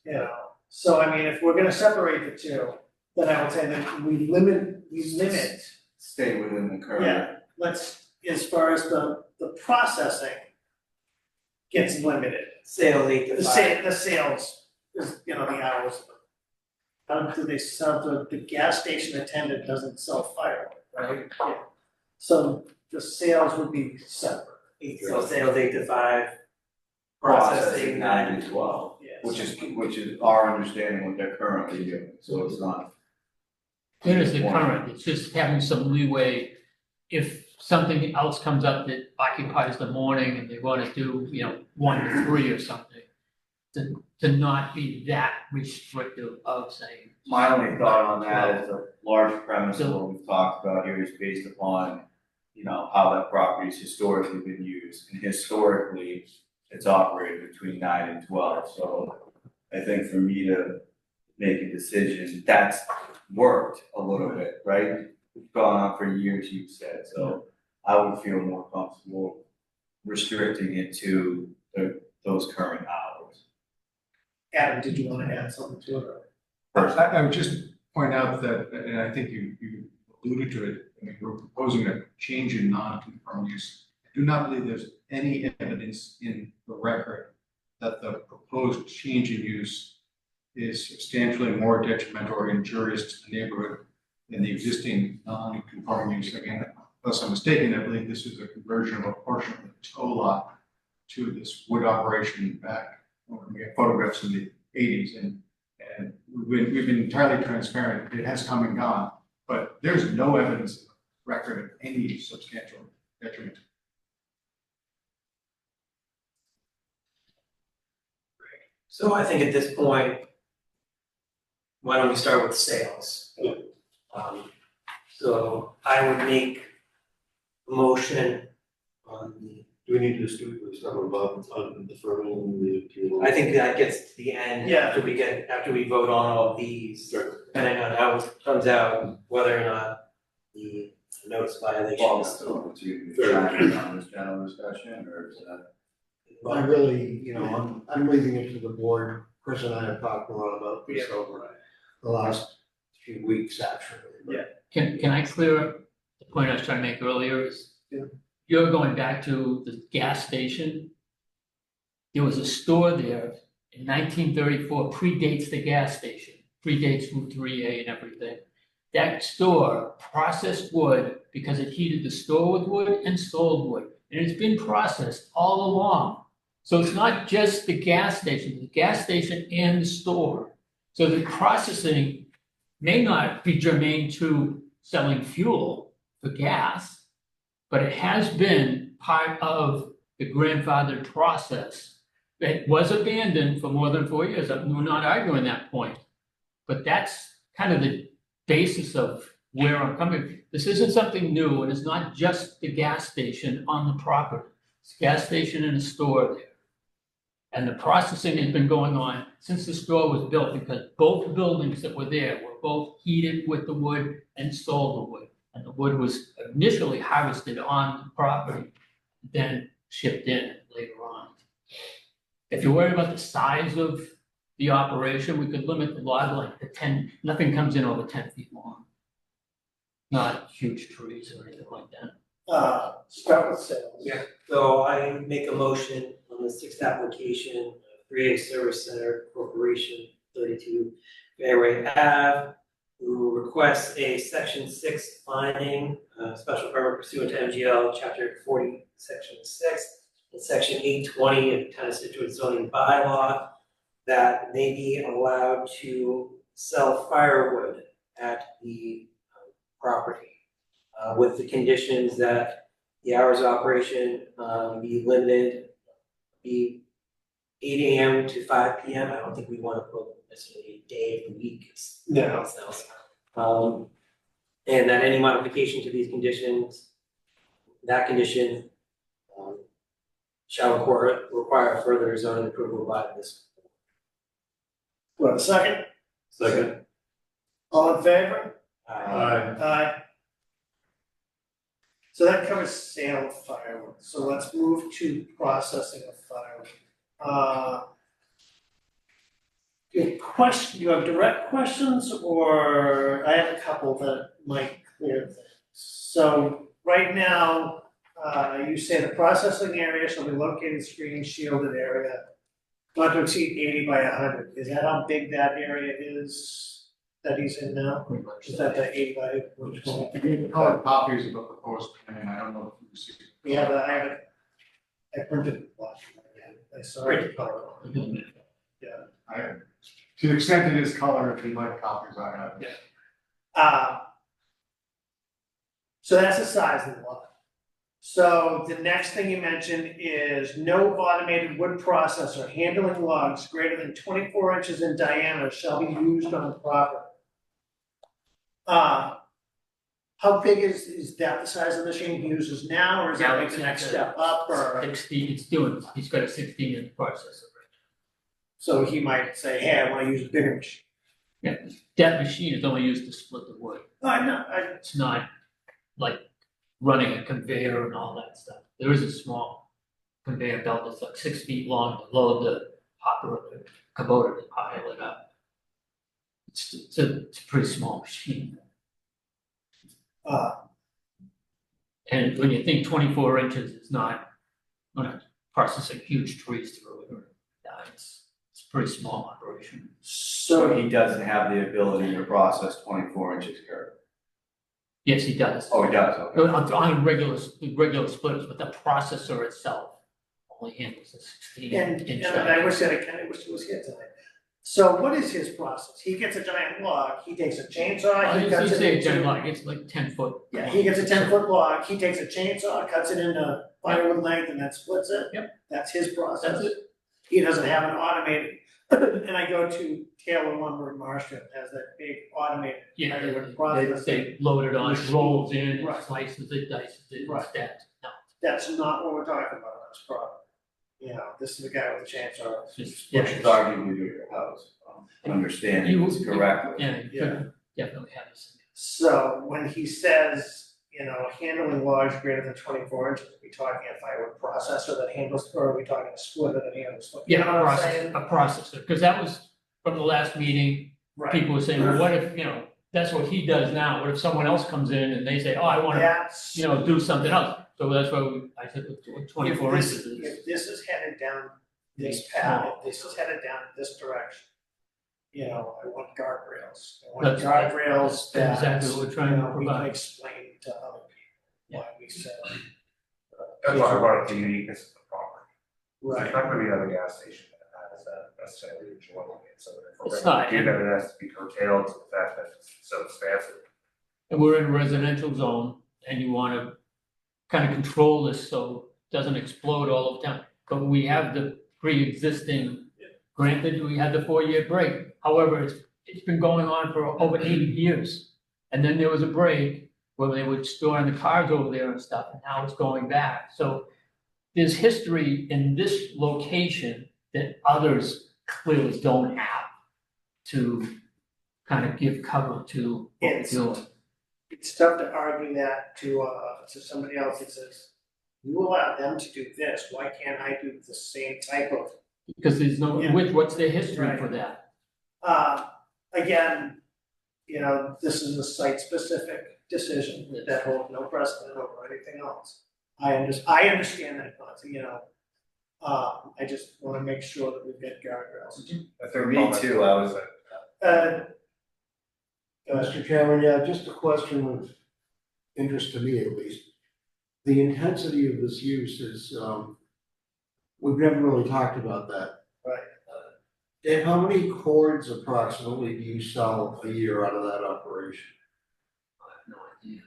You know, so I mean, if we're gonna separate the two, then I would say that we limit, Stay within the current. yeah, let's, as far as the processing gets limited. Sale 8 to 5. The sales is, the hours. How do they sell, the gas station attendant doesn't sell firewood, right? Yeah. So the sales would be separate. So sales 8 to 5. Processing 9 to 12, Yes. which is our understanding what they're currently doing, so it's not. It is the current, it's just having some leeway if something else comes up that occupies the morning and they wanna do, 1 to 3 or something. To not be that restrictive of saying. My only thought on that is a large premise of what we've talked about here is based upon, how that property's historically been used. And historically, it's operated between 9 and 12, so I think for me to make a decision, that's worked a little bit, right? It's gone on for years, you've said, so I would feel more comfortable restricting it to those current hours. Adam, did you wanna add something to it? I would just point out that, and I think you alluded to it, I mean, we're proposing a change in non-conforming use. I do not believe there's any evidence in the record that the proposed change in use is substantially more detrimental or injurious to the neighborhood than the existing non-conforming use. Again, unless I'm mistaken, I believe this is a conversion of a portion of the tow lot to this wood operation back, when we have photographs in the 80s, and we've been entirely transparent. It has come and gone, but there's no evidence in the record of any substantial detriment. So I think at this point, why don't we start with sales? So I would make a motion on the. Do we need to just do stuff above on the firming the? I think that gets to the end. Yeah. After we vote on all of these, depending on how it comes out, whether or not the notice violation Well, is that's still. open to trying on this general discussion, or is that? I really, I'm leaving it to the board. Chris and I have talked a lot about this over the last few weeks, actually. Yeah. Can I clear up the point I was trying to make earlier is, you're going back to the gas station. There was a store there in 1934, predates the gas station, predates Route 3A and everything. That store processed wood because it heated the store with wood and sold wood. And it's been processed all along. So it's not just the gas station and the store. So the processing may not be germane to selling fuel for gas, but it has been part of the grandfathered process that was abandoned for more than 4 years. We're not arguing that point. But that's kind of the basis of where I'm coming. This isn't something new, and it's not just the gas station on the property. It's a gas station and a store there. And the processing has been going on since the store was built, because both buildings that were there were both heated with the wood and sold the wood. And the wood was initially harvested on the property, then shipped in later on. If you're worried about the size of the operation, we could limit the log length to 10, nothing comes in over 10 feet long. Not huge trees or anything like that. Start with sales. Yeah, so I make a motion on the 6th application, 3A Service Center Corporation, 32 Fairway Ave, who requests a section 6 finding, special permit pursuant to MGL chapter 40, section 6, and section 820 of Town of Scituate zoning bylaw, that they be allowed to sell firewood at the property. With the conditions that the hours of operation, be limited, be 8 AM to 5 PM. I don't think we wanna put necessarily a day of the week. No. And that any modification to these conditions, that condition, shall require further zoning approval by this. Do I have a second? Second. All in favor? Aye. Aye. So that covers sale of firewood, so let's move to processing of firewood. You have direct questions, or I have a couple that might clear things. So right now, you say the processing area shall be located in screened shielded area, not to exceed 80 by 100. Is that how big that area is that he's in now? Is that the 80 by? I gave color copies of the proposed plan, I don't know if you received. We have I have it, I printed one, I saw it color. Yeah. To the extent it is color, if you'd like copies, I have. Yeah. So that's the size of the lot. So the next thing you mentioned is no automated wood processor handling logs greater than 24 inches in diameter shall be used on the property. How big is that the size of the machine he uses now, or is that like the next step up, or? 60, he's got a 16-inch processor. So he might say, hey, I wanna use a bigger machine. Yeah, that machine is only used to split the wood. I know, It's not like running a conveyor and all that stuff. There is a small conveyor belt that's like 6 feet long to load the hopper or the Kubota to pile it up. It's a pretty small machine. And when you think 24 inches, it's not processing huge trees through it or it's a pretty small operation. So he doesn't have the ability to process 24 inches curve? Yes, he does. Oh, he does, okay. On regular splitters, but the processor itself only handles a 16-inch. and I wish that I wish he was here tonight. So what is his process? He gets a giant log, he takes a chainsaw, he cuts it into. It's like 10 foot. Yeah, he gets a 10-foot log, he takes a chainsaw, cuts it into firewood length, and then splits it. Yep. That's his process. That's it. He doesn't have an automated, and I go to Taylor Lumber in Marshfield, has that big automated firewood process. They load it on, it rolls in, Right. it slices it, dices it, Right. stacks. No, That's not what we're talking about on this problem. You know, this is the guy with the chainsaw. it's just, Which is arguably to your house, understanding this correctly. Yeah, you could definitely have this. So when he says, you know, handling logs greater than 24 inches, are we talking a firewood processor that handles, or are we talking a splitter that handles? You know what I'm saying? A processor, because that was from the last meeting, Right. people were saying, well, what if, that's what he does now, what if someone else comes in and they say, oh, I wanna, That's. do something else? So that's why I said 24 If this- inches is. If this is headed down this Yeah. path, if this is headed down this direction, you know, I want guardrails. I want That's- guardrails that's that, exactly what we're trying to we can provide. explain to other people why we said. That's why I brought up the uniqueness of the property. Right. There's not gonna be another gas station that has that necessarily enjoying it, so if we're It's gonna not, do that, it has to be curtailed to the fact that it's so expansive. And we're in a residential zone and you wanna kind of control this so it doesn't explode all over town. But we have the pre-existing, granted, we had the 4-year break. However, it's been going on for over 80 years. And then there was a break where they would store the cars over there and stuff, and now it's going back. So there's history in this location that others clearly don't have to kind of give cover to what we're doing. It's tough to argue that to somebody else that says, you allow them to do this, why can't I do the same type of? Because there's no, what's their history Right. for that? Again, you know, this is a site-specific decision that holds no precedent over anything else. I understand that, you know, I just wanna make sure that we've got guardrails. For me too, I was, Mr. Chairman, yeah, just a question of interest to me at least. The intensity of this use is, we've never really talked about that. Right. And how many cords approximately do you sell a year out of that operation? I have no idea.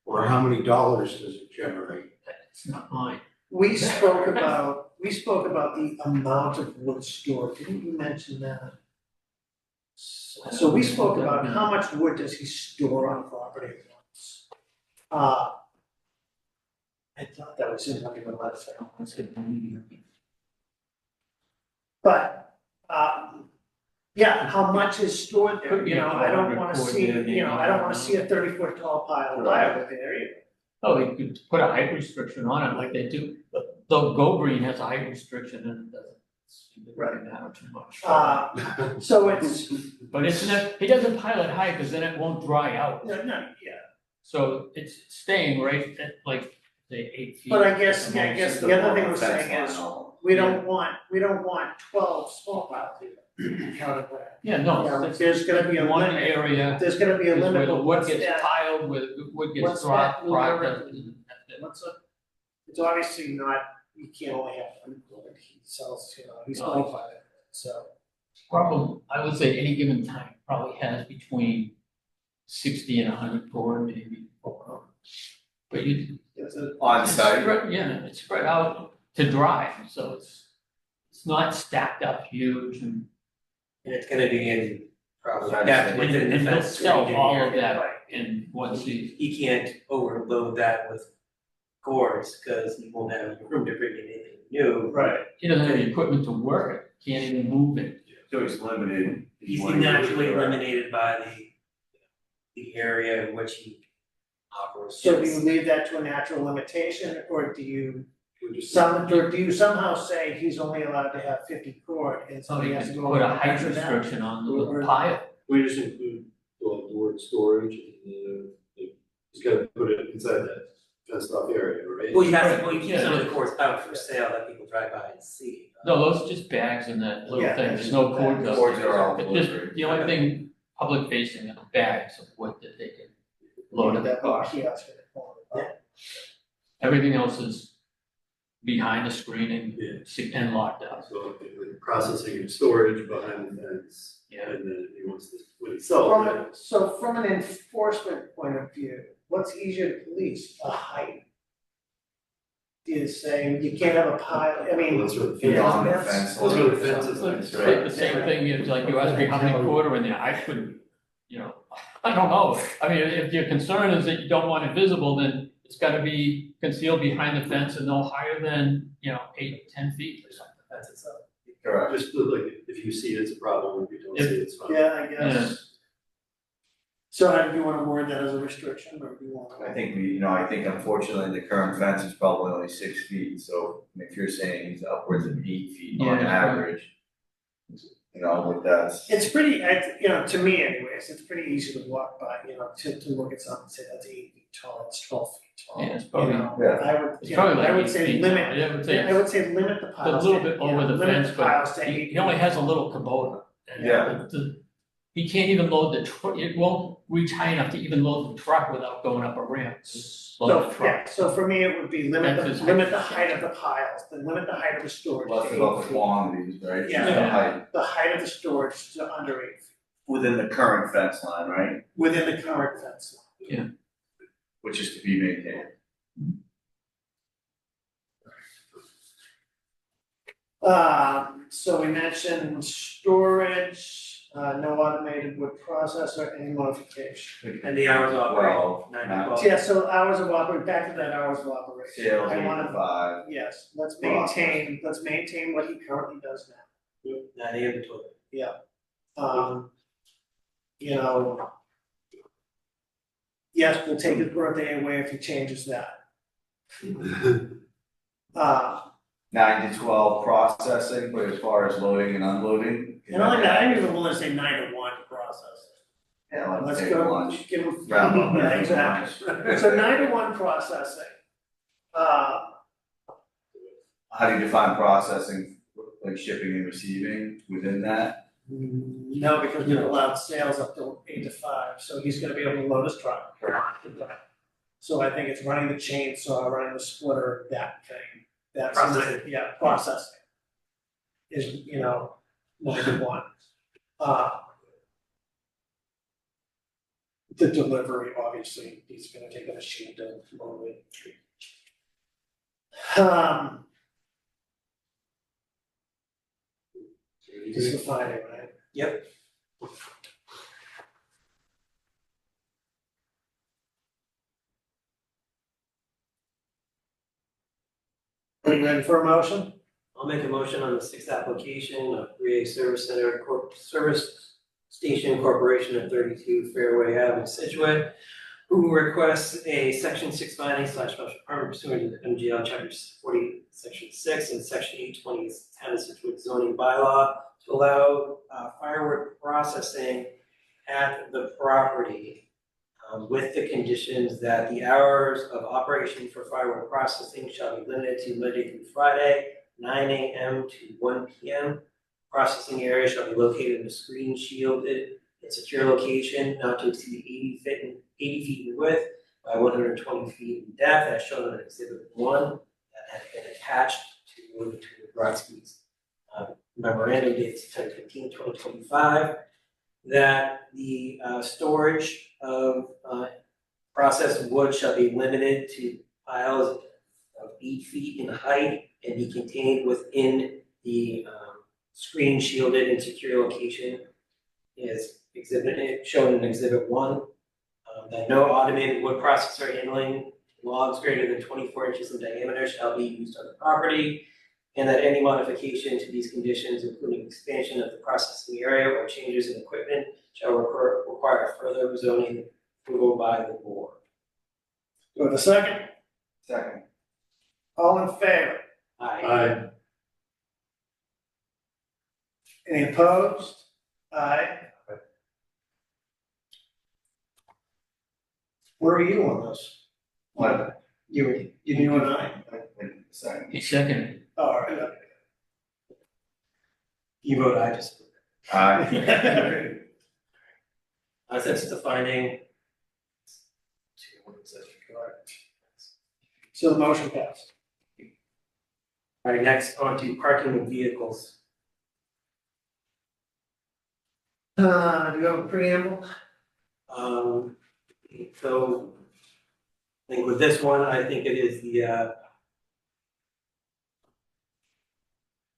Or how many dollars does it generate? It's not mine. We spoke about the amount of wood stored, didn't you mention that? So we spoke about how much wood does he store on property at once? I thought that was in one of the letters, I don't want to say. But, yeah, how much is stored there, Could be you know, I don't 100 wanna cord see, there, you know, I don't wanna see a 30-foot tall pile of firewood there either. Oh, you could put a height restriction on it like they do, though Go Green has a height restriction and it doesn't seem to really matter too much. So it's, But it's not, he doesn't pile it high, cause then it won't dry out. no, yeah, So it's staying right at like, say, 8 feet. but I guess at the most. the other thing we're saying is, we don't want 12 small piles either. Out of that. Yeah, no, Yeah, that's- there's gonna be a one limit, area there's gonna be a is limit where the of wood what's gets that. piled, where the wood gets What's dropped, that number? processed. It's obviously not, you can't only have one cord, he sells, you know, he's No. qualified, so. Problem, I would say any given time probably has between 60 and 100 cord, maybe. But you. On it's site? spread- Yeah, it's spread out to dry, so it's not stacked up huge and. And it's gonna be in probably. Yeah, within the And they'll fence sell range all area. of that in one season. He can't overload that with cords, cause he won't have room to bring in anything new. Right. He doesn't have the equipment to work it, can't even move it. So he's limited. He's naturally eliminated by the area in which he operates. So do you leave that to a natural limitation, or do you somehow say he's only allowed to have 50 cord, and so So he you has to can go put a over height that? restriction on Or- the pile. We just include like the word storage and just gotta put it inside that fenced off area, right? Well, you have to, keep some of the cords out for sale that people drive by and see. No, those are just bags in that little Yeah, thing, there's no cords up Cords there. are all It's just, delivered. the only thing public facing are the bags of wood that they can load in the That little car. kiosk in the corner. Everything else is behind the screening Yeah. and locked out. So like processing and storage behind the fence. Yeah. And then he wants this, when he sells it. So from an enforcement point of view, what's easier to police, a height? Is saying you can't have a pile, I mean. Well, that's what the Beyond the that's- fence. That's what the fence is. It's like the same thing, it's like you asked me how many quarter in there, I couldn't, I don't know. I mean, if your concern is that you don't want it visible, then it's gotta be concealed behind the fence and no higher than, 8, 10 feet or something. That's itself. Correct. Just like, if you see it, it's a problem, if you don't see it, it's fine. Yeah, I guess. So how do you wanna word that as a restriction, or do you want? I think I think unfortunately the current fence is probably only 6 feet, so if you're saying he's upwards of 8 feet on Yeah. average. With that. It's pretty, to me anyways, it's pretty easy to walk by, to look at something and say that's 8 feet tall, it's 12 feet tall. Yeah, it's probably- Yeah. It's probably like I would 8 say feet limit, tall. Yeah, I would say I would say limit the It's piles. a little bit over the limit fence, piles but to 8 he only feet. has a little Kubota. And Yeah. He can't even load the truck, it won't reach high enough to even load the truck without going up a ramp. Load the truck. So for me, it would be limit That's his the height. height of the piles, then limit the height of the storage to Less 8 about the feet. quantities, right? Yeah. Just the height The height of the storage to under 8 feet, within the current fence line, right? within the current fence line. Which is to be maintained. So we mentioned storage, no automated wood processor, any modification. And the hours of Well, operation, 9 to 12. So yeah, so hours of operation, back to that hours of operation. Sales I 8 wanna- to 5. Yes, let's maintain what he currently does now. 9 AM to 12. Yes, we'll take his birthday away if he changes that. 9 to 12 processing, but as far as loading and unloading. And only that, I'm even willing to say 9 to 1 process. Yeah, let's Let's take go, lunch. give him. Round up. Yeah, exactly. So 9 to 1 processing. How do you define processing, like shipping and receiving within that? No, because we're allowed sales up to 8 to 5, so he's gonna be able to load his truck. So I think it's running the chainsaw, running the splitter, that thing. That's, Processing. yeah, processing. is, 91. The delivery, obviously, he's gonna take a machine to load it. This is the finding, right? Yep. Are you ready for a motion? I'll make a motion on the sixth application of 3A Service Center Service Station Corporation at 32 Fairway Ave in Scituate, who requests a section 6 finding / special permit pursuant to the MGL chapter 40, section 6 and section 820 town of Scituate zoning bylaw to allow firewood processing at the property, with the conditions that the hours of operation for firewood processing shall be limited to Monday through Friday, 9 a.m. to 1 p.m. Processing area shall be located in a screen shielded and secure location not to exceed 80 feet in width by 120 feet in depth, as shown in Exhibit 1 that has been attached to Brodsky's memorandum dated September 15, 2025. That the storage of processed wood shall be limited to piles of 8 feet in height and be contained within the screen shielded and secure location is shown in Exhibit 1. That no automated wood processor handling logs greater than 24 inches in diameter shall be used on the property, and that any modification to these conditions, including expansion of the processing area or changes in equipment, shall require further zoning approval by the board. Do I have a second? Second. All in favor? Aye. Any opposed? Aye. Where are you on this? What? You and I? Second. A second. Oh, all right. You vote aye, just. Aye. Since it's a finding. So the motion passed. All right, next on to parking of vehicles. Do you have a preamble? So I think with this one, I think it is the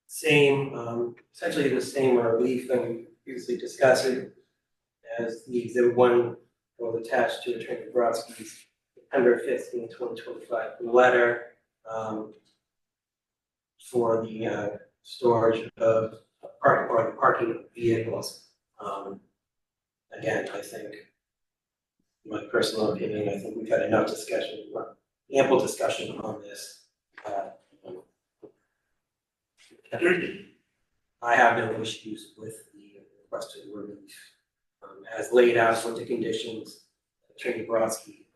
same, essentially the same relief that we previously discussed as the Exhibit 1 was attached to Attorney Brodsky's September 15, 2025 letter for the storage of parking of vehicles. Again, I think, in my personal opinion, I think we've had enough discussion, ample discussion on this. I have no issues with the requested relief. As laid out with the conditions, Attorney Brodsky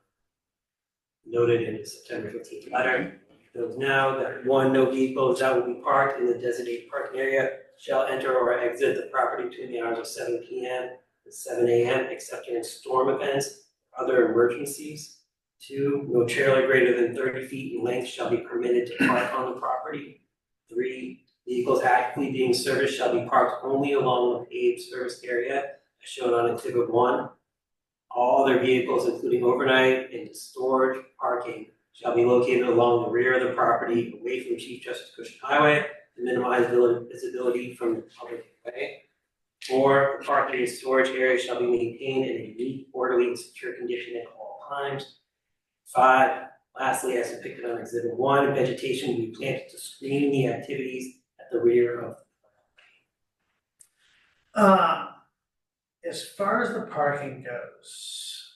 noted in his September 15th letter, notes now that 1, no vehicles that will be parked in the designated parking area shall enter or exit the property between the hours of 7 p.m. and 7 a.m. except during storm events or other emergencies. 2, no trailer greater than 30 feet in length shall be permitted to park on the property. 3, vehicles actively being serviced shall be parked only along the paved service area as shown on Exhibit 1. All other vehicles, including overnight and storage parking, shall be located along the rear of the property, away from Chief Justice Cushing Highway, to minimize visibility from the public way. 4, the parking and storage area shall be maintained in a neat, orderly, and secure condition at all times. 5, lastly, as depicted on Exhibit 1, vegetation will be planted to screen the activities at the rear of the property. As far as the parking goes,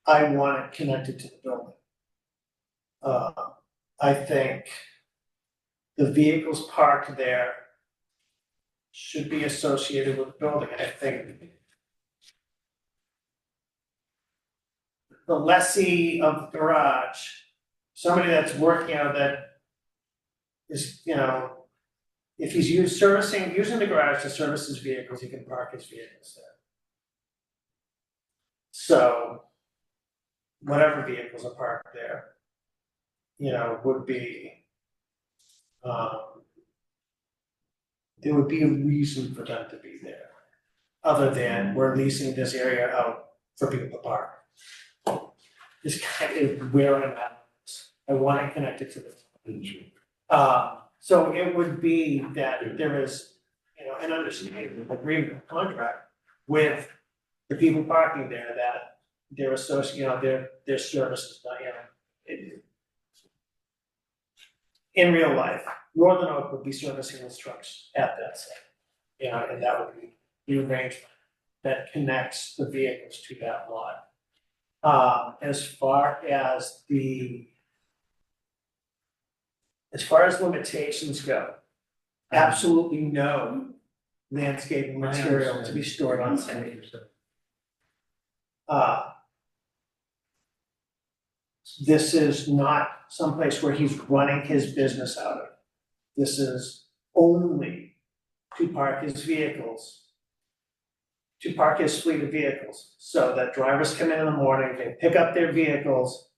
I want it connected to the building. I think the vehicles parked there should be associated with the building. I think the lessee of the garage, somebody that's working out that is, if he's using the garage to service his vehicles, he can park his vehicles there. So, whatever vehicles are parked there. would be, there would be a reason for them to be there, other than we're leasing this area out for people to park. It's kind of where I'm at. I want to connect it to the. So it would be that there is, an understanding, agreement, contract with the people parking there that their their service is not, in real life, Northern Oak would be servicing those trucks at that site. And that would be the arrangement that connects the vehicles to that lot. As far as limitations go, absolutely no landscaping material to be stored on site. This is not someplace where he's running his business out of. This is only to park his vehicles, to park his fleet of vehicles, so that drivers come in the morning, they pick up their vehicles,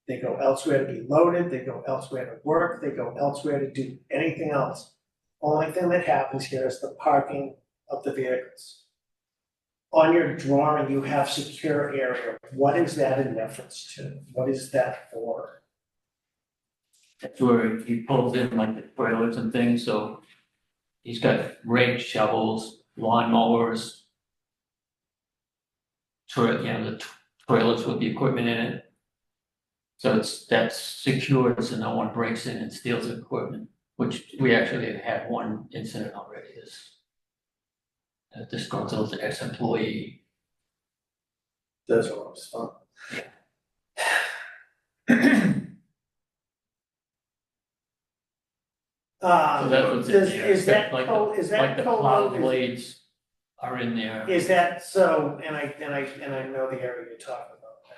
they go elsewhere to be loaded, they go elsewhere to work, they go elsewhere to do anything else. Only thing that happens here is the parking of the vehicles. On your drawing, you have secure area. What is that in reference to? What is that for? That's where he pulls in like the toilets and things, so he's got rake shovels, lawn mowers. The toilets with the equipment in it. So that's secured, so no one breaks in and steals the equipment, which we actually have had one incident already, this disgruntled ex-employee. Those are always fun. So that's what's in there. Is that Like is that like the plow code, blades are in there. is that so, and I know the area you're talking about now.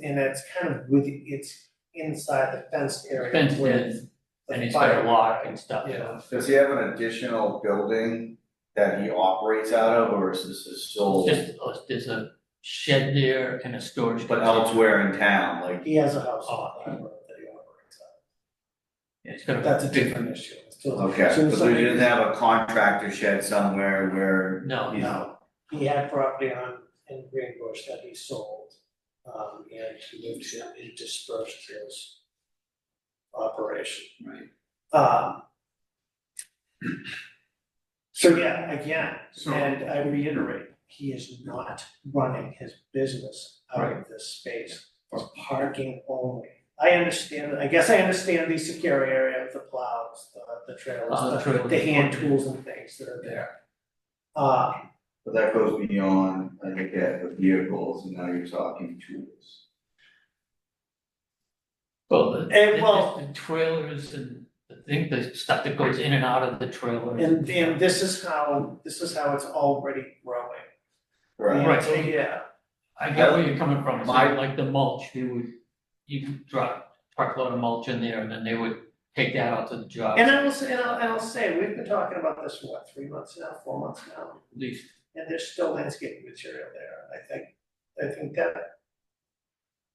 And it's kind of it's inside the fenced area. Fenced where in, the and he's got a fire- lock and stuff. Yeah. Does he have an additional building that he operates out of, or is this his sole? Just, there's a shed there and a storage. But elsewhere in town, like, He has a house on the road that he operates out. Yeah, it's got a That's a big- different issue. So okay, as soon as but he somebody- didn't have a contractor shed somewhere where. No, he's- No, he had property in Greenbush that he sold, and he moved to, he dispersed his operation. Right. So yeah, again, So- and I reiterate, he is not running his business out of this space, it's parking only. I guess I understand the secure area of the plows, the trailers, the hand tools and things that are there. But that goes beyond, I think, the vehicles, and now you're talking tools. Well, And the trailers and the stuff that goes in and out of the trailers. And this is how it's already growing. Right, so Yeah, I get where you're coming from, so My- like the mulch, you could drop truckload of mulch in there and then they would take that out to the job. and I'll say, we've been talking about this for what, 3 months now, 4 months now, At least, and there's still landscaping material there, I think that.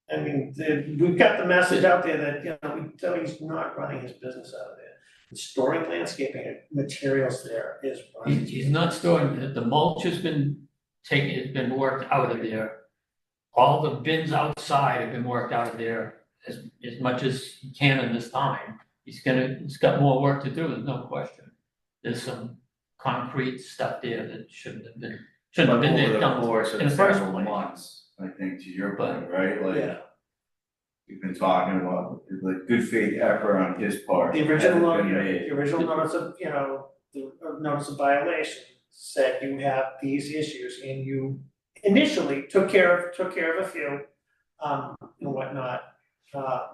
I mean, we've got the message out there that, we tell he's not running his business out of there. And storing landscaping materials there is running. he's not storing, the mulch has been worked out of there. All the bins outside have been worked out of there as much as he can in this time. He's got more work to do, there's no question. There's some concrete stuff there that shouldn't have been But there. over the course in of the first several place. months, I think, to your point, right, like. Yeah, We've been talking about, like, good faith effort on his part. the original, hasn't been made. the original notice of, the notice of violation said you have these issues and you initially took care of a few, and whatnot. I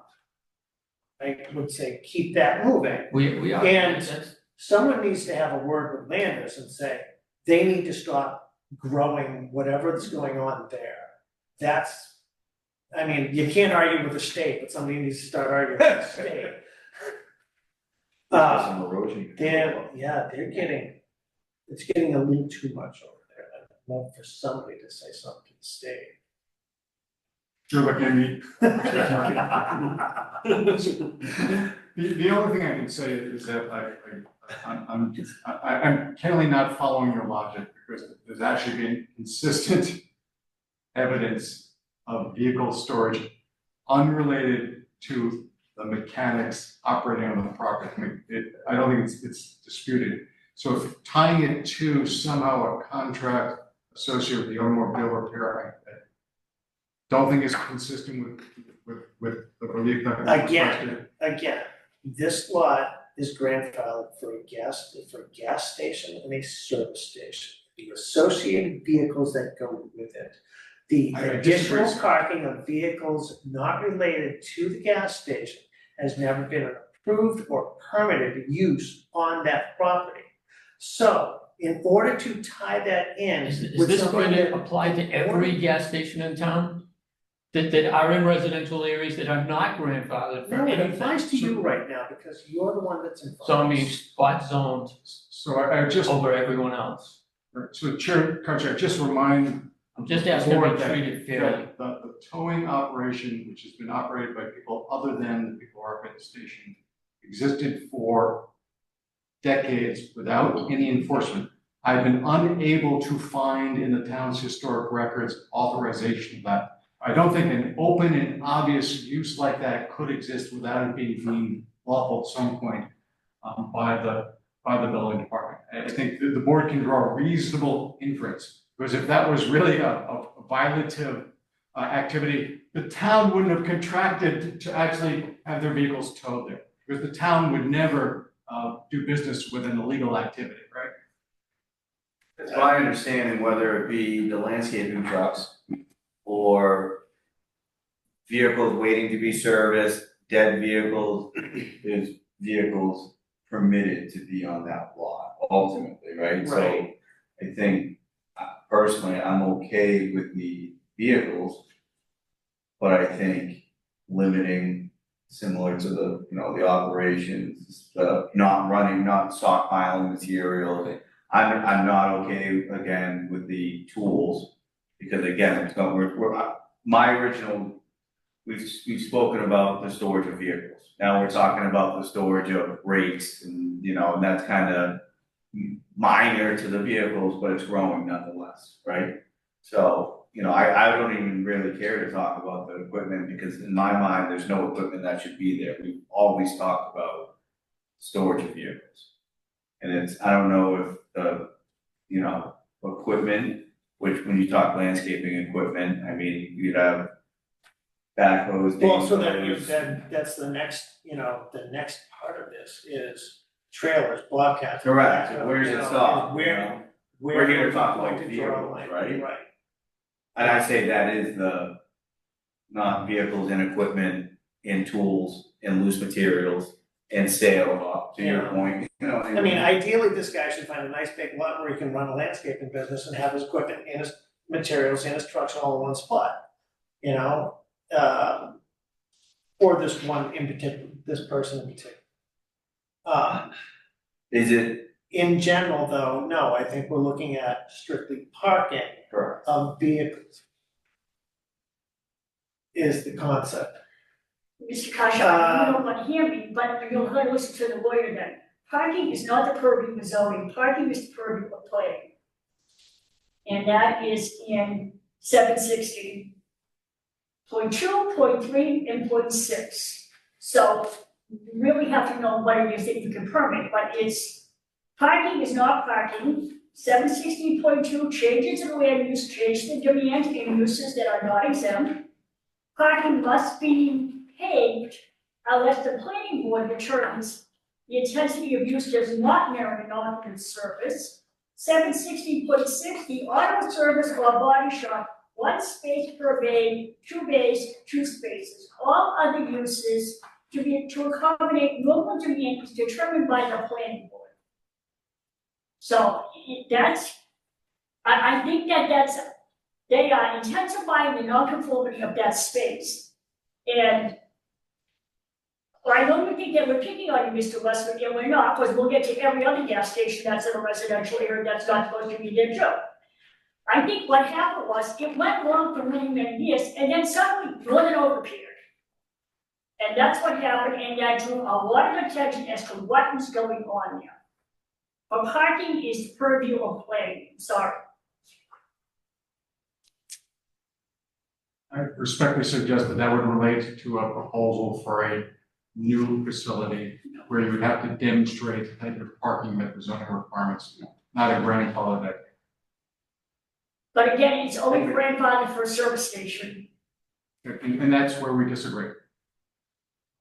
would say keep that moving. We are, And- that's, Someone needs to have a word with Landers and say, they need to stop growing whatever's going on there. You can't argue with the state, but somebody needs to start arguing with the state. There's some erosion. It's getting a little too much over there. I'd love for somebody to say something to the state. You're looking at me. The only thing I can say is that I'm clearly not following your logic because there's actually been consistent evidence of vehicle storage unrelated to the mechanics operating on the property. I mean, I don't think it's disputed. So if tying it to somehow a contract associated with the automobile repair, I don't think it's consistent with the relief that was requested. Again, this lot is grandfathered for a gas station and a service station. The associated vehicles that go with it. The I disagree, additional sir. parking of vehicles not related to the gas station has never been an approved or permitted use on that property. So in order to tie that in Is with this something going to that. apply to every gas station in town? That are in residential areas that are not grandfathered for No, it anything? applies to you right now because you're the one that's involved. So I mean, spot zoned So I just, over everyone else. so Chair, Counselor, I just remind I'm just asking to Board be that- treated fairly. that the towing operation, which has been operated by people other than the people who are at the station, existed for decades without any enforcement. I've been unable to find in the town's historic records authorization of that. I don't think an open and obvious use like that could exist without it being deemed lawful at some point by the building department. I think the board can draw a reasonable inference, because if that was really a violative activity, the town wouldn't have contracted to actually have their vehicles towed there, because the town would never do business with an illegal activity, right? It's my understanding, whether it be the landscaping trucks or vehicles waiting to be serviced, dead vehicles, there's vehicles permitted to be on that lot ultimately, right? So Right. I think personally, I'm okay with the vehicles, but I think limiting, similar to the, the operations, the not running, not stockpiling material. I'm not okay again with the tools, because again, it's not, my original, we've spoken about the storage of vehicles. Now we're talking about the storage of rates and, and that's kind of minor to the vehicles, but it's growing nonetheless, right? So, I don't even really care to talk about the equipment, because in my mind, there's no equipment that should be there. We've always talked about storage of vehicles. And I don't know if the, equipment, which when you talk landscaping equipment, I mean, you'd have backhoes. Well, so dozers. that's the next, the next part of this is trailers, bobcats. Correct, so where's it you know, stop? Where We're here to talk going about to draw a vehicles, line, right? Right. And I say that is the, not vehicles and equipment and tools and loose materials and sale, to your Yeah. point, I mean, ideally, this guy should find a nice big lot where he can run a landscaping business and have his equipment and his materials and his trucks all in one spot, or this one in particular, this person in particular. is it, In general, though, no, I think we're looking at strictly parking correct, of vehicles is the concept. Mr. Kasha, you don't want to hear me, but you're going to listen to the lawyer then. Parking is not the purview of zoning, parking is the purview of planning. And that is in 760. Point 2, point 3, and point 6. So you really have to know what it is that you can permit, but parking is not parking. 760.2 changes in land use, change the demand in uses that are not exempt. Parking must be paved unless the planning board determines the intensity of use does not merit an on-road service. 760.6, the auto service or body shop, 1 space per bay, 2 bays, 2 spaces. All other uses to accommodate normal demand is determined by the planning board. So I think they are intensifying the nonconformity of that space. And I don't think that we're picking on you, Mr. Westwood, and we're not, because we'll get to every other gas station that's in a residential area that's not supposed to be there too. I think what happened was, it went wrong for many, many years, and then suddenly Northern Oak appeared. And that's what happened, and that drew a lot of attention as to what was going on there. But parking is the purview of planning, sorry. I respectfully suggest that that would relate to a proposal for a new facility where you would have to demonstrate the type of parking met the zoning requirements, not a grandfather that. But again, it's only grandfathered for a service station. And that's where we disagree.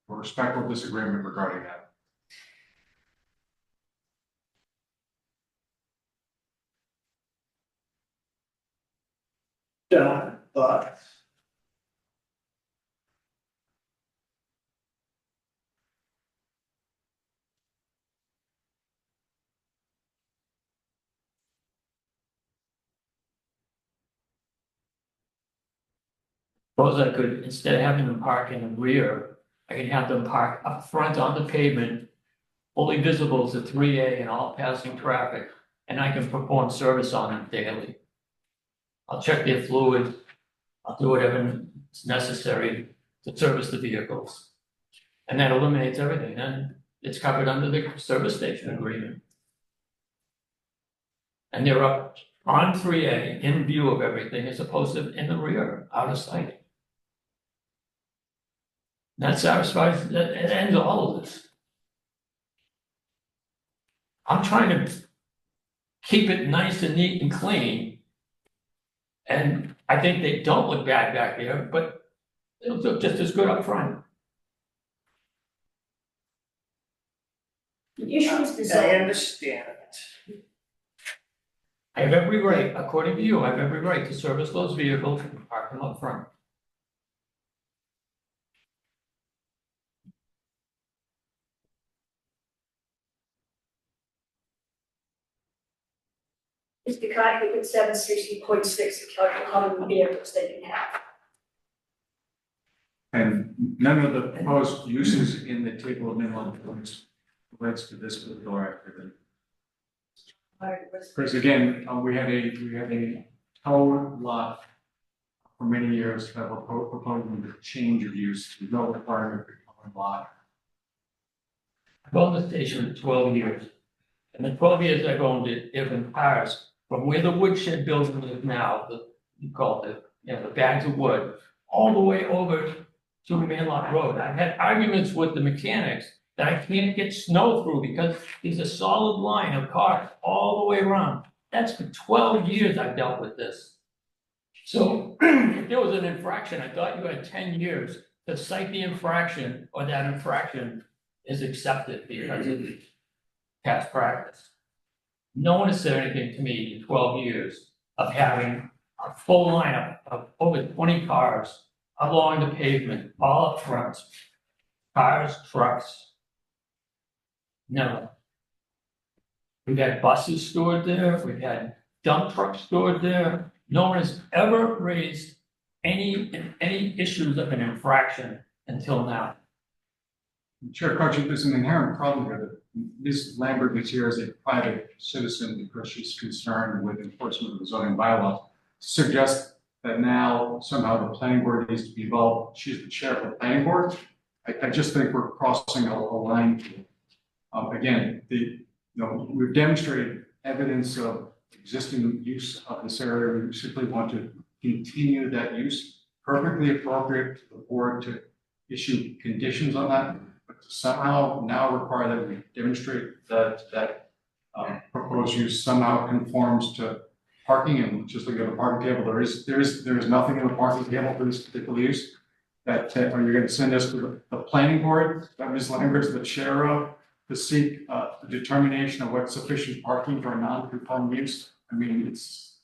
A respectful disagreement regarding that. John, thoughts? Suppose I could, instead of having them park in the rear, I can have them park up front on the pavement, fully visible to 3A and all passing traffic, and I can perform service on them daily. I'll check their fluid, I'll do whatever is necessary to service the vehicles. And that eliminates everything, and it's covered under the service station agreement. And they're up on 3A in view of everything as opposed to in the rear, out of sight. That satisfies, that it ends all of this. I'm trying to keep it nice and neat and clean. And I think they don't look bad back there, but they'll look just as good up front. The issue is the I zone. understand. I have every right, according to you, I have every right to service those vehicles and park them up front. It's because we put 760.6 to calculate how many vehicles they can have. And none of the proposed uses in the table of minimum points relates to this particular activity. Because again, we had a tow lot for many years that were proposing the change of use, there's no requirement for towing lot. I've owned the station for 12 years. And the 12 years I've owned it, there have been cars from where the woodshed building is now, you call it, the bags of wood, all the way over to Manlock Road. I've had arguments with the mechanics that I can't get snow through because there's a solid line of cars all the way around. That's for 12 years I've dealt with this. So if there was an infraction, I thought you had 10 years to cite the infraction, or that infraction is accepted because of past practice. No one has said anything to me in 12 years of having a full lineup of over 20 cars along the pavement, all up front. Cars, trucks. No. We've had buses stored there, we've had dump trucks stored there. No one has ever raised any issues of an infraction until now. Chair Cochran, there's an inherent problem here that Ms. Lambert is here as a private citizen because she's concerned with enforcement of the zoning bylaw. Suggest that now somehow the planning board needs to be involved. She's the chair of the planning board. I just think we're crossing a line here. Again, we've demonstrated evidence of existing use of this area. We simply want to continue that use. Perfectly appropriate to the board to issue conditions on that, but to somehow now require that we demonstrate that proposed use somehow conforms to parking. And just looking at the parking table, there is nothing in the parking table for this particular use. That are you going to send us to the planning board that Ms. Lambert is the chair of to seek a determination of what's sufficient parking for a non-conforming use? I mean, it's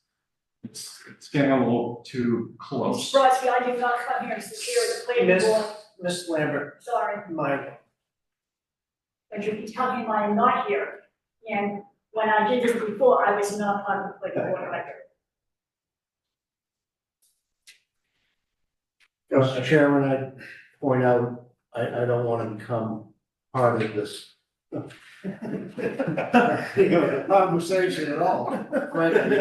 getting a little too close. Brodsky, I did not come here as the chair of the planning board. Miss Lambert, Sorry, my, but you can tell him I am not here. And when I did this before, I was not part of the planning board either. Mr. Chairman, I point out, I don't want to become part of this conversation at all. Frankly,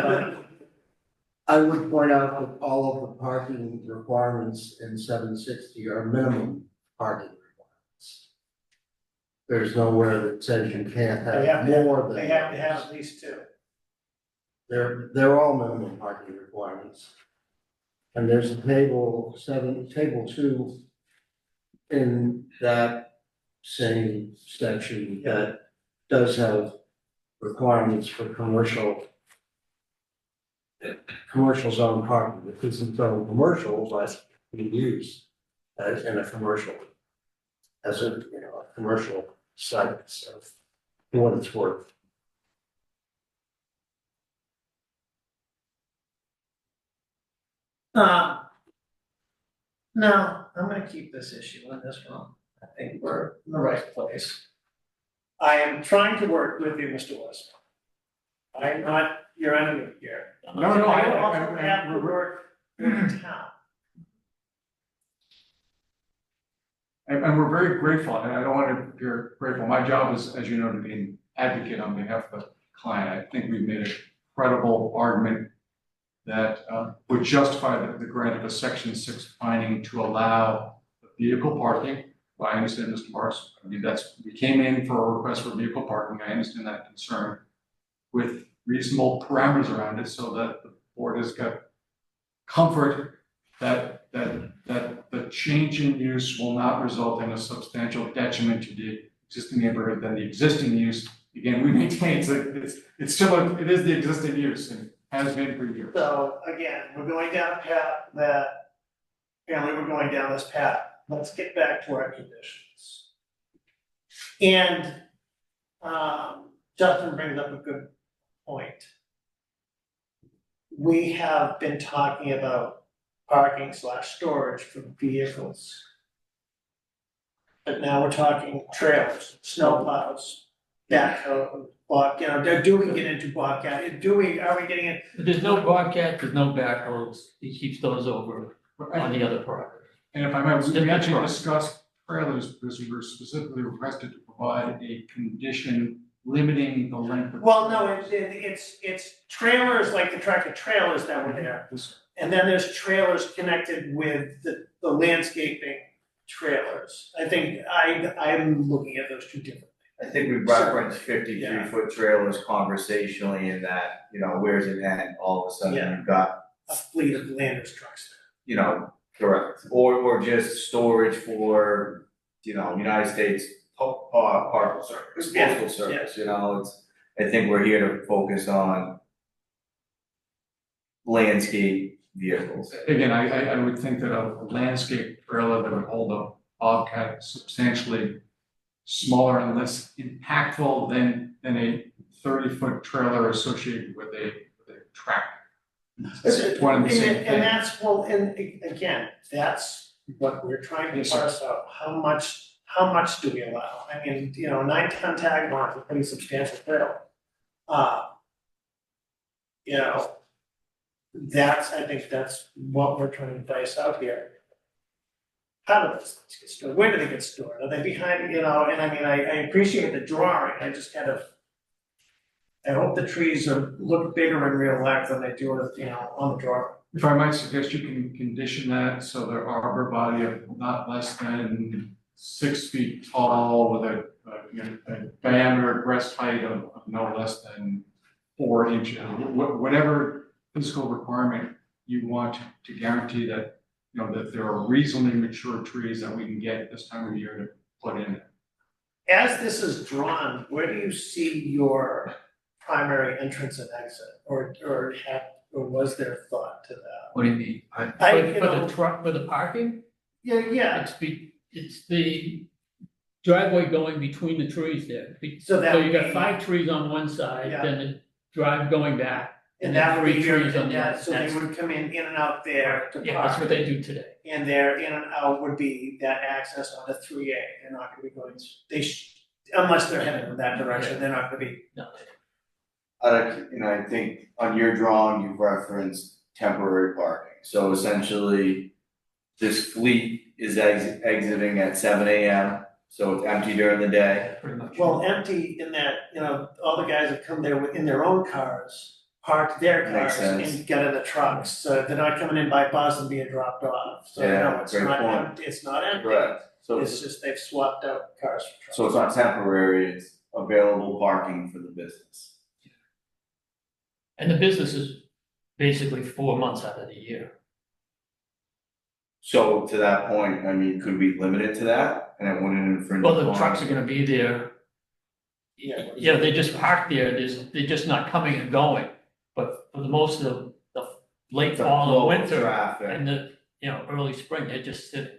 I would point out that all of the parking requirements in 760 are minimum parking requirements. There's nowhere that says you can't They have have to more have, than. they have to have at least two. They're all minimum parking requirements. And there's a table 2 in that same section that does have requirements for commercial zone parking. It isn't zone commercial, but we use as in a commercial, as a, a commercial site, so for what it's worth. No, I'm gonna keep this issue in this one. I think we're in the right place. I am trying to work with you, Mr. Westman. I'm not your enemy here. No, I also have to work with the town. And we're very grateful, and I don't want to appear grateful. My job is, as you know, to be an advocate on behalf of the client. I think we've made a credible argument that would justify the grant of a section 6 finding to allow vehicle parking. Well, I understand, Mr. Morris, I mean, we came in for a request for vehicle parking. I understand that concern with reasonable parameters around it so that the board has got comfort that the change in use will not result in a substantial detriment to the existing neighborhood than the existing use. Again, we maintain it's still, it is the existing use and has been for years. So again, we're going down a path that, family, we're going down this path. Let's get back to our conditions. And Justin brings up a good point. We have been talking about parking / storage for vehicles. But now we're talking trailers, snow plows, backhoe, do we get into bobcat? Are we getting it? There's no bobcat, there's no backhoes, he keeps those over on the other property. And if I might, we Different actually truck. discussed trailers because we were specifically requested to provide a condition limiting the length of. Well, no, it's trailers like the tractor trailers that were there. And then there's trailers connected with the landscaping trailers. I think I'm looking at those two differently. I think we referenced 53 Yeah. foot trailers conversationally in that, where's it end? All of a sudden Yeah. you've got, A fleet of Landers trucks correct. Or just storage for, United States Parcel Service, Yeah, Postal Service, I think we're here to focus on landscape vehicles. Again, I would think that a landscape trailer that would hold a bobcat substantially smaller and less impactful than a 30-foot trailer associated with a tractor. It's one and the same thing. And that's, well, and again, that's what we're trying to Yes, sir. parse out. How much do we allow? I mean, 9-ton tag mark is a pretty substantial trailer. I think that's what we're trying to dice out here. How do those things get stored? Where do they get stored? Are they behind, and I mean, I appreciate the drawing, I just I hope the trees look bigger in real life than they do, on the drawing. If I might suggest, you can condition that so their arbor body of not less than 6 feet tall with a diameter breast height of no less than 4 inches. Whatever physical requirement you want to guarantee that, that there are reasonably mature trees that we can get this time of year to put in. As this is drawn, where do you see your primary entrance and exit, or was there thought to that? What do you mean? For the truck, for the parking? Yeah. It's the driveway going between the trees there. So that So you would got be- 5 trees on one side, Yeah. then the drive going back. And then that would be 3 your, trees on the other. so they would come in and out there to Yeah, that's park. what they do today. And their in and out would be that access on the 3A, they're not gonna be going, unless they're heading in that direction, they're not gonna be. No. I think on your drawing, you've referenced temporary parking. So essentially, this fleet is exiting at 7 AM, so it's empty during the day. Pretty much. Well, empty in that, all the guys that come there in their own cars park their Makes cars sense. and get in the trucks, so they're not coming in by bus and being dropped off. So Yeah, no, it's great not point. empty, it's not empty, Correct. So, it's just they've swapped out cars for trucks. so it's not temporary, it's available parking for the business. And the business is basically 4 months out of the year. So to that point, I mean, could we limit it to that and it wouldn't infringe? Well, the upon- trucks are gonna be there. Yeah, they just park there, they're just not coming and going, but for the most of the late The fall flow and of winter traffic. and the, early spring, they're just sitting.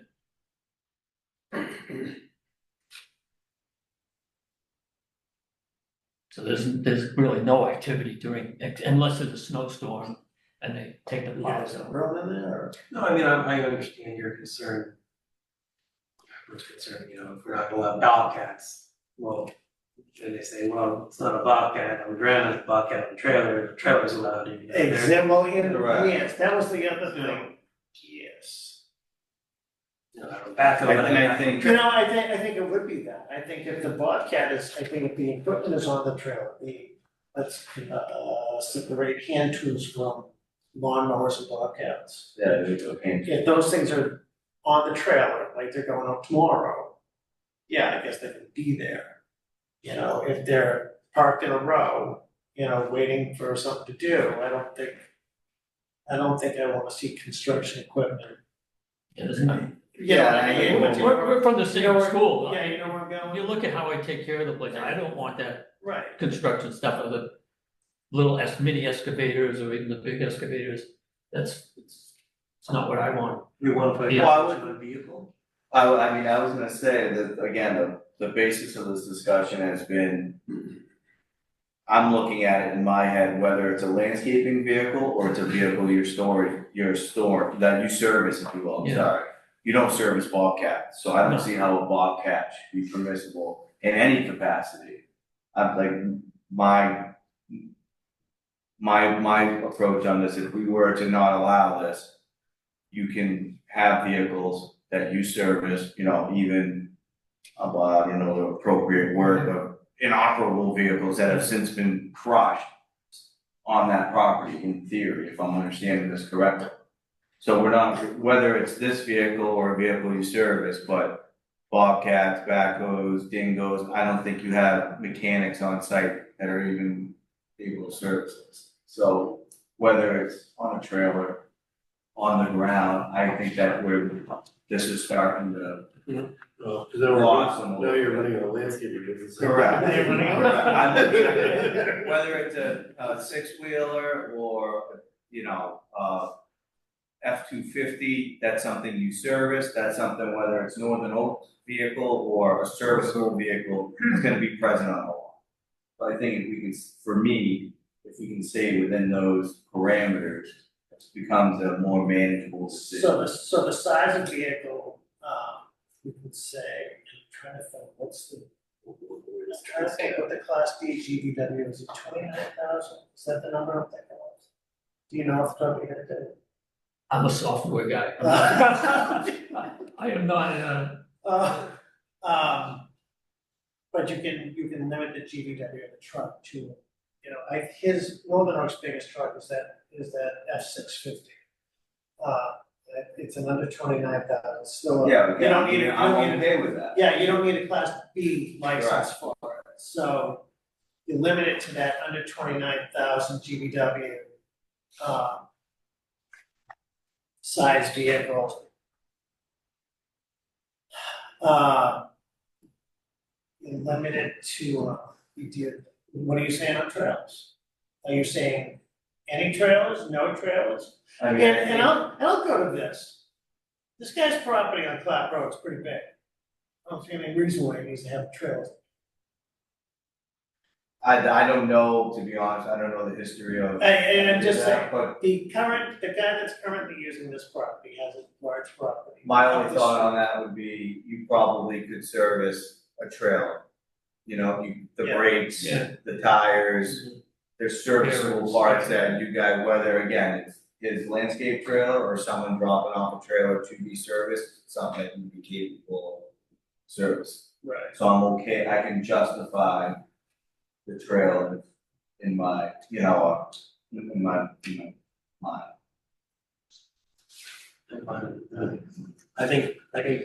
So there's really no activity during, unless there's a snowstorm and they take the plows out. Room in there, or? No, I mean, I understand your concern. Everyone's concerned, if we're not gonna allow bobcats, well, then they say, well, it's not a bobcat, I'm drowning, a bobcat on the trailer's allowed in there. Well, Correct. yes, that was the other thing, yes. Back And I think. I think it would be that, I think if the Bobcat is, I think if the equipment is on the trailer, let's separate hand tools from lawnmowers and Bobcats. Yeah, okay. If those things are on the trailer, like they're going up tomorrow, yeah, I guess they can be there. If they're parked in a row, waiting for something to do, I don't think I wanna see construction equipment. Yeah, there's no- We're from the same school. Yeah, you know where I'm going? You look at how I take care of the place, I don't want that Right. construction stuff of the little mini excavators or even the big excavators. It's not what I want. You wanna put a Yeah. on a vehicle? I mean, I was gonna say that, again, the basis of this discussion has been, I'm looking at it in my head, whether it's a landscaping vehicle or it's a vehicle you're storing, that you service, if you will, I'm Yeah. sorry. You don't service Bobcats, so I don't No. see how a Bobcat should be permissible in any capacity. I'm like, my approach on this, if we were to not allow this, you can have vehicles that you service, even, I don't know the appropriate word, but inoperable vehicles that have since been crushed on that property, in theory, if I'm understanding this correctly. So we're not, whether it's this vehicle or a vehicle you service, but Bobcats, backhoes, dingoes, I don't think you have mechanics on site that are even able to service this. So whether it's on a trailer, on the ground, I think that this is starting to. Well, cause then now you're running a landscaping business. Correct. Correct. I'm looking at it, whether it's a six-wheeler or, F-250, that's something you service, that's something, whether it's Northern Oak vehicle or a serviceable vehicle, it's gonna be present on the law. But I think if we can, for me, if we can stay within those parameters, it becomes a more manageable decision. So the size of vehicle, we could say, I'm trying to think, I'm trying to think what the Class D GVW is, 29,000, is that the number I'm thinking of? Do you know off the top of your head, Dave? I'm a software guy. I am not, But you can limit the GVW of the truck to, his Northern Oak's biggest truck is that F-650. It's an under 29,000, still. Yeah, You don't need a- I'm okay with that. Yeah, you don't need a Class B license for it, so you limit it to that under 29,000 GVW, size vehicle. You limit it to, what are you saying on trails? Are you saying any trailers, no trailers? I mean, And I'll go to this. This guy's property on Clap Road is pretty big. I don't see any reason why he needs to have trails. I don't know, to be honest, I don't know the history of. And I'm just saying, that, but the guy that's currently using this property has a large property. my only thought on that would be, you probably could service a trailer. The Yeah. brakes, Yeah. the tires, there's serviceable Bearings. parts that you guys, whether again, it's his landscape trailer or someone dropping off a trailer to be serviced, something that you'd be capable of service. Right. So I'm okay, I can justify the trailer in my, in my mind. I'm fine with that. I think,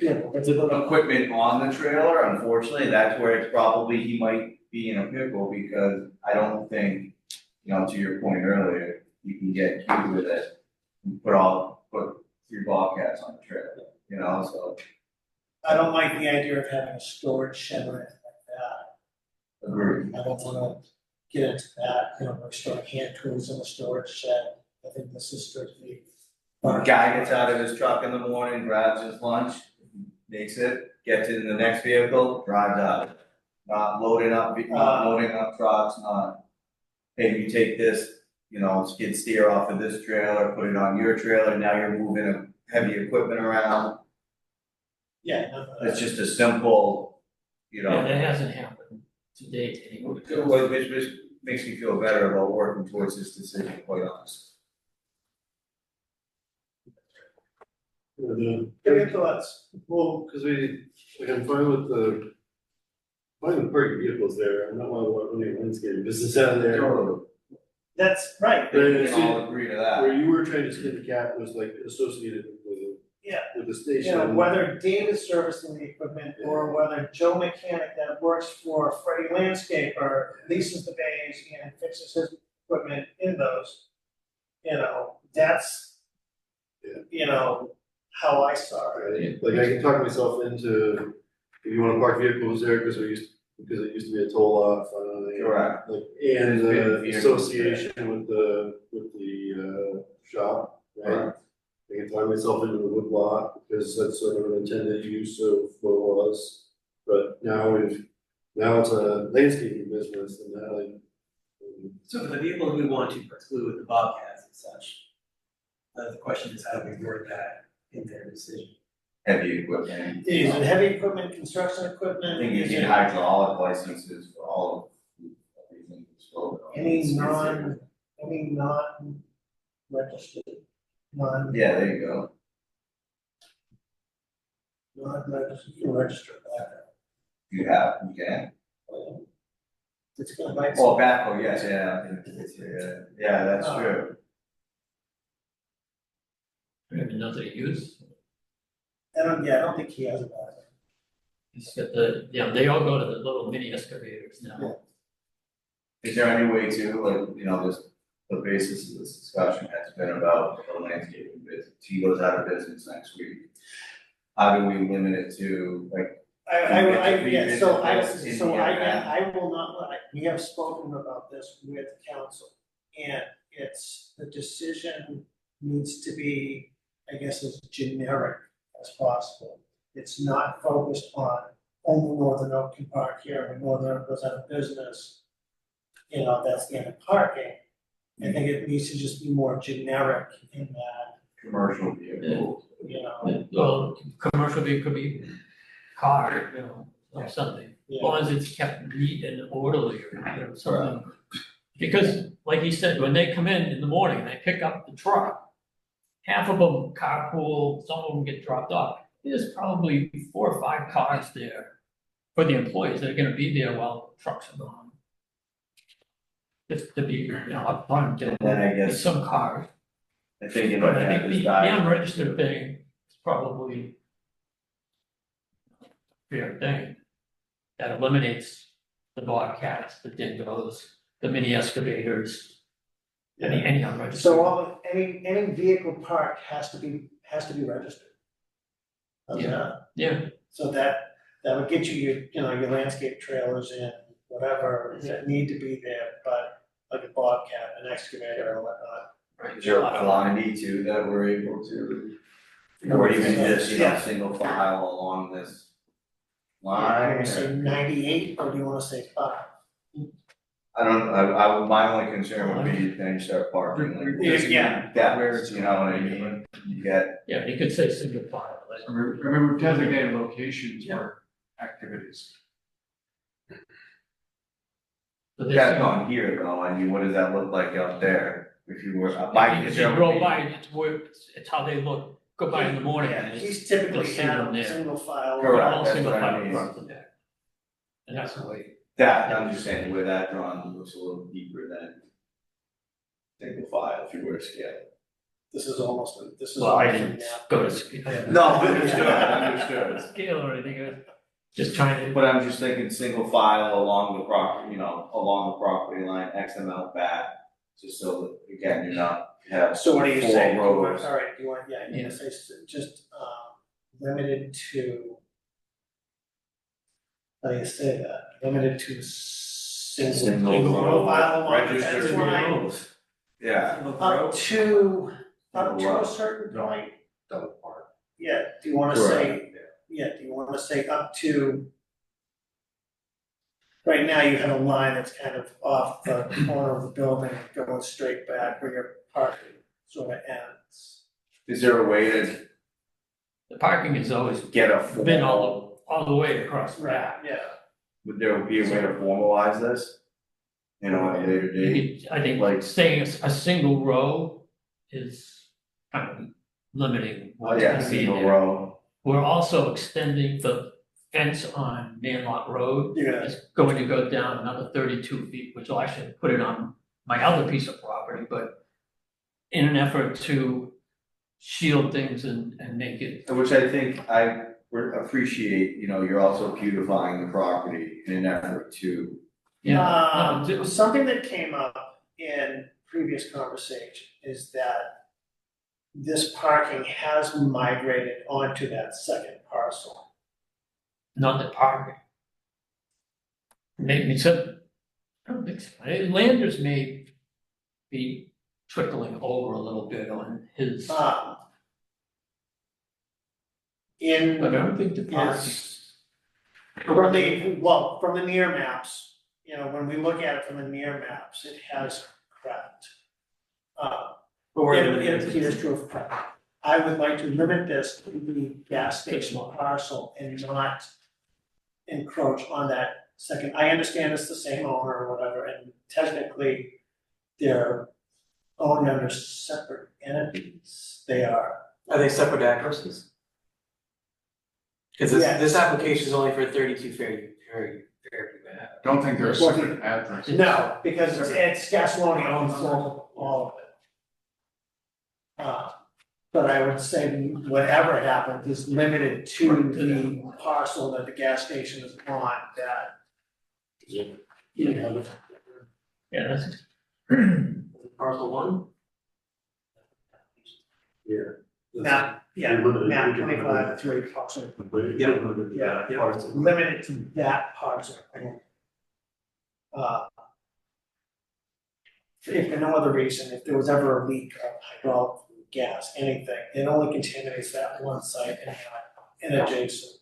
yeah, that's a good. Equipment on the trailer, unfortunately, that's where it's probably, he might be in a pickle, because I don't think, to your point earlier, you can get cute with it. And put 3 Bobcats on the trailer, so. I don't like the idea of having a storage shed or anything like that. Agreed. I don't wanna get into that, we're storing hand tools in a storage shed. I think this is strictly. When a guy gets out of his truck in the morning, grabs his lunch, makes it, gets it in the next vehicle, drives out. Not loading up trucks, not, hey, you take this, skid steer off of this trailer, put it on your trailer, now you're moving heavy equipment around. Yeah. It's just a simple, Yeah, that hasn't happened to date anyway. which makes me feel better about working towards this decision, quite honest. Give me your thoughts. Well, because I'm fine with parking vehicles there, I'm not wanting landscaping business out of there. Totally. That's right. But We can all agree to that. where you were trying to skin the cat was like associated with the station. Whether Dave is servicing the equipment or whether Joe Mechanic that works for Freddie Landscaper leases the bays and fixes his equipment in those, that's, how I saw it. Right? Like I can talk myself into, if you wanna park vehicles there, because it used to be a toll off, Correct. and There's been the vehicles association with the shop, right? I can talk myself into the wood lot, because that's sort of an intended use of what it was, but now it's a landscaping business, and now So for the vehicles we want to preclude, the Bobcats and such, the question is how do we word that in their decision? Heavy equipment. Is it heavy equipment, construction equipment? I think you Is need it hydraulic licenses for all of everything. any non-registered, Yeah, there you go. non-registered, you can register that. You can. It's gonna bite. Oh, backhoe, yes, yeah, that's true. We have another use. I don't think he has a bad. He's got they all go to the little mini excavators now. Is there any way to, the basis of this discussion has been about the landscaping business, he goes out of business next week. How do we limit it to, I will not, we have spoken about this with council, and the decision needs to be, I guess, as generic as possible. It's not focused on only Northern Oak can park here, and Northern Oak goes out of business. That's the end of parking. I think it needs to just be more generic in that, commercial vehicles? Well, commercial vehicle could be car, or something, as Yeah. long as it's kept neat and orderly or something. Because, like he said, when they come in the morning and they pick up the truck, half of them carpool, some of them get dropped off. There's probably 4 or 5 cars there for the employees that are gonna be there while trucks are gone. Just to be, up front, And then I there's guess, some cars. I think But I at think this the time, unregistered thing is probably a fair thing. That eliminates the Bobcats, the Dingoes, the mini excavators, any unregistered. so any vehicle parked has to be registered. Doesn't Yeah. it? Yeah, So that would get you your landscape trailers in, whatever that need to be there, but like a Bobcat, an excavator or whatnot. right. is there a quantity too that we're able to, or even just, Yeah. single file along this Do you line? wanna say 98 or do you wanna say 5? My only concern would be then you start parking like. Yeah. Depths, you know what I mean? You get, Yeah, you could say single file, like, Remember designated locations for activities. but you there's. got on here though, I mean, what does that look like out there? If you were, If you drove by, it's how they look, go by in the morning. Yeah, and he's it's- typically you'll see them had there. single file. Correct. All that's single what I file mean. across the deck. And that's the way. That, I'm just saying, where that drawing looks a little deeper than single file if you were to scale. This is Well, all I from didn't that. go to scale. No, understood. Scale or anything, I was just trying to. But I'm just thinking single file along the property, along the property line, X amount back, just so that, again, you're not, you have So what do you four say? rows. All right, you're Yeah. gonna say just, limited to. How do you say that? Limited to single row file along the registered fence line, rows. Yeah. up to Single row. a certain point. Double park. Yeah, do you wanna say, do you wanna say up to? Right now, you have a line that's kind of off the corner of the building, going straight back where your parking sort of ends. Is there a way to The parking has always get a been formal, all the way across the back. Yeah. would there be a way to formalize this? At a later date? I think Like- saying a single row is kind of limiting what's Yeah, gonna be single there. row. We're also extending the fence on Manlock Road. Yeah. It's going to go down another 32 feet, which will actually put it on my other piece of property, but in an effort to shield things and make it. Which I think I appreciate, you're also beautifying the property in an effort to, Something that came up in previous conversation is that this parking has migrated onto that second parcel. Not the parking. Maybe some, I don't think so. Landers may be trickling over a little bit on his, but In I don't think the parking. Yes. From the near maps, when we look at it from the near maps, it has crept. It appears to have crept. I would like to limit this to the gas station parcel and not encroach on that second. I understand it's the same owner or whatever, and technically they're owned under separate entities. They are. Are they separate addresses? Cause this application is only for 32 Fairview Ave. Don't think there's a separate address. No, because it's Gasolini owns all of it. But I would say whatever happened is limited to the parcel that the gas station is on, that. Yeah, that's. Parcel one? Map 25, 3 parcel. Limited to that parcel. If for no other reason, if there was ever a leak of hydraulic gas, anything, it only contaminates that one site and adjacent.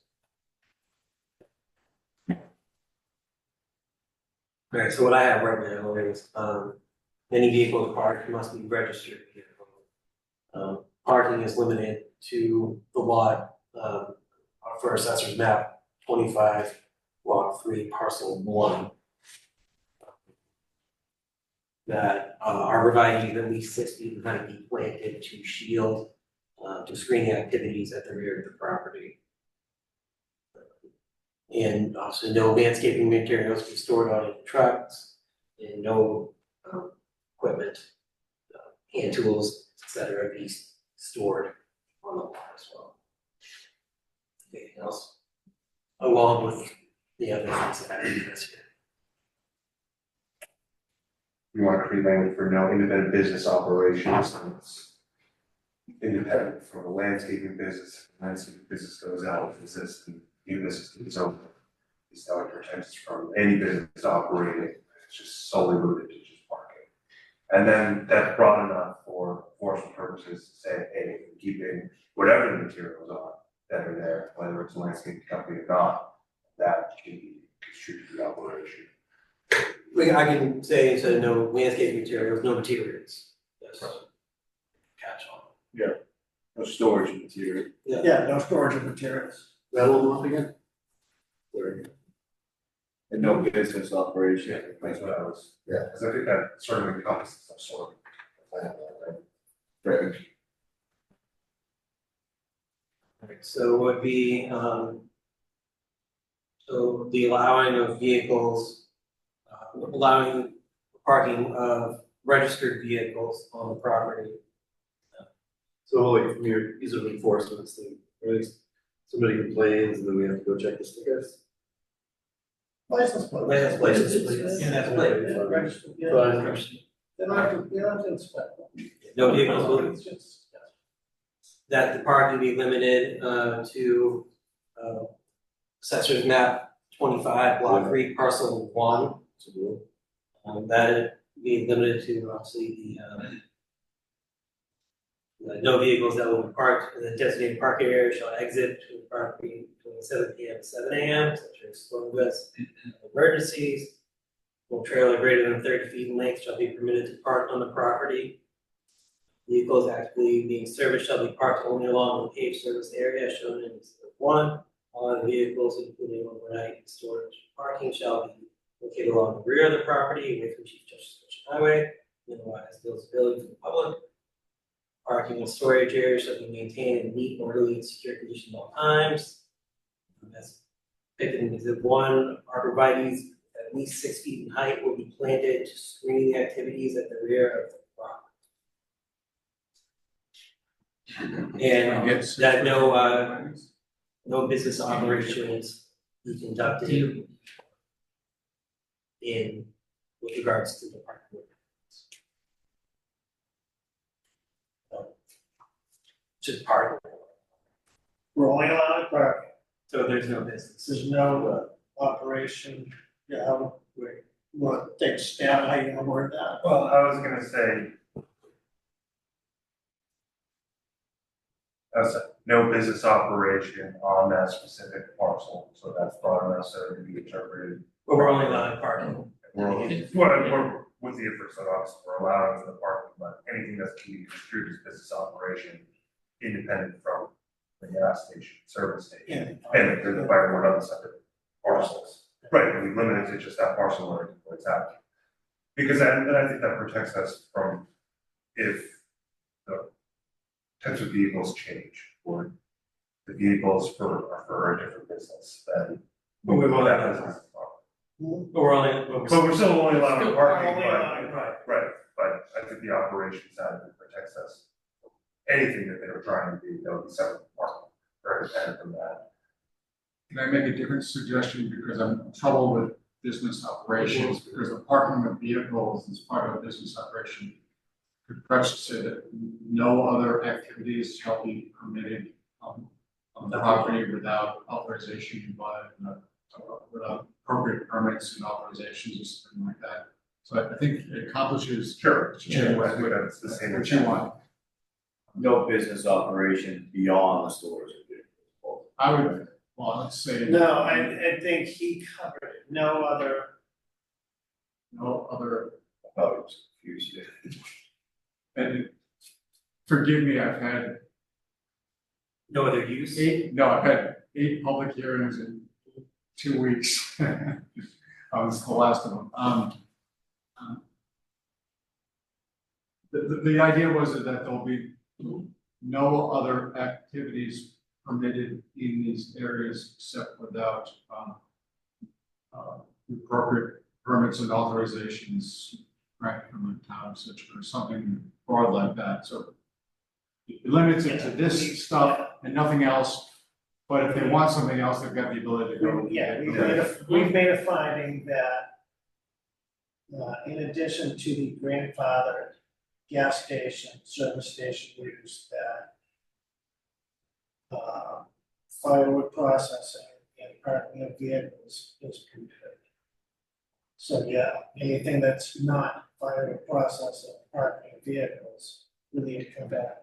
Alright, so what I have right now is, any vehicle parked must be registered vehicle. Parking is limited to the lot, for assessor's map 25, lot 3, parcel 1. That are providing at least 6 feet behind be planted to shield, to screen the activities at the rear of the property. And also no landscaping materials be stored on any trucks, and no equipment, hand tools, etc. be stored on the lot as well. Anything else? Along with the other things that I discussed here. You want to create language for no independent business operations. Independent from a landscaping business goes out, exists, and new business is open. It's how it protects from any business operating, it's just solely limited to just parking. And then that's broad enough for enforcement purposes to say, hey, keep in whatever the materials are that are there, whether it's a landscaping company or not, that can be construed to the operation. I can say instead of no landscape materials, no materials. That's catch on. Yeah, no storage material. Yeah, no storage of materials. That one up again? And no business operation. That's what I was, because I think that sort of encompasses some sort of plan, right? Right. Alright, so would be, so the allowing of vehicles, allowing parking of registered vehicles on the property. So like from your ease of enforcement thing, right? Somebody complains and then we have to go check the stickers. License plate. License plates. Yeah, that's plate. Yeah, registered, yeah. Fine. They don't have to, they don't have to inspect them. No vehicles will, It's just, yeah. that the parking be limited to assessor's map 25, block 3, parcel 1. That it be limited to obviously the no vehicles that will be parked in the designated parking area shall exit between the property between 7 p.m. and 7 a.m. such as slow goods and emergencies. No trailer greater than 30 feet in length shall be permitted to park on the property. Vehicles actively being serviced shall be parked only along the paved service area shown in Exhibit 1. All other vehicles, including overnight storage parking, shall be located along the rear of the property, away from Chief Justice Highway, otherwise visibility to the public. Parking and storage areas shall be maintained in neat, orderly, and secure condition at all times. As depicted in Exhibit 1, arborvitaes at least 6 feet in height will be planted to screen the activities at the rear of the property. And that no business operations be conducted in with regards to the parking. Just park. We're only allowed parking. So there's no business. There's no operation, take a stab, how you gonna word that? Well, I was gonna say. No business operation on that specific parcel, so that's not necessarily to be interpreted. But we're only allowing parking. We're with the inference that obviously we're allowing for the parking, but anything that's being construed as business operation, independent from the gas station, service station, and if the fire were other separate parcels. Right, and we limit it to just that parcel where it's at. Because then I think that protects us from if the types of vehicles change or the vehicles are for a different business, then we will that business. But we're still only allowing parking, Only allowing right, but I think the operations side of it protects us. Anything that they were trying to do, that would be separate from parking, very independent from that. Can I make a different suggestion, because I'm in trouble with business operations, because the parking of vehicles is part of a business operation. Could perhaps say that no other activities shall be permitted on the property without authorization by, without appropriate permits and authorizations or something like that. So I think it accomplishes. Sure. Yeah, I think that's the same. what you want. No business operation beyond the stores. I would, well, let's say. No, I think he covered it, no other. I was confused. And forgive me, I've had no other use. I've had 8 public hearings in 2 weeks. This is the last of them. The idea was that there'll be no other activities permitted in these areas except without appropriate permits and authorizations, right, from the town, such or something broad like that. So it limits it to this stuff and nothing else. But if they want something else, they've got the ability to go. We've made a finding that in addition to the grandfathered gas station, service station use, that firewood processing and parking of vehicles is permitted. So yeah, anything that's not firewood processing, parking of vehicles, we need to come back.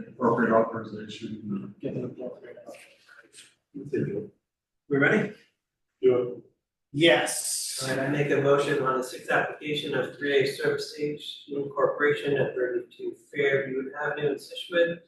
Appropriate authorization. Get an appropriate authorization. We ready? Yes. All right, I make a motion on the 6th application of 3A Service Station Corporation at 32 Fairview Avenue in Scituate.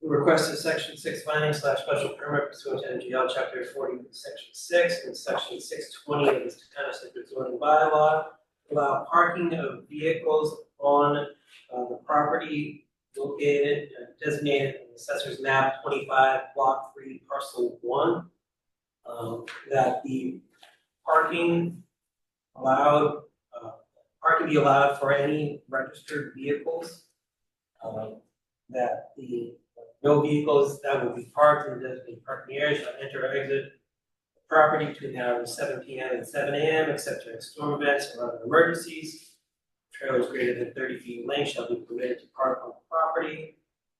We request a section 6 finding / special permit pursuant to MGL chapter 40, section 6 and section 620 of the Scituate zoning bylaw. Allow parking of vehicles on the property located designated in the assessor's map 25, block 3, parcel 1. That the parking allowed parking be allowed for any registered vehicles. That the, no vehicles that will be parked in the designated parking area shall enter or exit the property between the hours of 7 p.m. and 7 a.m. except during storm events or other emergencies. Trailers greater than 30 feet in length shall be permitted to park on the property.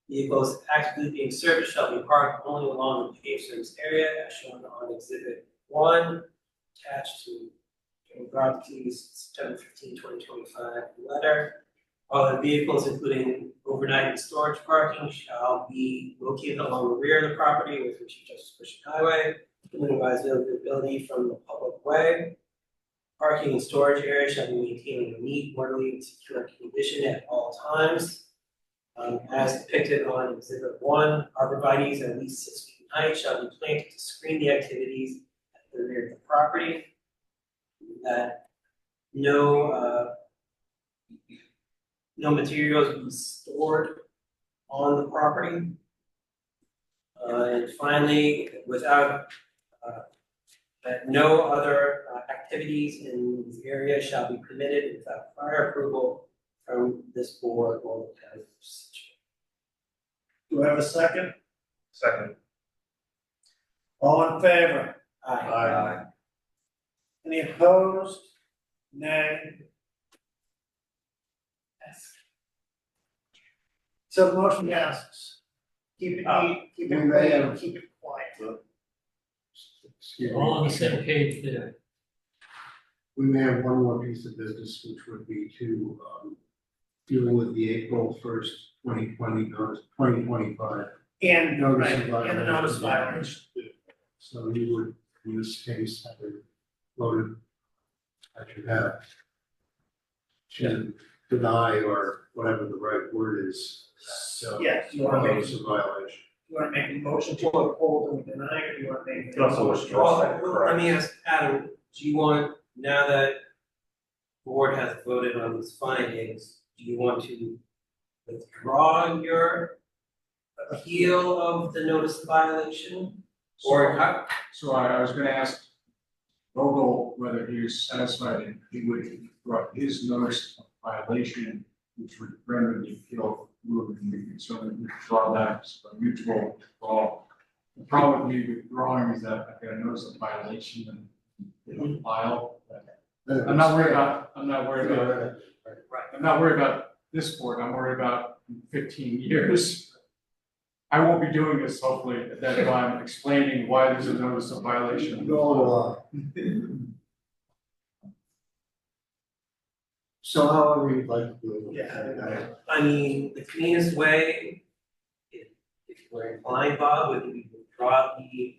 Vehicles actively being serviced shall be parked only along the paved service area as shown on Exhibit 1, attached to Grodzki's September 15, 2025 letter. All the vehicles, including overnight and storage parking, shall be located along the rear of the property with Chief Justice Christian Highway, to minimize visibility from the public way. Parking and storage areas shall be maintained in a neat, orderly, and secure condition at all times. As depicted on Exhibit 1, arborvitaes at least 6 feet in height shall be planted to screen the activities at the rear of the property. That no materials be stored on the property. And finally, that no other activities in this area shall be permitted without prior approval from this board or the town of Scituate. Do I have a second? Second. All in favor? Aye. Any opposed? Nay? Yes. So the motion passes. Keep it neat, keep it we may clean, have- keep it quiet. Excuse me. All on the same page there. We may have one more piece of business, which would be to deal with the April 1st, 2025. And, Notice right, of and the violation. notice of violation. So you would, in this case, have it voted, I should have, to deny or whatever the right word is. So, Yes, you wanna make, notice of violation. you wanna make a motion to uphold and deny, or do you wanna make? You can also withdraw it, Let me ask Adam, do you want, now that the board has voted on these findings, do you want to withdraw your appeal of the notice of violation? Or how, So I was gonna ask Vogel whether he was satisfied and he would withdraw his notice of violation, which would render the appeal moot, and we could certainly withdraw that as a mutual withdrawal. The problem with me withdrawing is that I've got a notice of violation and they don't file. I'm not worried about this board, I'm worried about in 15 years. I won't be doing this hopefully at that time, explaining why there's a notice of violation. So however you'd like to do it. Yeah. I mean, the cleanest way, if you were inclined, Bob, would be to withdraw the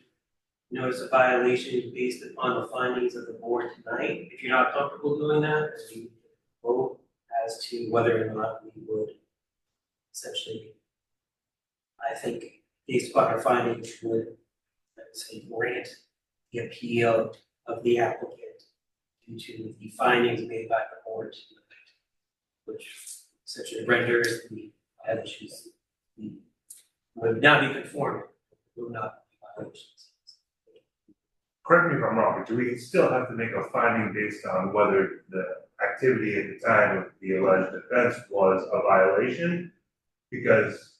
notice of violation based upon the findings of the board tonight. If you're not comfortable doing that, then we vote as to whether or not we would essentially, I think, based upon our findings, would, let's say, grant the appeal of the applicant due to the findings made by the board tonight, which essentially renders the violations would not be conforming, would not be violations. Correct me if I'm wrong, but do we still have to make a finding based on whether the activity at the time of the alleged offense was a violation? Because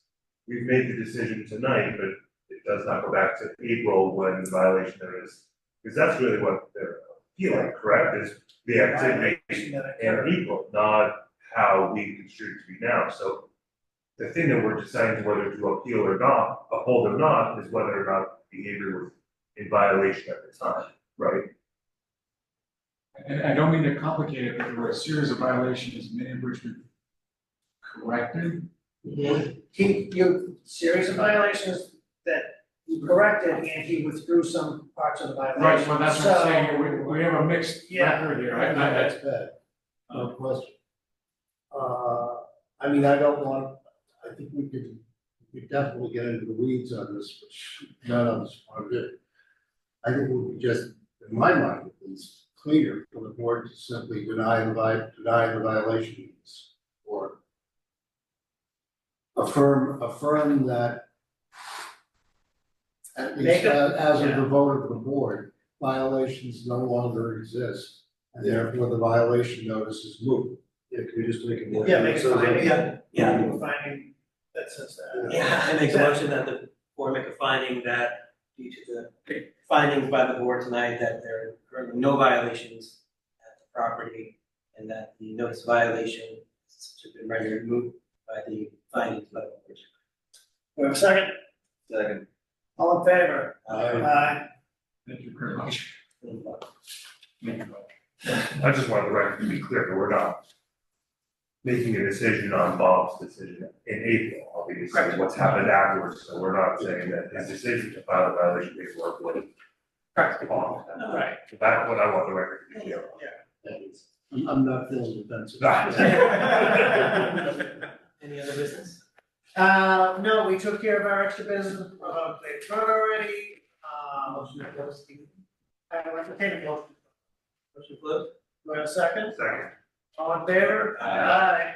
we've made the decision tonight, but it does not go back to April when the violation there is. Because that's really what they're appealing, correct, is the activity in April, not how we construe it to be now. So the thing that we're deciding whether to appeal or not, uphold or not, is whether or not behavior was in violation at the time, right? And I don't mean to complicate it, but there were a series of violations, many of which were corrected. You series of violations that he corrected, and he withdrew some parts of the violation. Right, well, that's what I'm So- saying, we have a mixed Yeah. record here. That's bad. No question. I mean, I don't want, I think we could definitely get into the weeds on this, which none of us want to do. I think it would be just, in my mind at least, cleaner for the board to simply deny the violations or affirm that at least Make as of yeah. the vote of the board, violations no longer exist And therefore, the violation notice is moot. Yeah, can we just make a motion? Yeah, make a So that- finding. Yeah, We're finding that says that. yeah, I make a motion that the board make a finding that due to the findings by the board tonight, that there are currently no violations at the property, and that the notice violation has been rendered moot by the findings by the board. We have a second? Second. All in favor? Aye. Thank you very much. I just wanted the record to be clear, that we're not making a decision on Bob's decision in April, obviously, Correct. what's happened afterwards, so we're not saying that his decision to file the violation paperwork was Correct. wrong. Right. That's what I want the record to be clear on. I'm not feeling defensive. Any other business? No, we took care of our extra business, they've run already, Motion to close the I will entertain a motion. motion closed? Do I have a second? Second. All in favor? Aye.